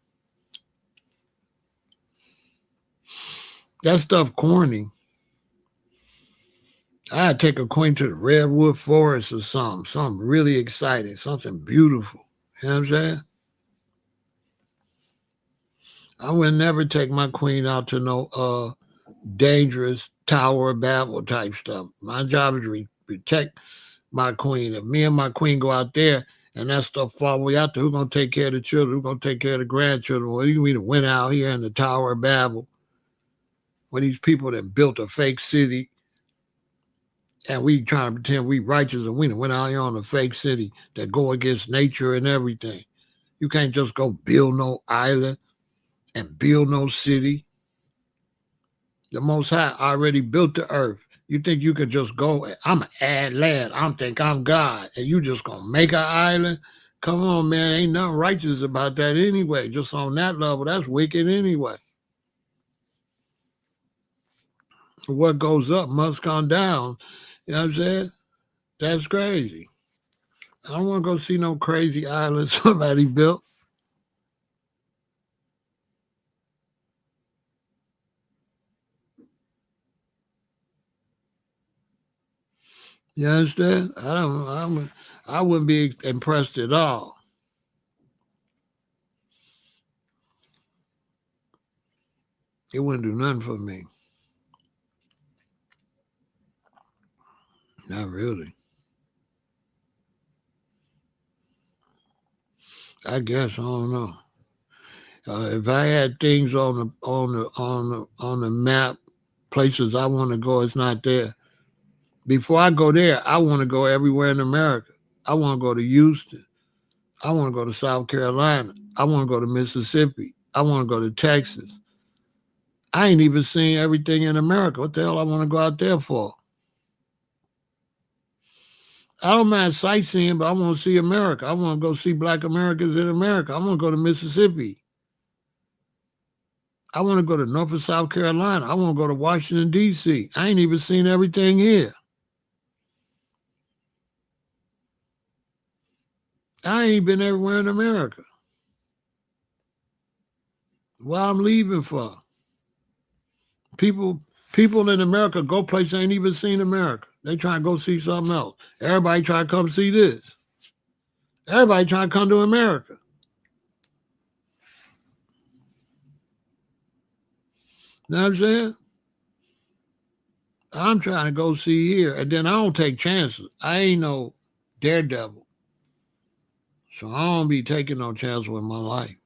Speaker 1: That stuff corny. I'd take a queen to the redwood forest or something really exciting, something beautiful. You know what I'm saying? I would never take my queen out to no dangerous Tower of Babel type stuff. My job is to protect my queen. If me and my queen go out there and that stuff fall way out there, who's gonna take care of the children? Who's gonna take care of the grandchildren? Well, you mean to went out here in the Tower of Babel when these people that built a fake city and we trying to pretend we righteous and we went out here on a fake city that go against nature and everything. You can't just go build no island and build no city. The Most High already built the earth. You think you could just go, I'm going to add land. I think I'm God. And you just going to make an island? Come on, man. Ain't nothing righteous about that anyway. Just on that level, that's wicked anyway. What goes up must come down. You know what I'm saying? That's crazy. I don't want to go see no crazy island somebody built. You understand? I wouldn't be impressed at all. It wouldn't do nothing for me. Not really. I guess I don't know. If I had things on the map, places I want to go, it's not there. Before I go there, I want to go everywhere in America. I want to go to Houston. I want to go to South Carolina. I want to go to Mississippi. I want to go to Texas. I ain't even seen everything in America. What the hell I want to go out there for? I don't mind sightseeing, but I want to see America. I want to go see Black Americans in America. I want to go to Mississippi. I want to go to North and South Carolina. I want to go to Washington, D.C. I ain't even seen everything here. I ain't been everywhere in America. What I'm leaving for? People in America go places ain't even seen America. They try to go see something else. Everybody try to come see this. Everybody try to come to America. You know what I'm saying? I'm trying to go see here. And then I don't take chances. I ain't no daredevil. So I don't be taking no chances with my life.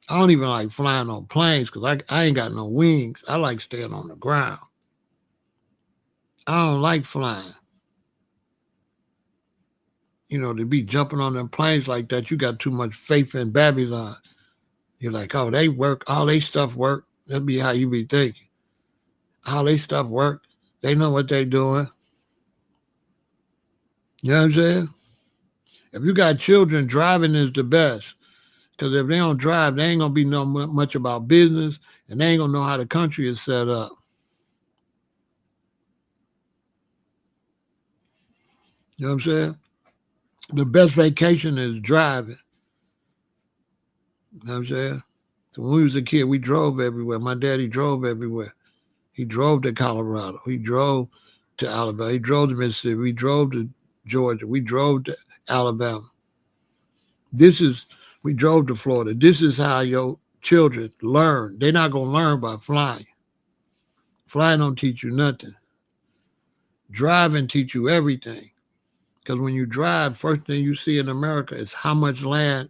Speaker 1: I don't even like flying on planes because I ain't got no wings. I like staying on the ground. I don't like flying. You know, to be jumping on them planes like that, you got too much faith in Babylon. You're like, oh, they work, all they stuff work. That'd be how you be thinking. All they stuff work. They know what they doing. You know what I'm saying? If you got children, driving is the best. Because if they don't drive, they ain't going to be know much about business, and they ain't going to know how the country is set up. You know what I'm saying? The best vacation is driving. You know what I'm saying? So when we was a kid, we drove everywhere. My daddy drove everywhere. He drove to Colorado. He drove to Alabama. He drove to Mississippi. We drove to Georgia. We drove to Alabama. We drove to Florida. This is how your children learn. They're not going to learn by flying. Flying don't teach you nothing. Driving teach you everything. Because when you drive, first thing you see in America is how much land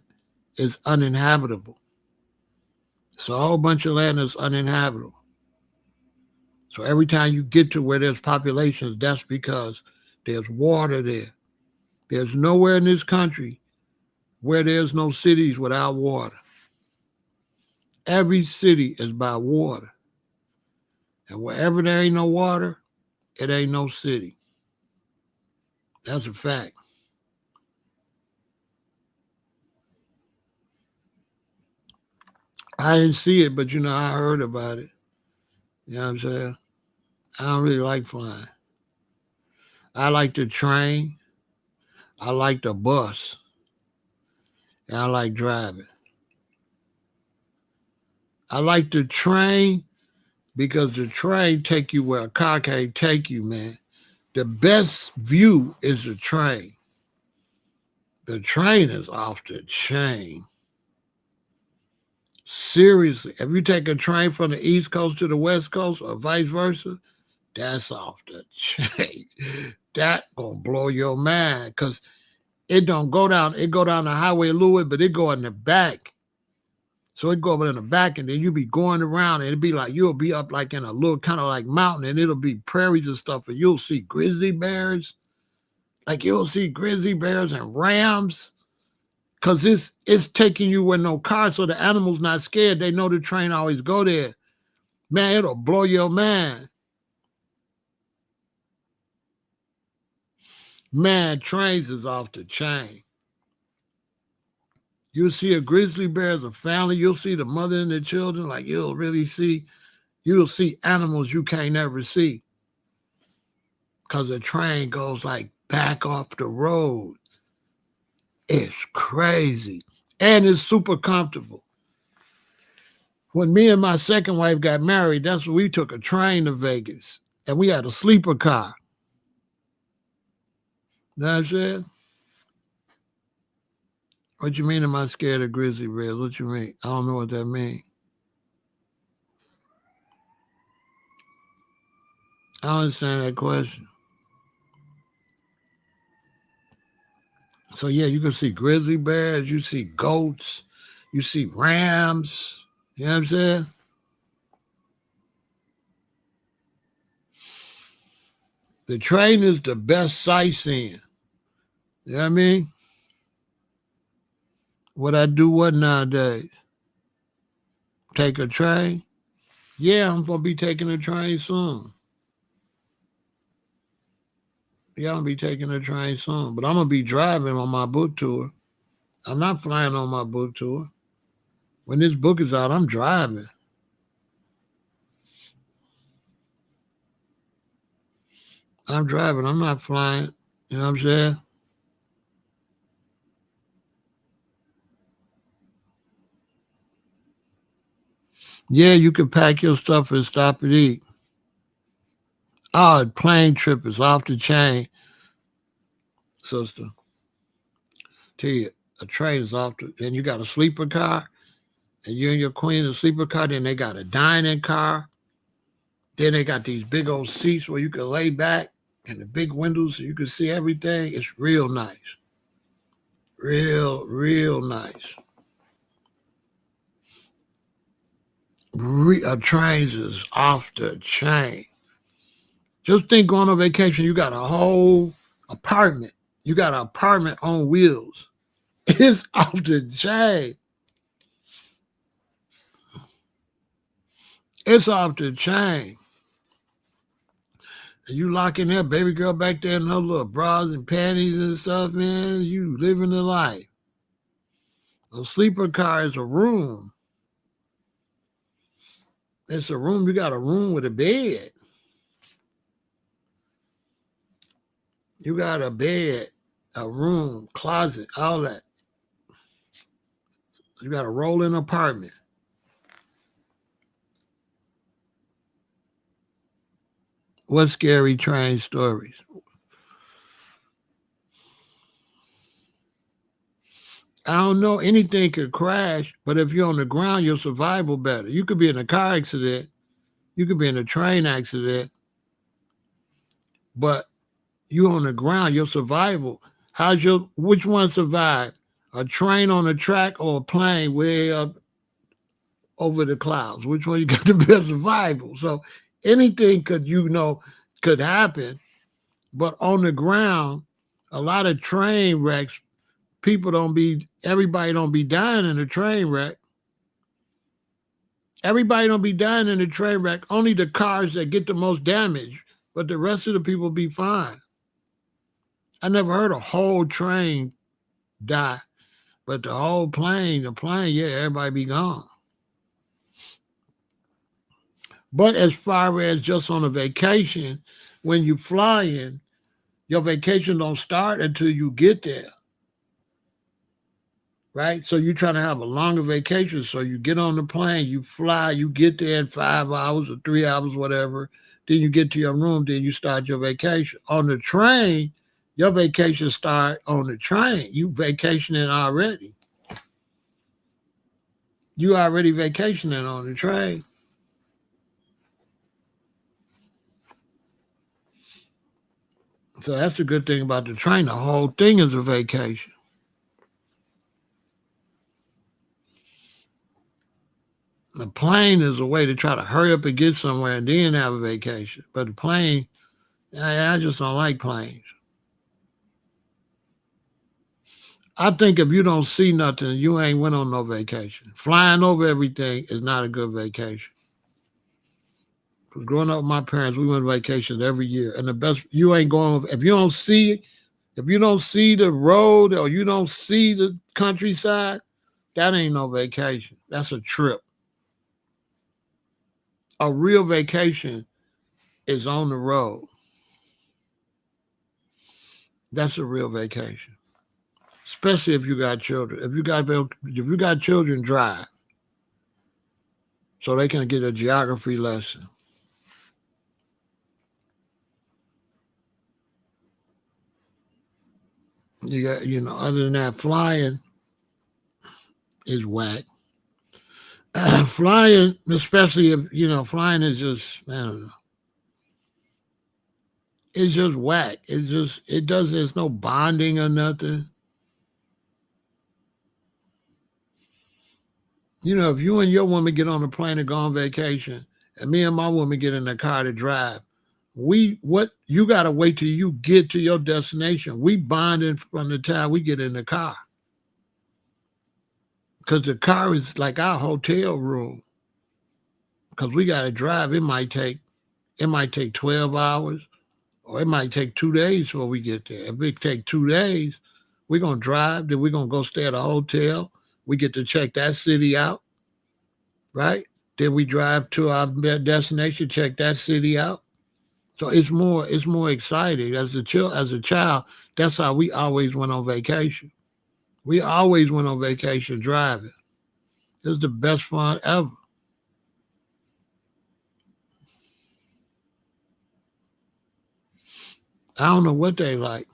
Speaker 1: is uninhabitable. So a whole bunch of land is uninhabitable. So every time you get to where there's populations, that's because there's water there. There's nowhere in this country where there's no cities without water. Every city is by water. And wherever there ain't no water, it ain't no city. That's a fact. I didn't see it, but I heard about it. You know what I'm saying? I don't really like flying. I like the train. I like the bus. And I like driving. I like the train because the train take you where a car can't take you, man. The best view is the train. The train is off the chain. Seriously, if you take a train from the East Coast to the West Coast or vice versa, that's off the chain. That gonna blow your mind because it don't go down. It go down the highway a little bit, but it go in the back. So it go up in the back, and then you be going around, and it'd be like you'll be up like in a little kind of like mountain, and it'll be prairies and stuff, and you'll see grizzly bears. Like you'll see grizzly bears and rams. Cause it's taking you with no car, so the animal's not scared. They know the train always go there. Man, it'll blow your mind. Man, trains is off the chain. You'll see a grizzly bear as a family. You'll see the mother and the children. Like you'll see animals you can't ever see. Cause the train goes like back off the road. It's crazy. And it's super comfortable. When me and my second wife got married, that's when we took a train to Vegas. And we had a sleeper car. You know what I'm saying? What you mean am I scared of grizzly bears? What you mean? I don't know what that means. I don't understand that question. So yeah, you can see grizzly bears, you see goats, you see rams. You know what I'm saying? The train is the best sightseeing. You know what I mean? What I do what nowadays? Take a train? Yeah, I'm gonna be taking a train soon. Yeah, I'm gonna be taking a train soon. But I'm gonna be driving on my book tour. I'm not flying on my book tour. When this book is out, I'm driving. I'm driving. I'm not flying. You know what I'm saying? Yeah, you can pack your stuff and stop and eat. Oh, a plane trip is off the chain, sister. Tell you, a train is off the. Then you got a sleeper car, and you and your queen in a sleeper car. Then they got a dining car. Then they got these big old seats where you can lay back, and the big windows so you can see everything. It's real nice. Real nice. Trains is off the chain. Just think going on vacation, you got a whole apartment. You got an apartment on wheels. It's off the chain. It's off the chain. And you locking that baby girl back there in her little bras and panties and stuff, man. You living the life. A sleeper car is a room. It's a room. You got a room with a bed. You got a bed, a room, closet, all that. You got a rolling apartment. What scary train stories? I don't know. Anything could crash, but if you're on the ground, your survival better. You could be in a car accident. You could be in a train accident, but you on the ground, your survival. Which one survived? A train on a track or a plane way up over the clouds? Which one you got the best survival? So anything could happen, but on the ground, a lot of train wrecks, everybody don't be dying in a train wreck. Everybody don't be dying in a train wreck. Only the cars that get the most damage, but the rest of the people be fine. I never heard a whole train die, but the whole plane, yeah, everybody be gone. But as far as just on a vacation, when you fly in, your vacation don't start until you get there, right? So you're trying to have a longer vacation. So you get on the plane, you fly, you get there in 5 hours or 3 hours, whatever. Then you get to your room, then you start your vacation. On the train, your vacation start on the train. You vacationing already. You already vacationing on the train. So that's a good thing about the train. The whole thing is a vacation. The plane is a way to try to hurry up and get somewhere and then have a vacation. But the plane, I just don't like planes. I think if you don't see nothing, you ain't went on no vacation. Flying over everything is not a good vacation. Because growing up with my parents, we went on vacations every year. And the best, you ain't going, if you don't see the road or you don't see the countryside, that ain't no vacation. That's a trip. A real vacation is on the road. That's a real vacation. Especially if you got children. If you got children, drive so they can get a geography lesson. You got, other than that, flying is whack. Flying, especially if flying is just, I don't know, it's just whack. There's no bonding or nothing. If you and your woman get on a plane and go on vacation, and me and my woman get in the car to drive, what you gotta wait till you get to your destination. We bonding from the time we get in the car. Because the car is like our hotel room. Because we gotta drive. It might take 12 hours, or it might take 2 days before we get there. If it take 2 days, we're gonna drive, then we're gonna go stay at a hotel. We get to check that city out, right? Then we drive to our destination, check that city out. So it's more exciting. As a child, that's how we always went on vacation. We always went on vacation driving. It was the best fun ever. I don't know what they like.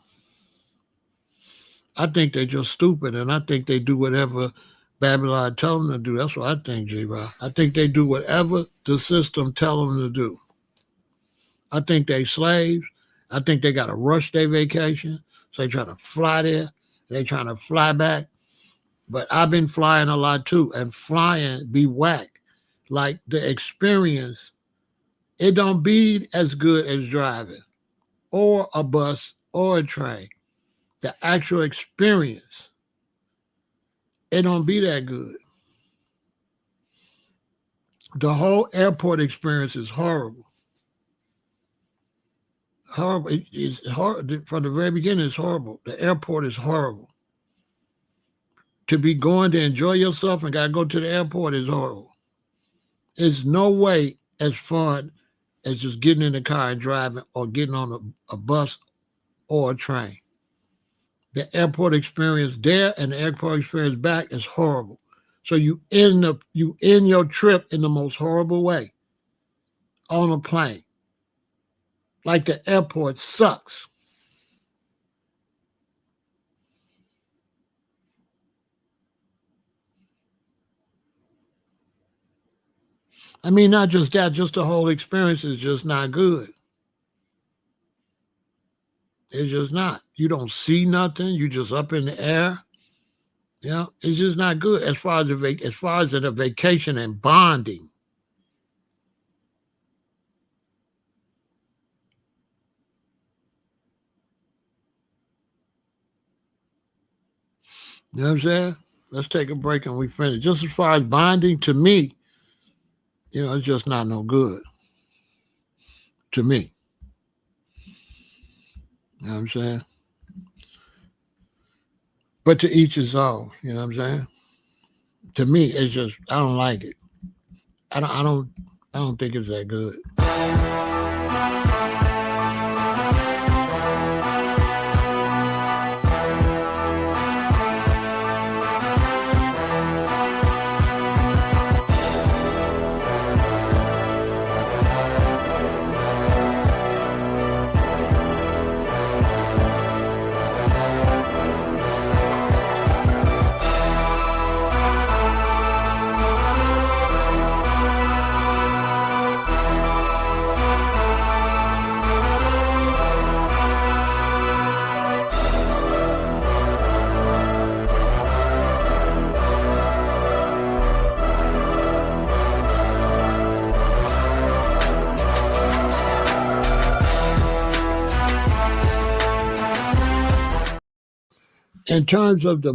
Speaker 1: I think they just stupid, and I think they do whatever Babylon told them to do. That's what I think, J-Rock. I think they do whatever the system tell them to do. I think they slaves. I think they got to rush their vacation. So they try to fly there. They trying to fly back. But I've been flying a lot too, and flying be whack. Like the experience, it don't be as good as driving or a bus or a train. The actual experience, it don't be that good. The whole airport experience is horrible. Horrible. It's horrible from the very beginning. It's horrible. The airport is horrible. To be going to enjoy yourself and gotta go to the airport is horrible. It's no way as fun as just getting in the car and driving or getting on a bus or a train. The airport experience there and the airport experience back is horrible. So you end your trip in the most horrible way on a plane. Like the airport sucks. I mean, not just that, just the whole experience is just not good. It's just not. You don't see nothing. You just up in the air. It's just not good as far as a vacation and bonding. You know what I'm saying? Let's take a break and we finish. Just as far as bonding, to me, it's just not no good to me. You know what I'm saying? But to each his own, you know what I'm saying? To me, it's just I don't like it. I don't think it's that good. In terms of the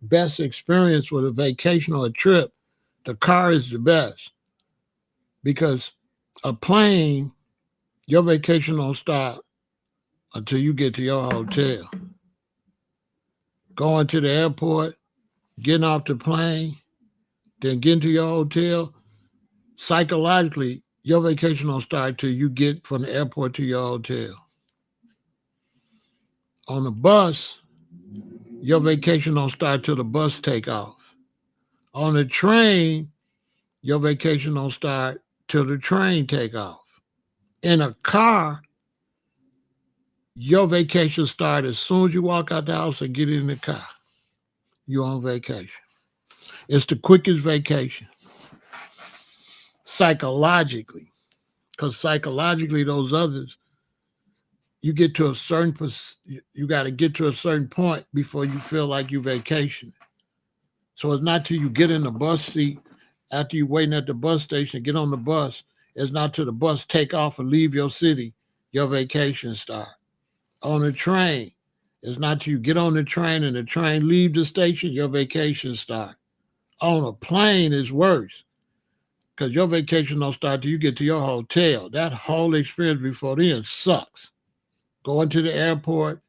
Speaker 1: best experience with a vacation or a trip, the car is the best because a plane, your vacation don't start until you get to your hotel. Going to the airport, getting off the plane, then getting to your hotel, psychologically, your vacation don't start till you get from the airport to your hotel. On the bus, your vacation don't start till the bus take off. On the train, your vacation don't start till the train take off. In a car, your vacation starts as soon as you walk out the house and get in the car. You're on vacation. It's the quickest vacation. Psychologically, because psychologically those others, you get to a certain, you got to get to a certain point before you feel like you vacation. So it's not till you get in the bus seat, after you waiting at the bus station, get on the bus, it's not till the bus take off and leave your city, your vacation start. On the train, it's not till you get on the train and the train leave the station, your vacation start. On a plane is worse because your vacation don't start till you get to your hotel. That whole experience before then sucks. Going to the airport,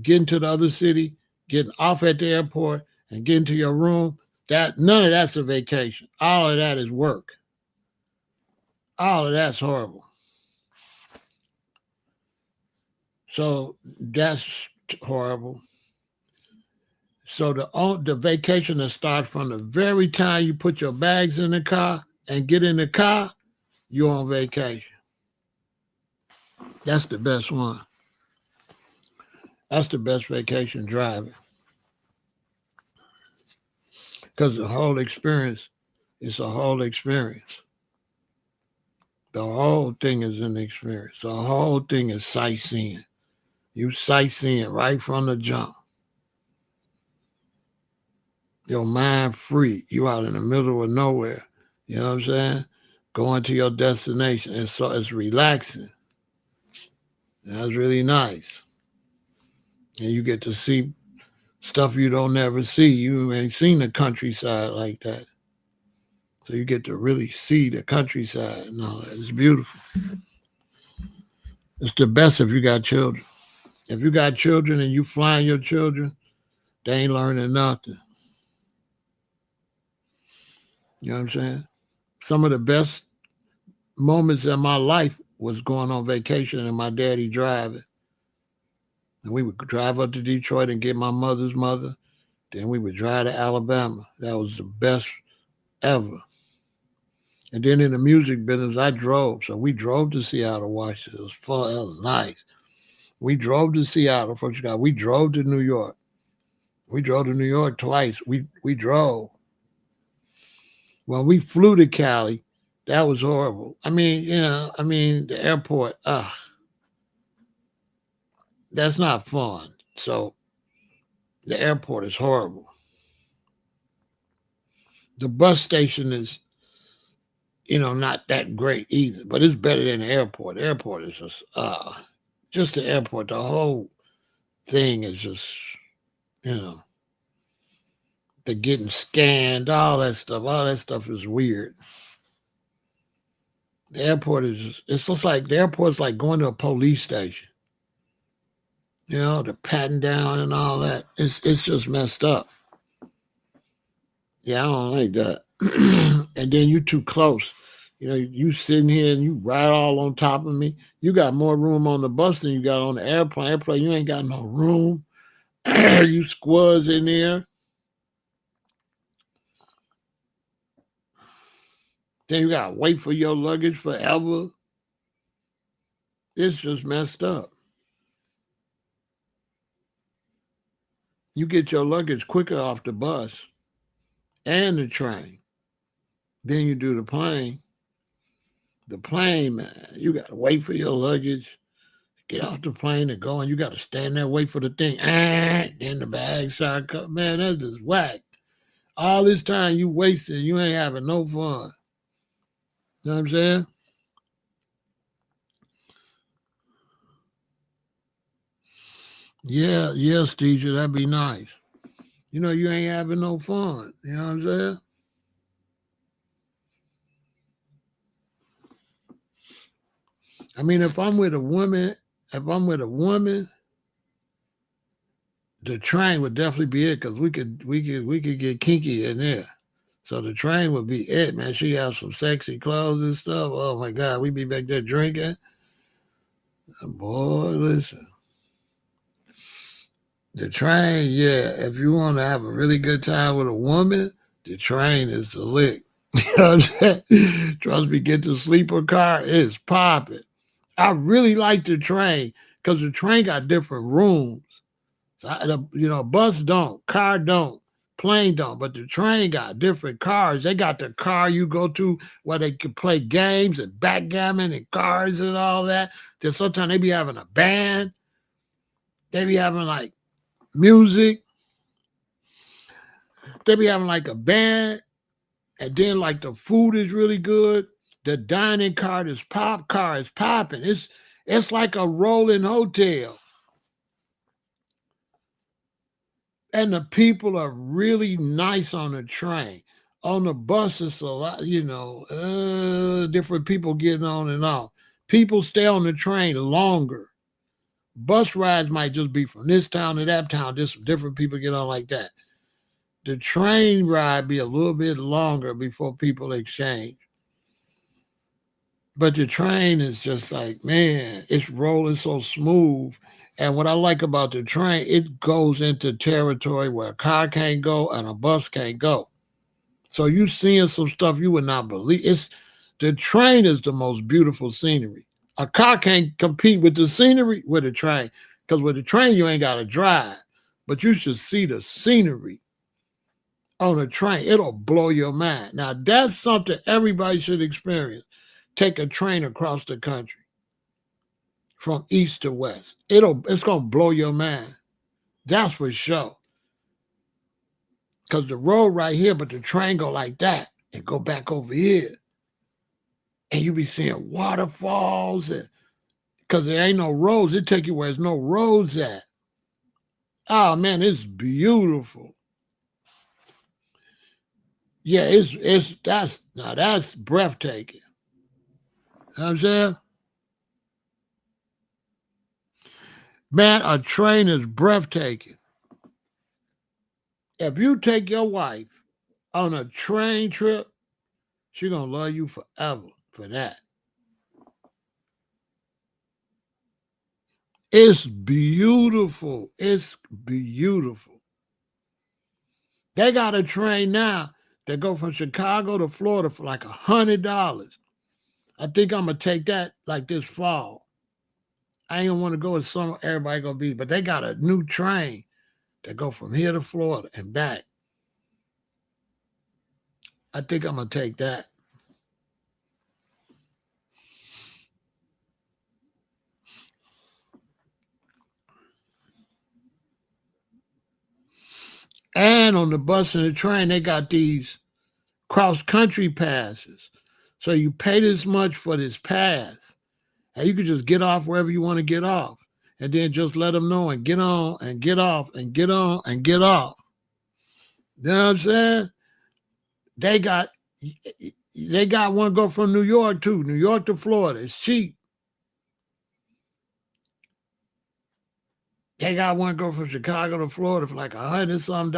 Speaker 1: getting to the other city, getting off at the airport, and getting to your room, none of that's a vacation. All of that is work. All of that's horrible. So that's horrible. So the vacation that starts from the very time you put your bags in the car and get in the car, you're on vacation. That's the best one. That's the best vacation driving. Because the whole experience is a whole experience. The whole thing is an experience. The whole thing is sightseeing. You sightseeing right from the jump. Your mind free. You out in the middle of nowhere. You know what I'm saying? Going to your destination. And so it's relaxing. That's really nice. And you get to see stuff you don't never see. You ain't seen the countryside like that. So you get to really see the countryside and all that. It's beautiful. It's the best if you got children. If you got children and you flying your children, they ain't learning nothing. You know what I'm saying? Some of the best moments in my life was going on vacation and my daddy driving. And we would drive up to Detroit and get my mother's mother. Then we would drive to Alabama. That was the best ever. And then in the music business, I drove. So we drove to Seattle, Washington. It was fun. It was nice. We drove to Seattle from Chicago. We drove to New York. We drove to New York twice. We drove. When we flew to Cali, that was horrible. The airport, that's not fun. So the airport is horrible. The bus station is, not that great either, but it's better than the airport. The airport is just the airport. The whole thing is just, the getting scanned, all that stuff is weird. The airport it's just like, the airport's like going to a police station. You know, the patting down and all that. It's just messed up. Yeah, I don't like that. And then you too close. You know, you sitting here and you right all on top of me. You got more room on the bus than you got on the airplane. Airplane, you ain't got no room. You squads in there. Then you gotta wait for your luggage forever. It's just messed up. You get your luggage quicker off the bus and the train. Then you do the plane. The plane, man, you gotta wait for your luggage. Get off the plane and go, and you got to stand there, wait for the thing. Then the bag start coming. Man, that's just whack. All this time you wasted, you ain't having no fun. You know what I'm saying? Yeah, Steve, that'd be nice. You know, you ain't having no fun. You know what I'm saying? I mean, if I'm with a woman, the train would definitely be it because we could get kinky in there. So the train would be it, man. She has some sexy clothes and stuff. Oh my God, we be back there drinking. Boy, listen. The train, yeah. If you want to have a really good time with a woman, the train is the lick. You know what I'm saying? Trust me, get the sleeper car, it's popping. I really like the train because the train got different rooms. Bus don't, car don't, plane don't, but the train got different cars. They got the car you go to where they can play games and backgammon and cars and all that. Then sometimes they be having a band. They be having like music. They be having like a band, and then like the food is really good. The dining car is popping. It's like a rolling hotel. And the people are really nice on the train. On the bus, it's a lot, different people getting on and off. People stay on the train longer. Bus rides might just be from this town to that town, just different people get on like that. The train ride be a little bit longer before people exchange. But the train is just like, man, it's rolling so smooth. And what I like about the train, it goes into territory where a car can't go and a bus can't go. So you seeing some stuff you would not believe. The train is the most beautiful scenery. A car can't compete with the scenery with a train. Because with a train, you ain't got to drive. But you should see the scenery on a train. It'll blow your mind. Now, that's something everybody should experience. Take a train across the country from east to west. It's gonna blow your mind. That's for sure. Cause the road right here, but the train go like that and go back over here. And you be seeing waterfalls and because there ain't no roads, it take you where there's no roads at. Oh man, it's beautiful. Yeah, that's breathtaking. You know what I'm saying? Man, a train is breathtaking. If you take your wife on a train trip, she gonna love you forever for that. It's beautiful. It's beautiful. They got a train now that go from Chicago to Florida for like $100. I think I'm gonna take that like this fall. I ain't want to go with some everybody gonna be, but they got a new train that go from here to Florida and back. I think I'm gonna take that. And on the bus and the train, they got these cross country passes. So you pay this much for this pass, and you can just get off wherever you want to get off, and then just let them know and get on and get off and get on and get off. You know what I'm saying? They got they got one go from New York too, New York to Florida. It's cheap. They got one go from Chicago to Florida for like $100 some.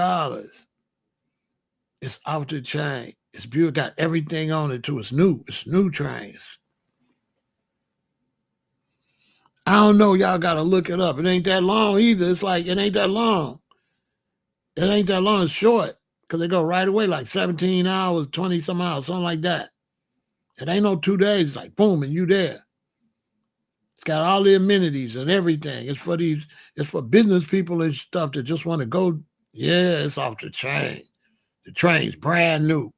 Speaker 1: It's off the chain. It's beautiful. Got everything on it too. It's new. It's new trains. I don't know. Y'all got to look it up. It ain't that long either. It's like, it ain't that long. It ain't that long. It's short because they go right away, like 17 hours, 20 some hours, something like that. It ain't no 2 days. It's like, boom, and you there. It's got all the amenities and everything. It's for business people and stuff that just want to go. Yeah, it's off the train. The train's brand new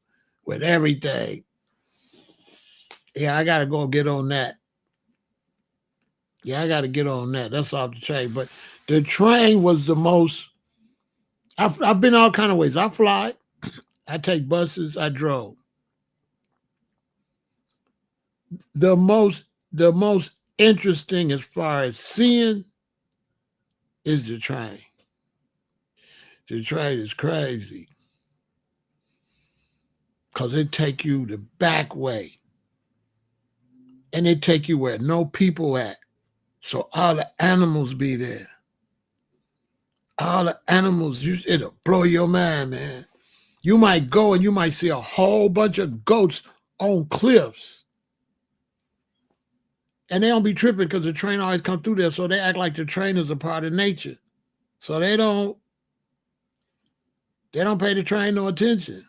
Speaker 1: with everything. Yeah, I got to go get on that. Yeah, I got to get on that. That's off the train. But the train was the most. I've been all kind of ways. I fly. I take buses. I drove. The most interesting as far as seeing is the train. The train is crazy because it take you the back way, and it take you where no people at. So all the animals be there. All the animals, it'll blow your mind, man. You might go and you might see a whole bunch of goats on cliffs. And they don't be tripping because the train always come through there. So they act like the train is a part of nature. So they don't pay the train no attention.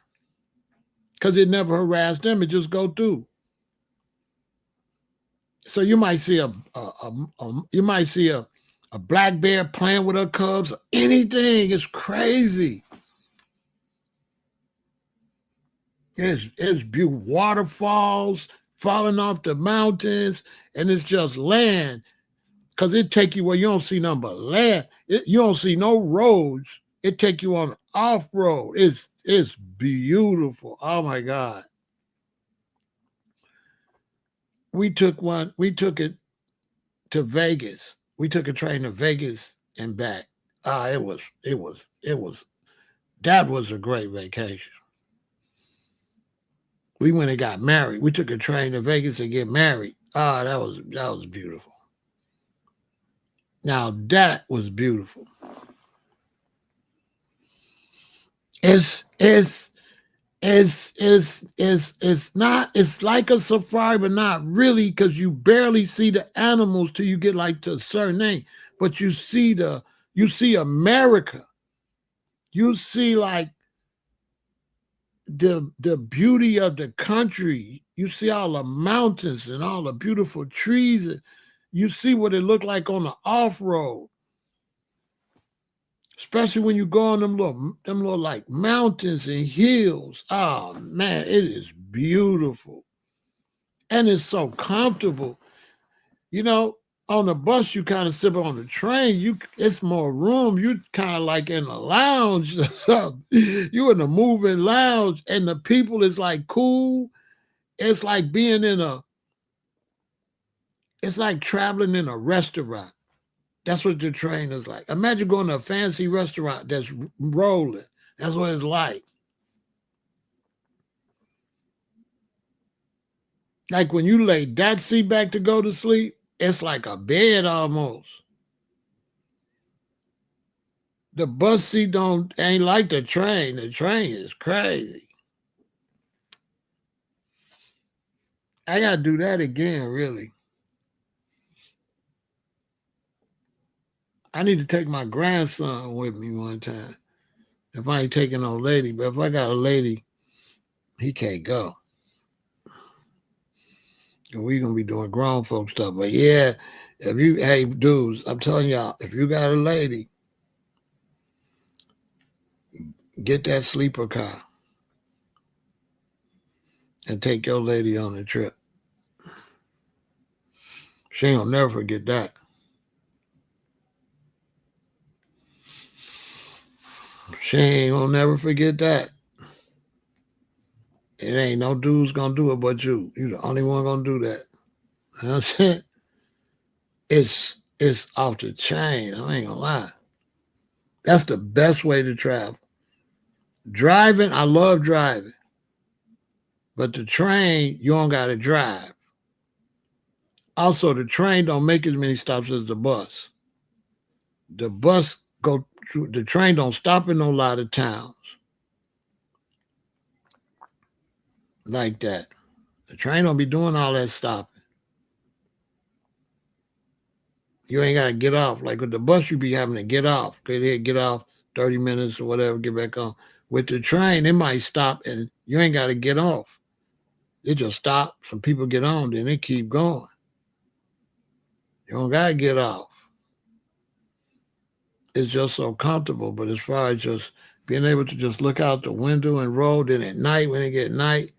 Speaker 1: Because it never harass them. It just go through. So you might see a black bear playing with her cubs. Anything. It's crazy. It's beautiful. Waterfalls falling off the mountains, and it's just land. Because it take you where you don't see nothing but land. You don't see no roads. It take you on off-road. It's beautiful. Oh my God. We took it to Vegas. We took a train to Vegas and back. That was a great vacation. We went and got married. We took a train to Vegas to get married. That was beautiful. Now that was beautiful. It's like a safari, but not really, because you barely see the animals till you get like to a certain thing. But you see America. You see like the beauty of the country. You see all the mountains and all the beautiful trees. You see what it looked like on the off-road. Especially when you go on them little like mountains and hills. Oh man, it is beautiful. And it's so comfortable. You know, on the bus, you kind of sit on the train. It's more room. You kind of like in a lounge or something. You in a moving lounge, and the people is like cool. It's like it's like traveling in a restaurant. That's what the train is like. Imagine going to a fancy restaurant that's rolling. That's what it's like. Like when you lay that seat back to go to sleep, it's like a bed almost. The bus seat ain't like the train. The train is crazy. I gotta do that again, really. I need to take my grandson with me one time. If I ain't taking no lady, but if I got a lady, he can't go. And we gonna be doing grown folk stuff. But yeah, hey dudes, I'm telling y'all, if you got a lady, get that sleeper car and take your lady on the trip. She ain't gonna never forget that. She ain't gonna never forget that. It ain't no dude's gonna do it but you. You the only one gonna do that. You know what I'm saying? It's off the chain. I ain't gonna lie. That's the best way to travel. Driving, I love driving. But the train, you don't gotta drive. Also, the train don't make as many stops as the bus. The bus go through, the train don't stop in no lot of towns like that. The train don't be doing all that stopping. You ain't gotta get off. Like with the bus, you be having to get off. Get off 30 minutes or whatever, get back on. With the train, it might stop and you ain't gotta get off. It just stop. Some people get on, then they keep going. You don't gotta get off. It's just so comfortable. But as far as just being able to just look out the window and roll, then at night when it get night,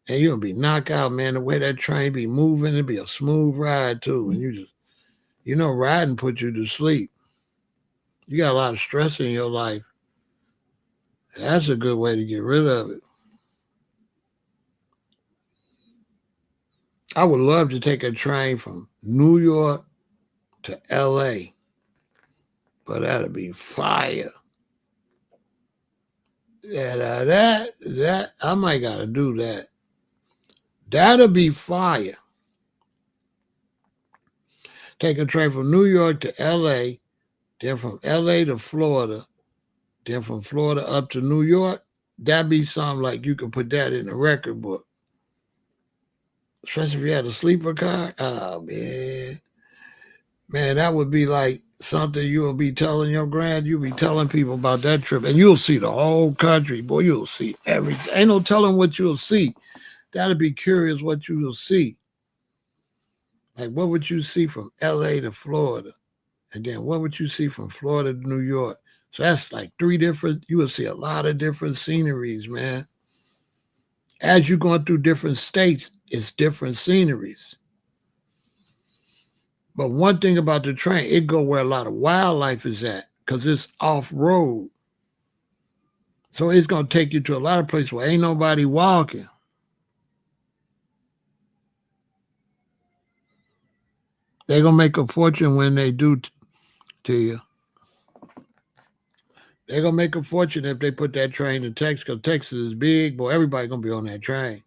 Speaker 1: and you'll be knocked out, man. The way that train be moving, it be a smooth ride too. And riding put you to sleep. You got a lot of stress in your life. That's a good way to get rid of it. I would love to take a train from New York to LA, but that'd be fire. Yeah, that I might gotta do that. That'll be fire. Take a train from New York to LA, then from LA to Florida, then from Florida up to New York. That'd be something like you could put that in a record book. Especially if you had a sleeper car. Oh man. Man, that would be like something you will be telling your you'll be telling people about that trip. And you'll see the whole country. Boy, you'll see everything. Ain't no telling what you'll see. That'd be curious what you will see. Like, what would you see from LA to Florida? And then what would you see from Florida to New York? So that's like you will see a lot of different sceneries, man. As you're going through different states, it's different sceneries. But one thing about the train, it go where a lot of wildlife is at because it's off-road. So it's going to take you to a lot of places where ain't nobody walking. They're going to make a fortune when they do to you. They're going to make a fortune if they put that train in Texas because Texas is big. Boy, everybody going to be on that train.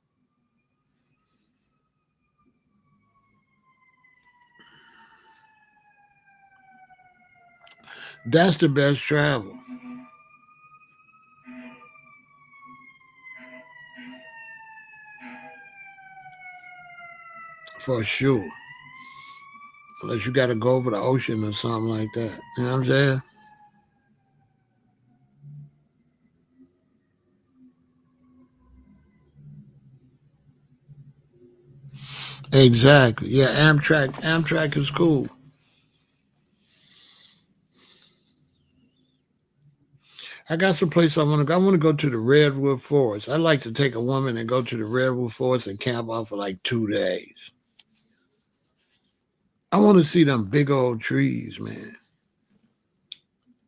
Speaker 1: That's the best travel. For sure. Unless you got to go over the ocean or something like that. You know what I'm saying? Exactly. Yeah, Amtrak is cool. I got some place I want to go. I want to go to the Redwood Forest. I'd like to take a woman and go to the Redwood Forest and camp out for like 2 days. I want to see them big old trees, man.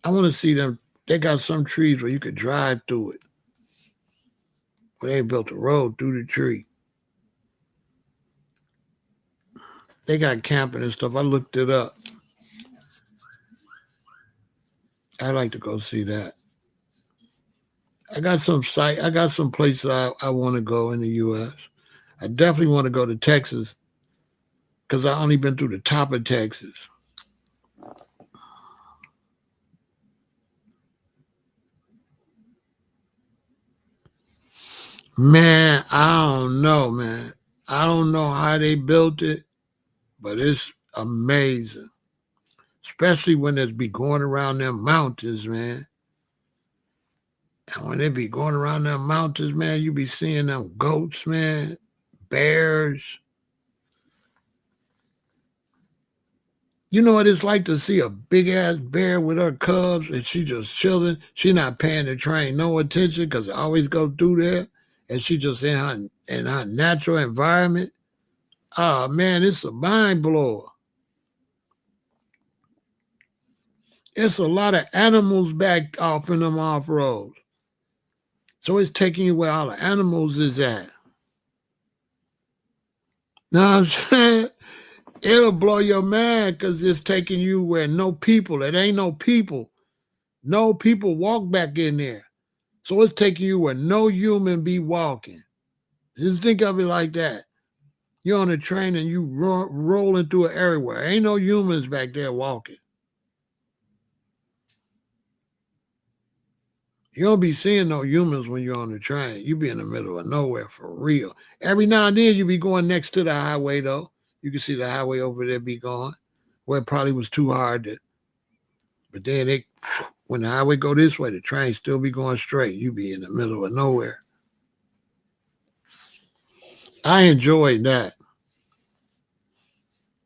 Speaker 1: I want to see them. They got some trees where you could drive through it. Where they built a road through the tree. They got camping and stuff. I looked it up. I'd like to go see that. I got some places I want to go in the US. I definitely want to go to Texas because I only been through the top of Texas. Man, I don't know, man. I don't know how they built it, but it's amazing. Especially when they be going around them mountains, man. And when they be going around them mountains, man, you be seeing them goats, man, bears. You know what it's like to see a big ass bear with her cubs and she just chilling. She not paying the train no attention because it always go through there. And she just in her natural environment. Oh man, it's a mind blower. It's a lot of animals back off in them off roads. So it's taking you where all the animals is at. Know what I'm saying? It'll blow your mind because it's taking you where no people, it ain't no people. No people walk back in there. So it's taking you where no human be walking. Just think of it like that. You're on a train and you rolling through an area where ain't no humans back there walking. You don't be seeing no humans when you're on the train. You be in the middle of nowhere for real. Every now and then you be going next to the highway though. You can see the highway over there be going. Where it probably was too hard to, but then it when the highway go this way, the train still be going straight. You be in the middle of nowhere. I enjoyed that.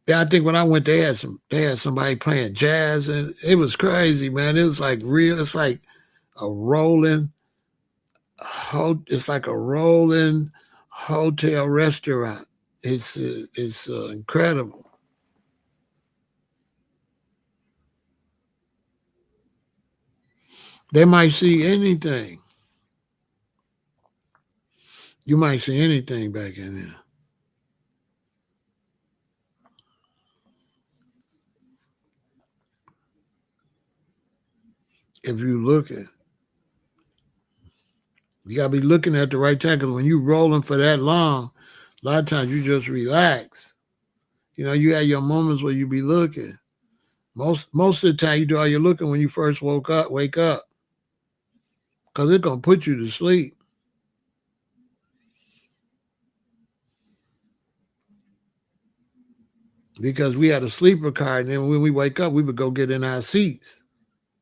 Speaker 1: Yeah, I think when I went, they had somebody playing jazz, and it was crazy, man. It was like real. It's like a rolling, it's like a rolling hotel restaurant. It's incredible. They might see anything. You might see anything back in there if you looking. You gotta be looking at the right time because when you rolling for that long, a lot of times you just relax. You know, you have your moments where you be looking. Most of the time you do all your looking when you first wake up, because it's gonna put you to sleep. Because we had a sleeper car, and then when we wake up, we would go get in our seats.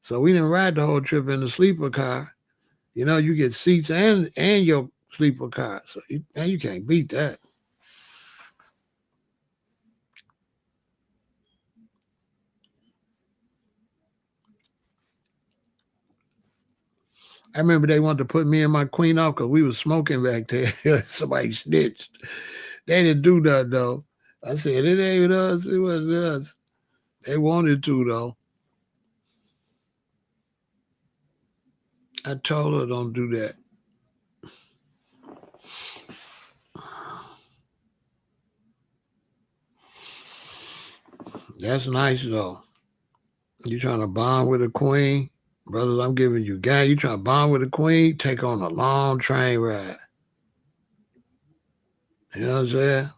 Speaker 1: So we didn't ride the whole trip in the sleeper car. You know, you get seats and your sleeper car. So man, you can't beat that. I remember they wanted to put me and my queen off because we was smoking back there. Somebody snitched. They didn't do that though. I said it ain't us. It wasn't us. They wanted to though. I told her don't do that. That's nice though. You trying to bond with a queen, brothers? I'm giving you game. You trying to bond with a queen? Take on a long train ride. You know what I'm saying?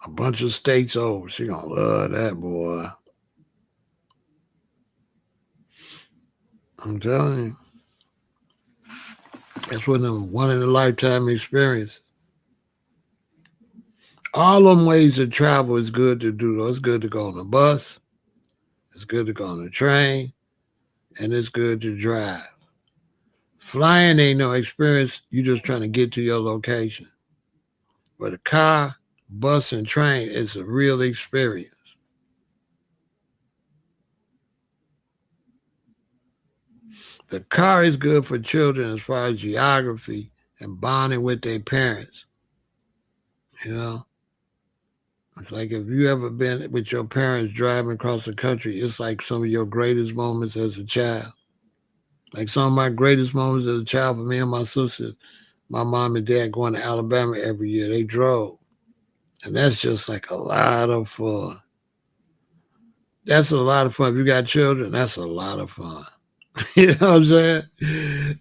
Speaker 1: A bunch of states over. She gonna love that boy. I'm telling you, that's what them one in a lifetime experience. All them ways to travel is good to do though. It's good to go on a bus. It's good to go on a train, and it's good to drive. Flying ain't no experience. You just trying to get to your location. But a car, bus, and train is a real experience. The car is good for children as far as geography and bonding with their parents. You know, it's like if you ever been with your parents driving across the country, it's like some of your greatest moments as a child. Like some of my greatest moments as a child for me and my sisters, my mom and dad going to Alabama every year. They drove. And that's just like a lot of fun. That's a lot of fun. If you got children, that's a lot of fun. You know what I'm saying?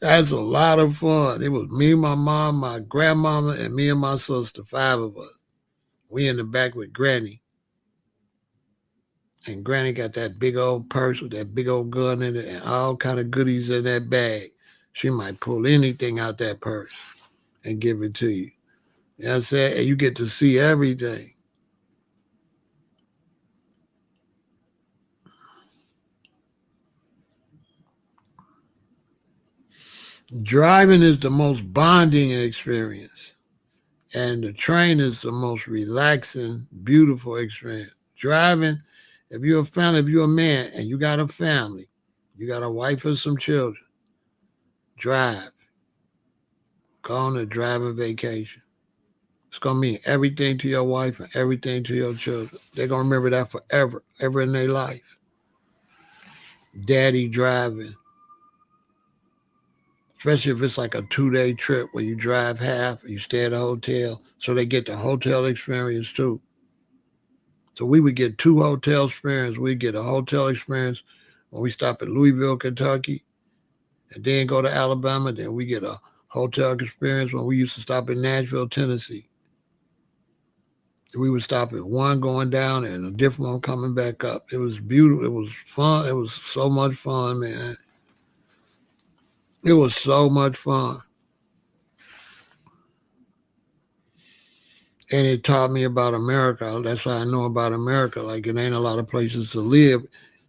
Speaker 1: That's a lot of fun. It was me, my mom, my grandmama, and me and my sister, five of us. We in the back with Granny. And Granny got that big old purse with that big old gun in it and all kind of goodies in that bag. She might pull anything out that purse and give it to you. You know what I'm saying? And you get to see everything. Driving is the most bonding experience. And the train is the most relaxing, beautiful experience. Driving, if you're a family, if you're a man and you got a family, you got a wife or some children, drive. Go on a driving vacation. It's gonna mean everything to your wife and everything to your children. They're gonna remember that forever, ever in their life. Daddy driving, especially if it's like a 2 day trip where you drive half, you stay at a hotel, so they get the hotel experience too. So we would get two hotel experience. We get a hotel experience when we stop at Louisville, Kentucky, and then go to Alabama. Then we get a hotel experience when we used to stop in Nashville, Tennessee. We would stop at one going down and a different one coming back up. It was beautiful. It was fun. It was so much fun, man. It was so much fun. And it taught me about America. That's how I know about America. Like it ain't a lot of places to live.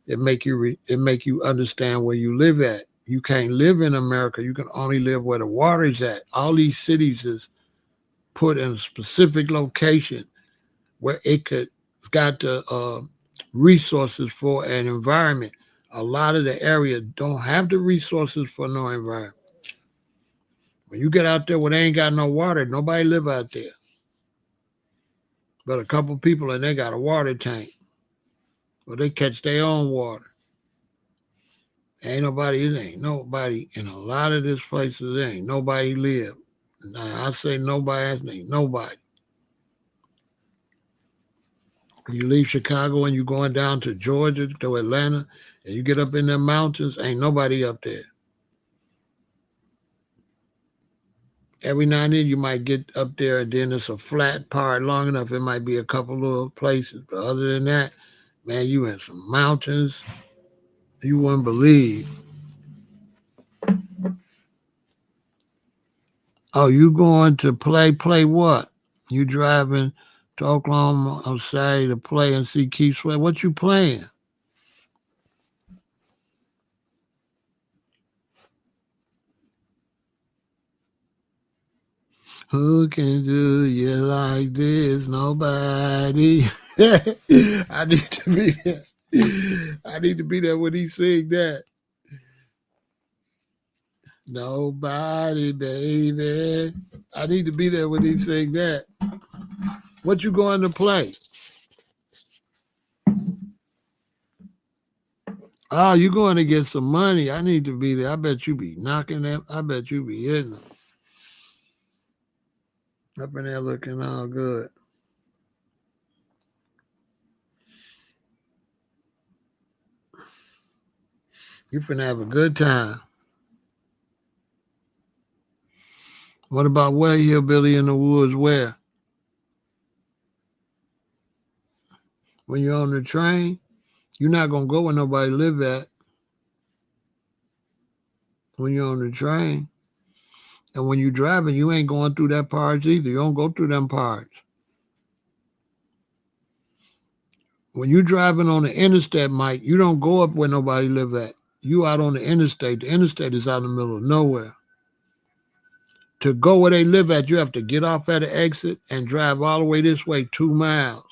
Speaker 1: It make you understand where you live at. You can't live in America. You can only live where the water's at. All these cities is put in a specific location where it's got the resources for an environment. A lot of the area don't have the resources for no environment. When you get out there where they ain't got no water, nobody live out there. But a couple people and they got a water tank. Or they catch their own water. It ain't nobody in a lot of these places, there ain't nobody live. Now, I say nobody, ain't nobody. You leave Chicago and you going down to Georgia, to Atlanta, and you get up in the mountains, ain't nobody up there. Every now and then you might get up there and then it's a flat part long enough, it might be a couple little places. But other than that, man, you in some mountains you wouldn't believe. Oh, you going to play what? You driving to Oklahoma on Saturday to play and see Keith Sweat. What you playing? Who can do you like this? Nobody. I need to be there. I need to be there when he sing that. Nobody, baby. I need to be there when he sing that. What you going to play? Oh, you going to get some money. I need to be there. I bet you be knocking them. I bet you be hitting them. Up in there looking all good. You finna have a good time. What about where hillbilly in the woods? Where? When you're on the train, you're not gonna go where nobody live at. When you're on the train, and when you're driving, you ain't going through that parts either. You don't go through them parts. When you're driving on the interstate, Mike, you don't go up where nobody live at. You out on the interstate. The interstate is out in the middle of nowhere. To go where they live at, you have to get off at the exit and drive all the way this way 2 miles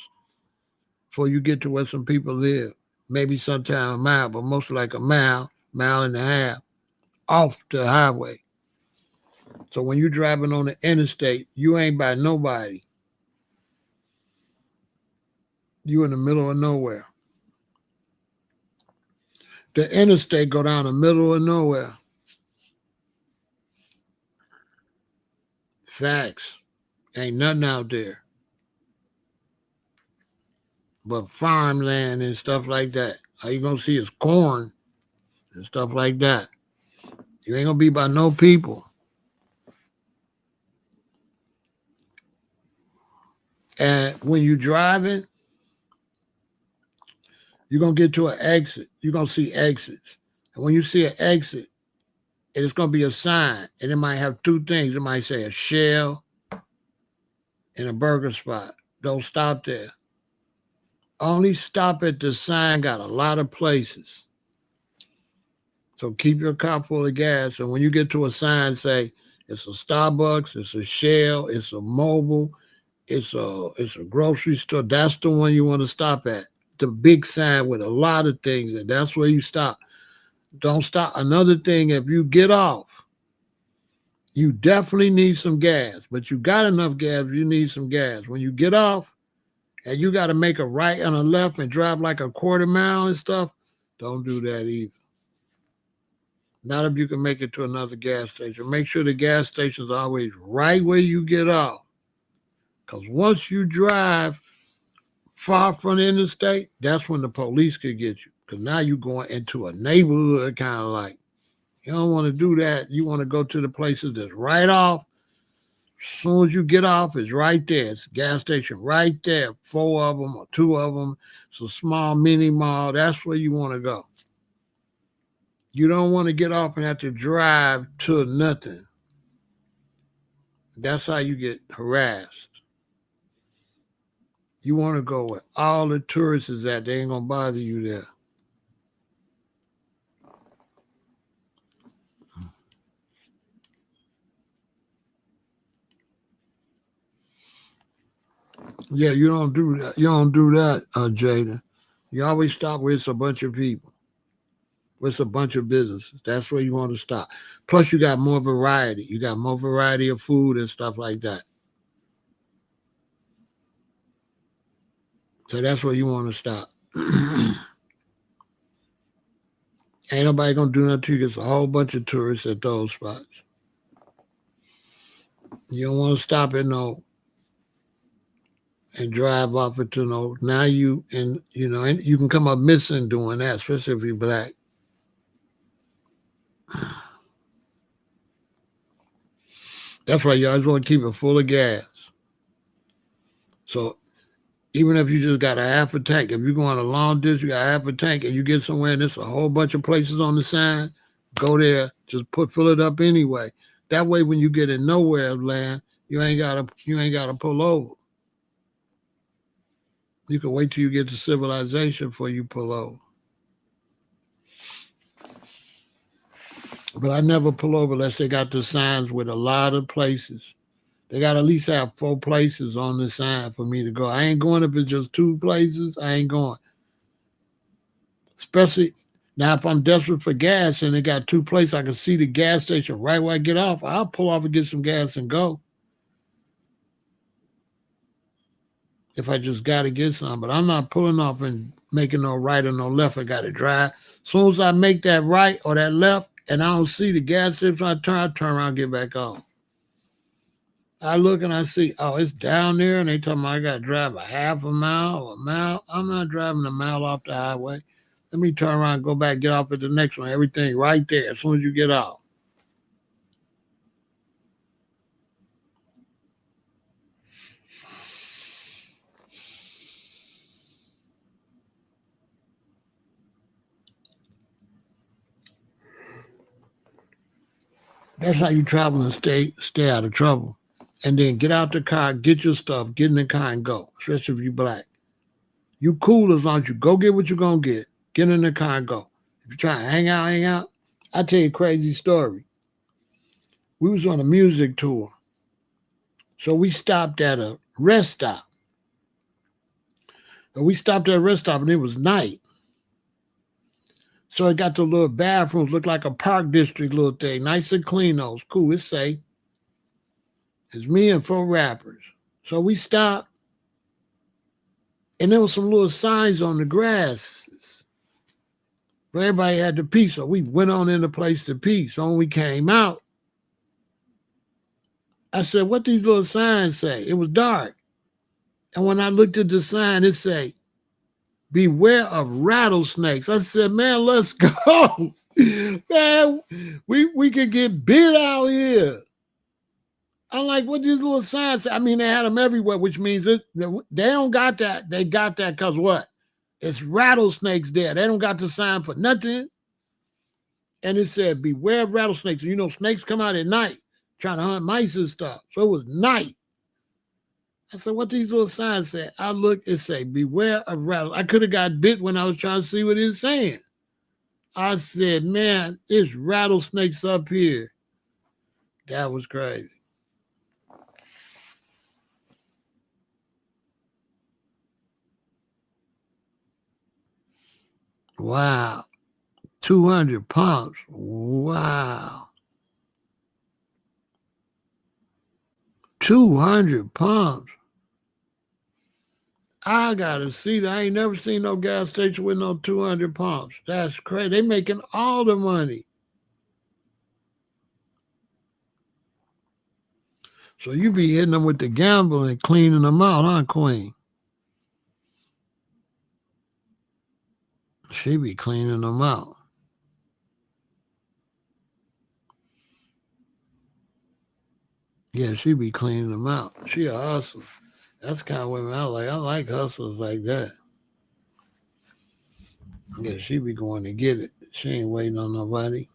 Speaker 1: before you get to where some people live. Maybe sometime a mile, but mostly like a mile and a half off the highway. So when you're driving on the interstate, you ain't by nobody. You in the middle of nowhere. The interstate go down the middle of nowhere. Facts. Ain't nothing out there but farmland and stuff like that. All you gonna see is corn and stuff like that. You ain't gonna be by no people. And when you driving, you're gonna get to an exit. You're gonna see exits. And when you see an exit, it's gonna be a sign. And it might have two things. It might say a Shell and a burger spot. Don't stop there. Only stop at the sign, got a lot of places. So keep your car full of gas. And when you get to a sign, say it's a Starbucks, it's a Shell, it's a Mobile, it's a grocery store. That's the one you want to stop at. The big sign with a lot of things, and that's where you stop. Don't stop. Another thing, if you get off, you definitely need some gas, but you got enough gas, you need some gas. When you get off and you got to make a right and a left and drive like a quarter mile and stuff, don't do that either. Not if you can make it to another gas station. Make sure the gas station is always right where you get off. Because once you drive far from the interstate, that's when the police could get you. Because now you're going into a neighborhood kind of like. You don't want to do that. You want to go to the places that's right off. As soon as you get off, it's right there. It's a gas station right there. 4 of them or 2 of them. It's a small mini mall. That's where you want to go. You don't want to get off and have to drive to nothing. That's how you get harassed. You want to go where all the tourists is at. They ain't gonna bother you there. Yeah, you don't do that. You don't do that, Jada. You always stop where it's a bunch of people. Where it's a bunch of businesses. That's where you want to stop. Plus, you got more variety. You got more variety of food and stuff like that. So that's where you want to stop. Ain't nobody gonna do nothing to you. There's a whole bunch of tourists at those spots. You don't want to stop at no and drive off into no. Now and you can come up missing doing that, especially if you're black. That's why you always want to keep it full of gas. So even if you just got a half a tank, if you're going a long distance, you got a half a tank, and you get somewhere and there's a whole bunch of places on the sign, go there, just fill it up anyway. That way, when you get in nowhere land, you ain't gotta pull over. You can wait till you get to civilization before you pull over. But I never pull over unless they got the signs with a lot of places. They got to at least have 4 places on the sign for me to go. I ain't going if it's just 2 places. I ain't going. Especially now if I'm desperate for gas and they got 2 places, I can see the gas station right where I get off. I'll pull off and get some gas and go. If I just got to get some. But I'm not pulling off and making no right or no left. I got to drive. As soon as I make that right or that left and I don't see the gas station, I turn around and get back on. I look and I see, oh, it's down there, and they tell me I got to drive a half a mile or a mile. I'm not driving a mile off the highway. Let me turn around and go back, get off at the next one. Everything right there as soon as you get off. That's how you travel and stay out of trouble. And then get out the car, get your stuff, get in the car and go, especially if you black. You cool as long as you go get what you're going to get in the car and go. If you're trying to hang out, I'll tell you a crazy story. We was on a music tour. So we stopped at a rest stop. And we stopped at a rest stop and it was night. So it got the little bathrooms, looked like a park district little thing. Nice and clean those. Cool, it's safe. It's me and 4 rappers. So we stopped. And there was some little signs on the grass. But everybody had to pee. So we went on in the place to pee. So when we came out, I said, what these little signs say? It was dark. And when I looked at the sign, it said, beware of rattlesnakes. I said, man, let's go. Man, we could get bit out here. I'm like, what these little signs say? I mean, they had them everywhere, which means they don't got that. They got that because what? It's rattlesnakes there. They don't got the sign for nothing. And it said, beware of rattlesnakes. You know, snakes come out at night trying to hunt mice and stuff. So it was night. I said, what these little signs say? I look, it say, beware of rattlesnakes. I could have got bit when I was trying to see what it's saying. I said, man, it's rattlesnakes up here. That was crazy. Wow. 200 pumps. Wow. 200 pumps. I gotta see that. I ain't never seen no gas station with no 200 pumps. That's crazy. They making all the money. So you be hitting them with the gamble and cleaning them out, huh, Queen? She be cleaning them out. Yeah, she be cleaning them out. She a hustler. That's the kind of women I like. I like hustlers like that. Yeah, she be going to get it. She ain't waiting on nobody.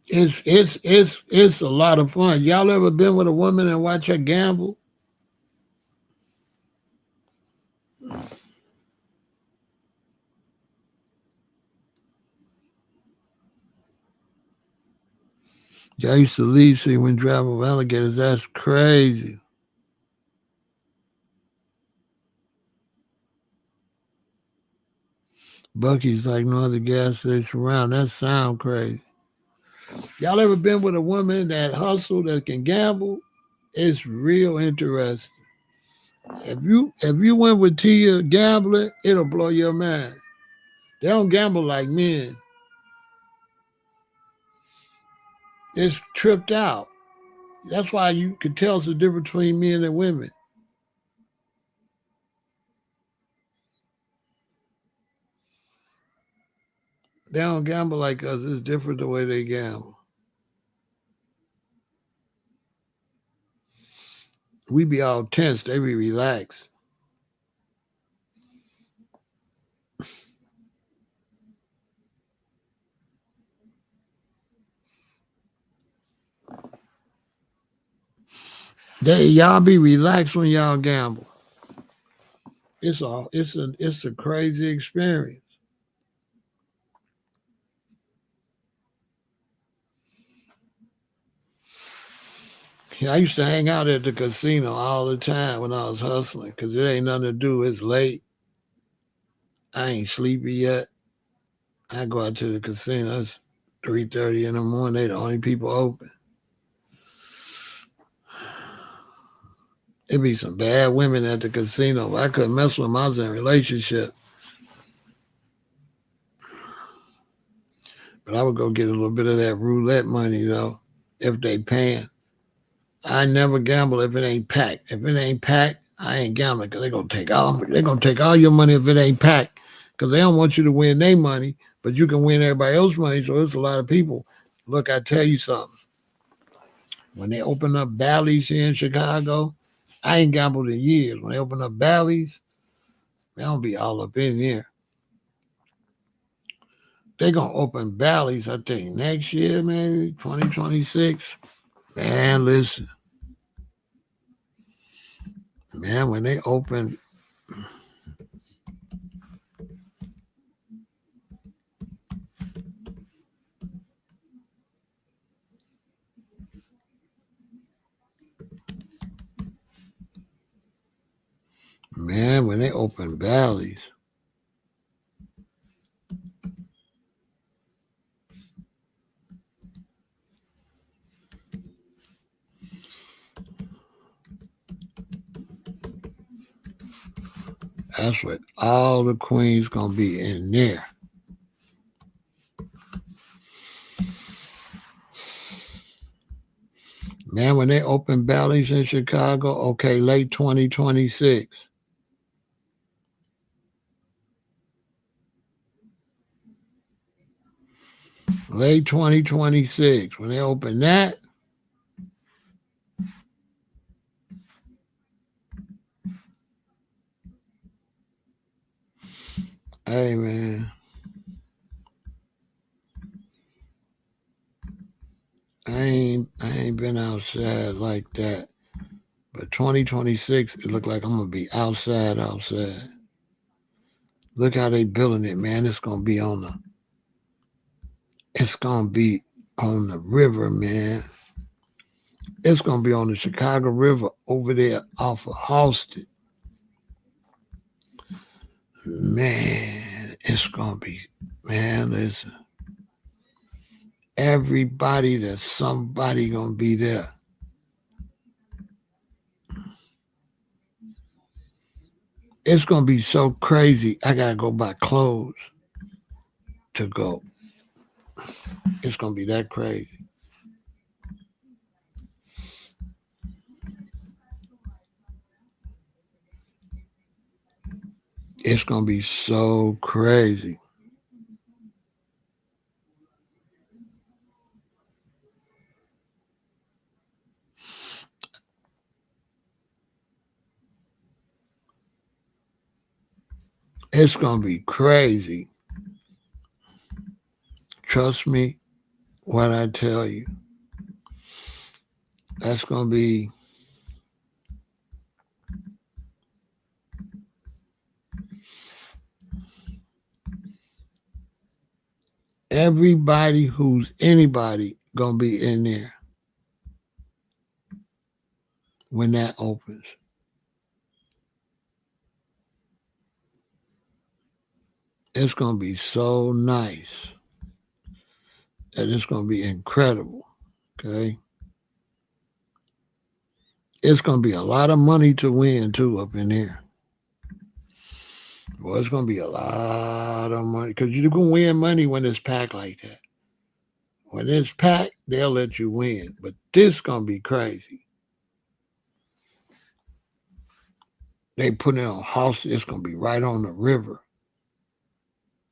Speaker 1: It's a lot of fun. Y'all ever been with a woman and watch her gamble? Y'all used to leave see when driving with alligators. That's crazy. Bucky's like no other gas station around. That sound crazy. Y'all ever been with a woman that hustle that can gamble? It's real interesting. If you went with Tia gambling, it'll blow your mind. They don't gamble like men. It's tripped out. That's why you can tell the difference between men and women. They don't gamble like us. It's different the way they gamble. We be all tense. They be relaxed. Y'all be relaxed when y'all gamble. It's a crazy experience. I used to hang out at the casino all the time when I was hustling because it ain't nothing to do. It's late. I ain't sleepy yet. I go out to the casino. It's 3:30 in the morning. They the only people open. It be some bad women at the casino. I couldn't mess with them. I was in a relationship. But I would go get a little bit of that roulette money, if they paying. I never gamble if it ain't packed. If it ain't packed, I ain't gambling because they gonna take all your money if it ain't packed. Because they don't want you to win their money, but you can win everybody else's money. So it's a lot of people. Look, I tell you something. When they open up Bally's here in Chicago, I ain't gambled in years. When they open up Bally's, they don't be all up in there. They gonna open Bally's, I think, next year, maybe 2026. Man, listen. Man, when they open, Bally's, that's what all the queens gonna be in there. Man, when they open Bally's in Chicago, okay, late 2026. Late 2026. When they open that, hey man, I ain't been outside like that. But 2026, it look like I'm gonna be outside. Look how they building it, man. It's gonna be on the river, man. It's gonna be on the Chicago River over there off of Halsted. Man, it's gonna be, man, listen. Everybody that's somebody gonna be there. It's gonna be so crazy. I gotta go buy clothes to go. It's gonna be that crazy. It's gonna be so crazy. It's gonna be crazy. Trust me when I tell you. That's gonna be everybody who's anybody gonna be in there when that opens. It's gonna be so nice that it's gonna be incredible. Okay. It's gonna be a lot of money to win too up in there. Well, it's gonna be a lot of money because you can win money when it's packed like that. When it's packed, they'll let you win. But this gonna be crazy. They put it on houses. It's gonna be right on the river.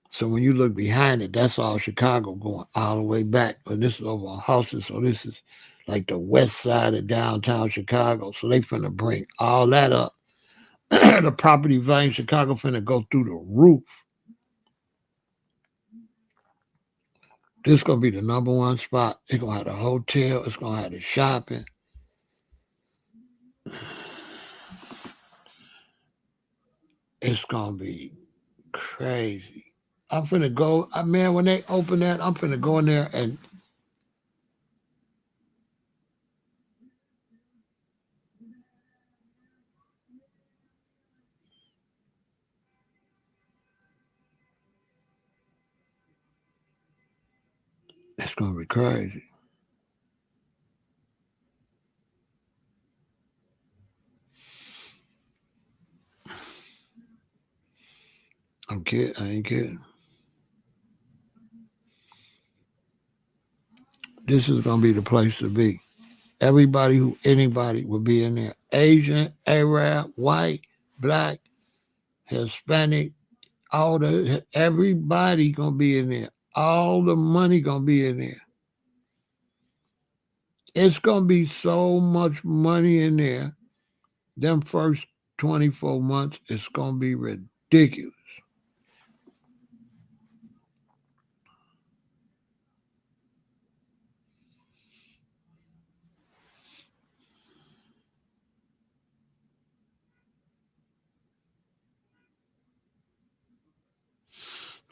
Speaker 1: So when you look behind it, that's all Chicago going all the way back. But this is over on houses. So this is like the west side of downtown Chicago. So they finna bring all that up. The property value in Chicago finna go through the roof. This gonna be the number one spot. It's gonna have the hotel. It's gonna have the shopping. It's gonna be crazy. I'm finna go. Man, when they open that, I'm finna go in there and it's gonna be crazy. I'm kidding. I ain't kidding. This is gonna be the place to be. Everybody who anybody will be in there. Asian, Arab, white, black, Hispanic, all the everybody gonna be in there. All the money gonna be in there. It's gonna be so much money in there. Them first 24 months, it's gonna be ridiculous.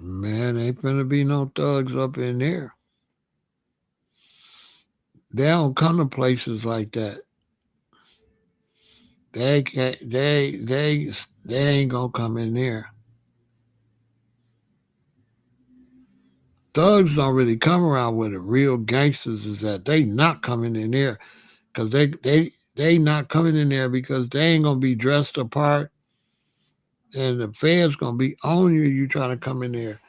Speaker 1: Man, ain't finna be no thugs up in there. They don't come to places like that. They can't, they ain't gonna come in there. Thugs don't really come around where the real gangsters is at. They not coming in there because they not coming in there because they ain't gonna be dressed apart and the feds gonna be on you. You trying to come in there.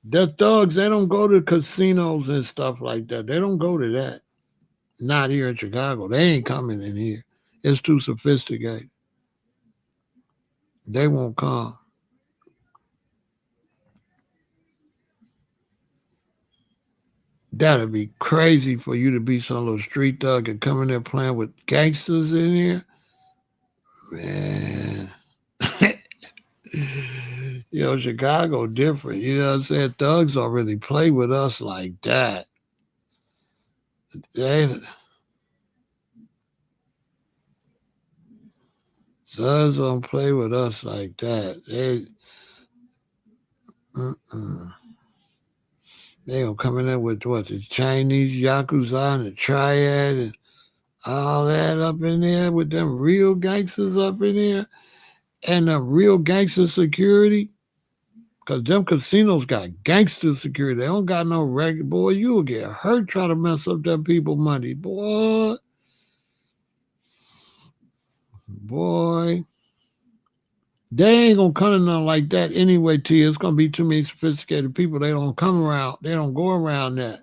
Speaker 1: The thugs they don't go to casinos and stuff like that. They don't go to that. Not here in Chicago. They ain't coming in here. It's too sophisticated. They won't come. That'd be crazy for you to be some little street thug and come in there playing with gangsters in here. Man. Chicago different. You know what I'm saying? Thugs don't really play with us like that. They, thugs don't play with us like that. Mm-mm. They gonna come in there with what the Chinese yakuza and the triad and all that up in there with them real gangsters up in there and the real gangster security. Cause them casinos got gangster security. They don't got no regular boy. You will get hurt trying to mess up them people money, boy. Boy, they ain't gonna come to nothing like that anyway. To you, it's gonna be too many sophisticated people. They don't come around. They don't go around that.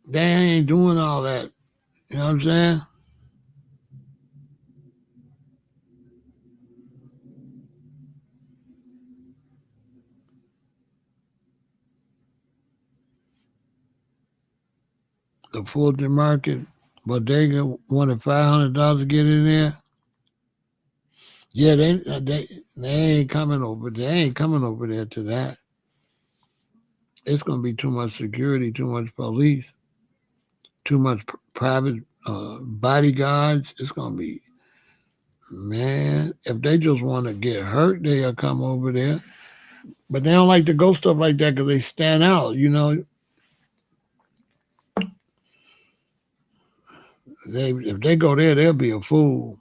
Speaker 1: They ain't doing all that. You know what I'm saying? The Fulton Market. But they wanted $500 to get in there. Yeah, they ain't coming over. They ain't coming over there to that. It's gonna be too much security, too much police, too much private bodyguards. It's gonna be, man. If they just want to get hurt, they'll come over there. But they don't like to go stuff like that because they stand out. You know, if they go there, they'll be a fool.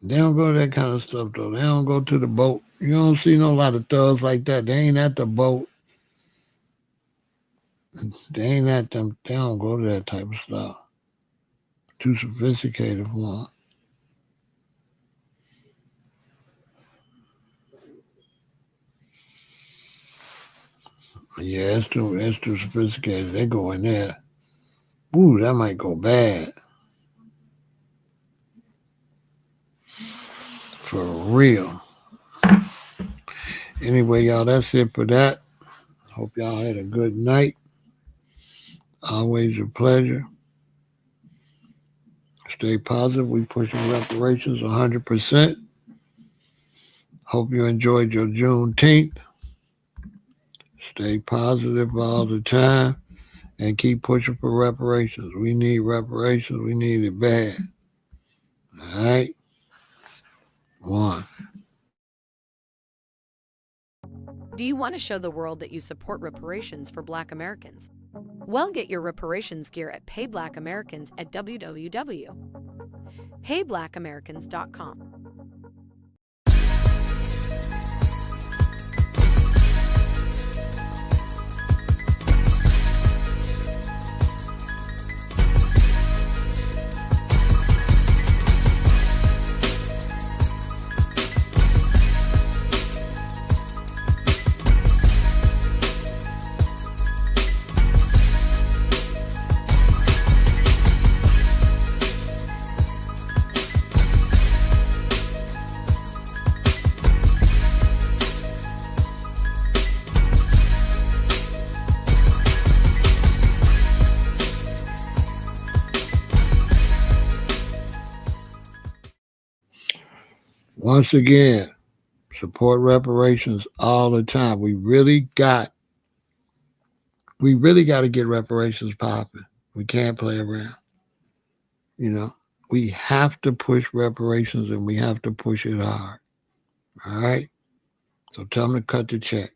Speaker 1: They don't go to that kind of stuff though. They don't go to the boat. You don't see no lot of thugs like that. They ain't at the boat. They ain't at them. They don't go to that type of stuff. Too sophisticated for them. Yeah, it's too sophisticated. They go in there. Ooh, that might go bad. For real. Anyway, y'all, that's it for that. Hope y'all had a good night. Always a pleasure. Stay positive. We pushing reparations 100%. Hope you enjoyed your Juneteenth. Stay positive all the time and keep pushing for reparations. We need reparations. We need it bad. All right? One.
Speaker 2: Do you want to show the world that you support reparations for Black Americans? Well, get your reparations gear at Pay Black Americans at www.payblacamericans.com.
Speaker 1: Once again, support reparations all the time. We really got to get reparations popping. We can't play around. You know, we have to push reparations and we have to push it hard. All right? So tell them to cut the check.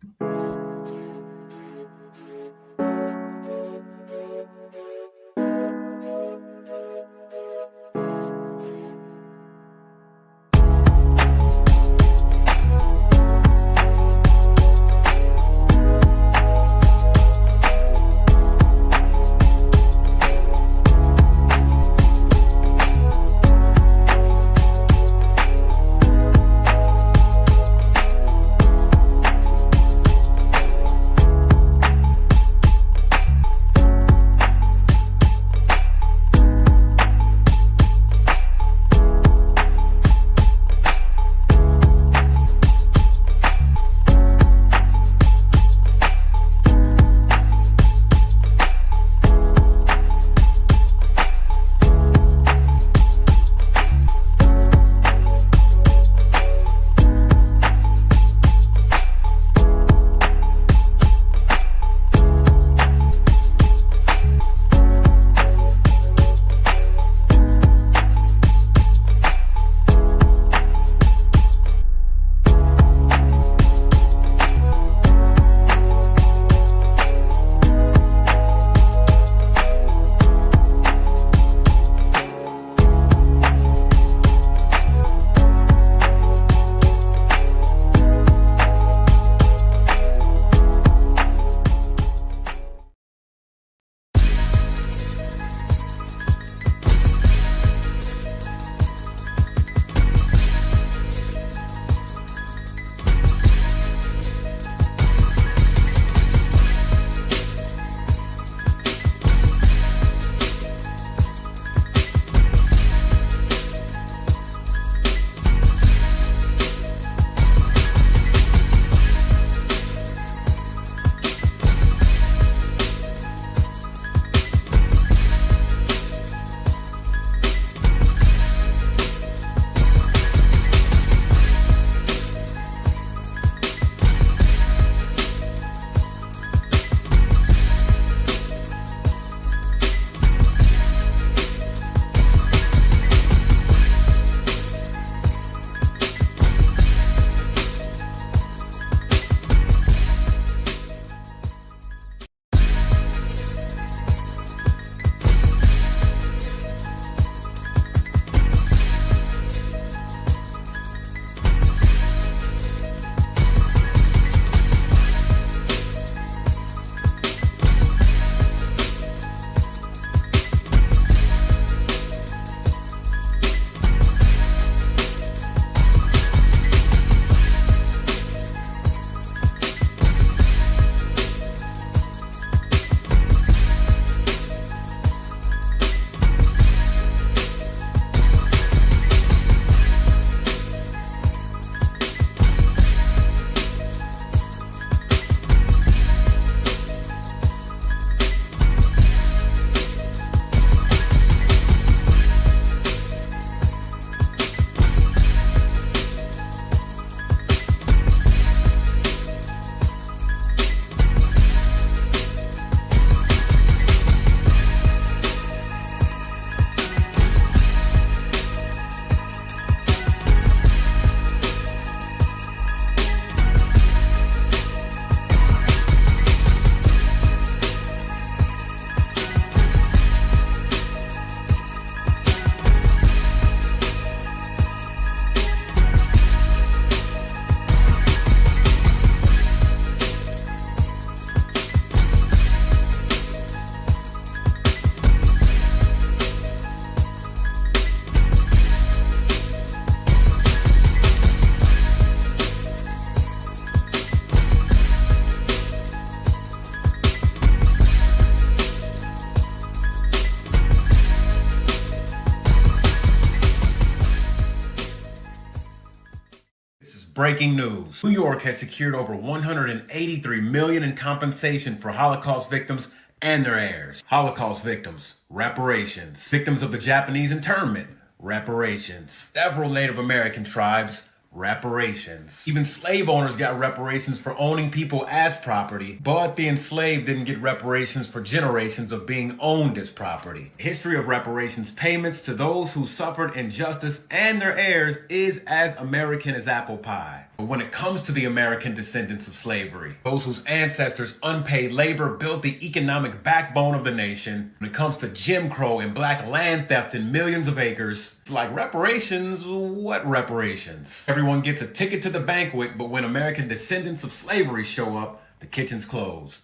Speaker 3: Breaking news. New York has secured over $183 million in compensation for Holocaust victims and their heirs. Holocaust victims, reparations. Victims of the Japanese internment, reparations. Several Native American tribes, reparations. Even slave owners got reparations for owning people as property, but the enslaved didn't get reparations for generations of being owned as property. History of reparations payments to those who suffered injustice and their heirs is as American as apple pie. But when it comes to the American descendants of slavery, those whose ancestors' unpaid labor built the economic backbone of the nation, when it comes to Jim Crow and black land theft in millions of acres, it's like reparations, what reparations? Everyone gets a ticket to the banquet, but when American descendants of slavery show up, the kitchen's closed.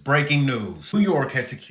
Speaker 3: Breaking news. New York has secured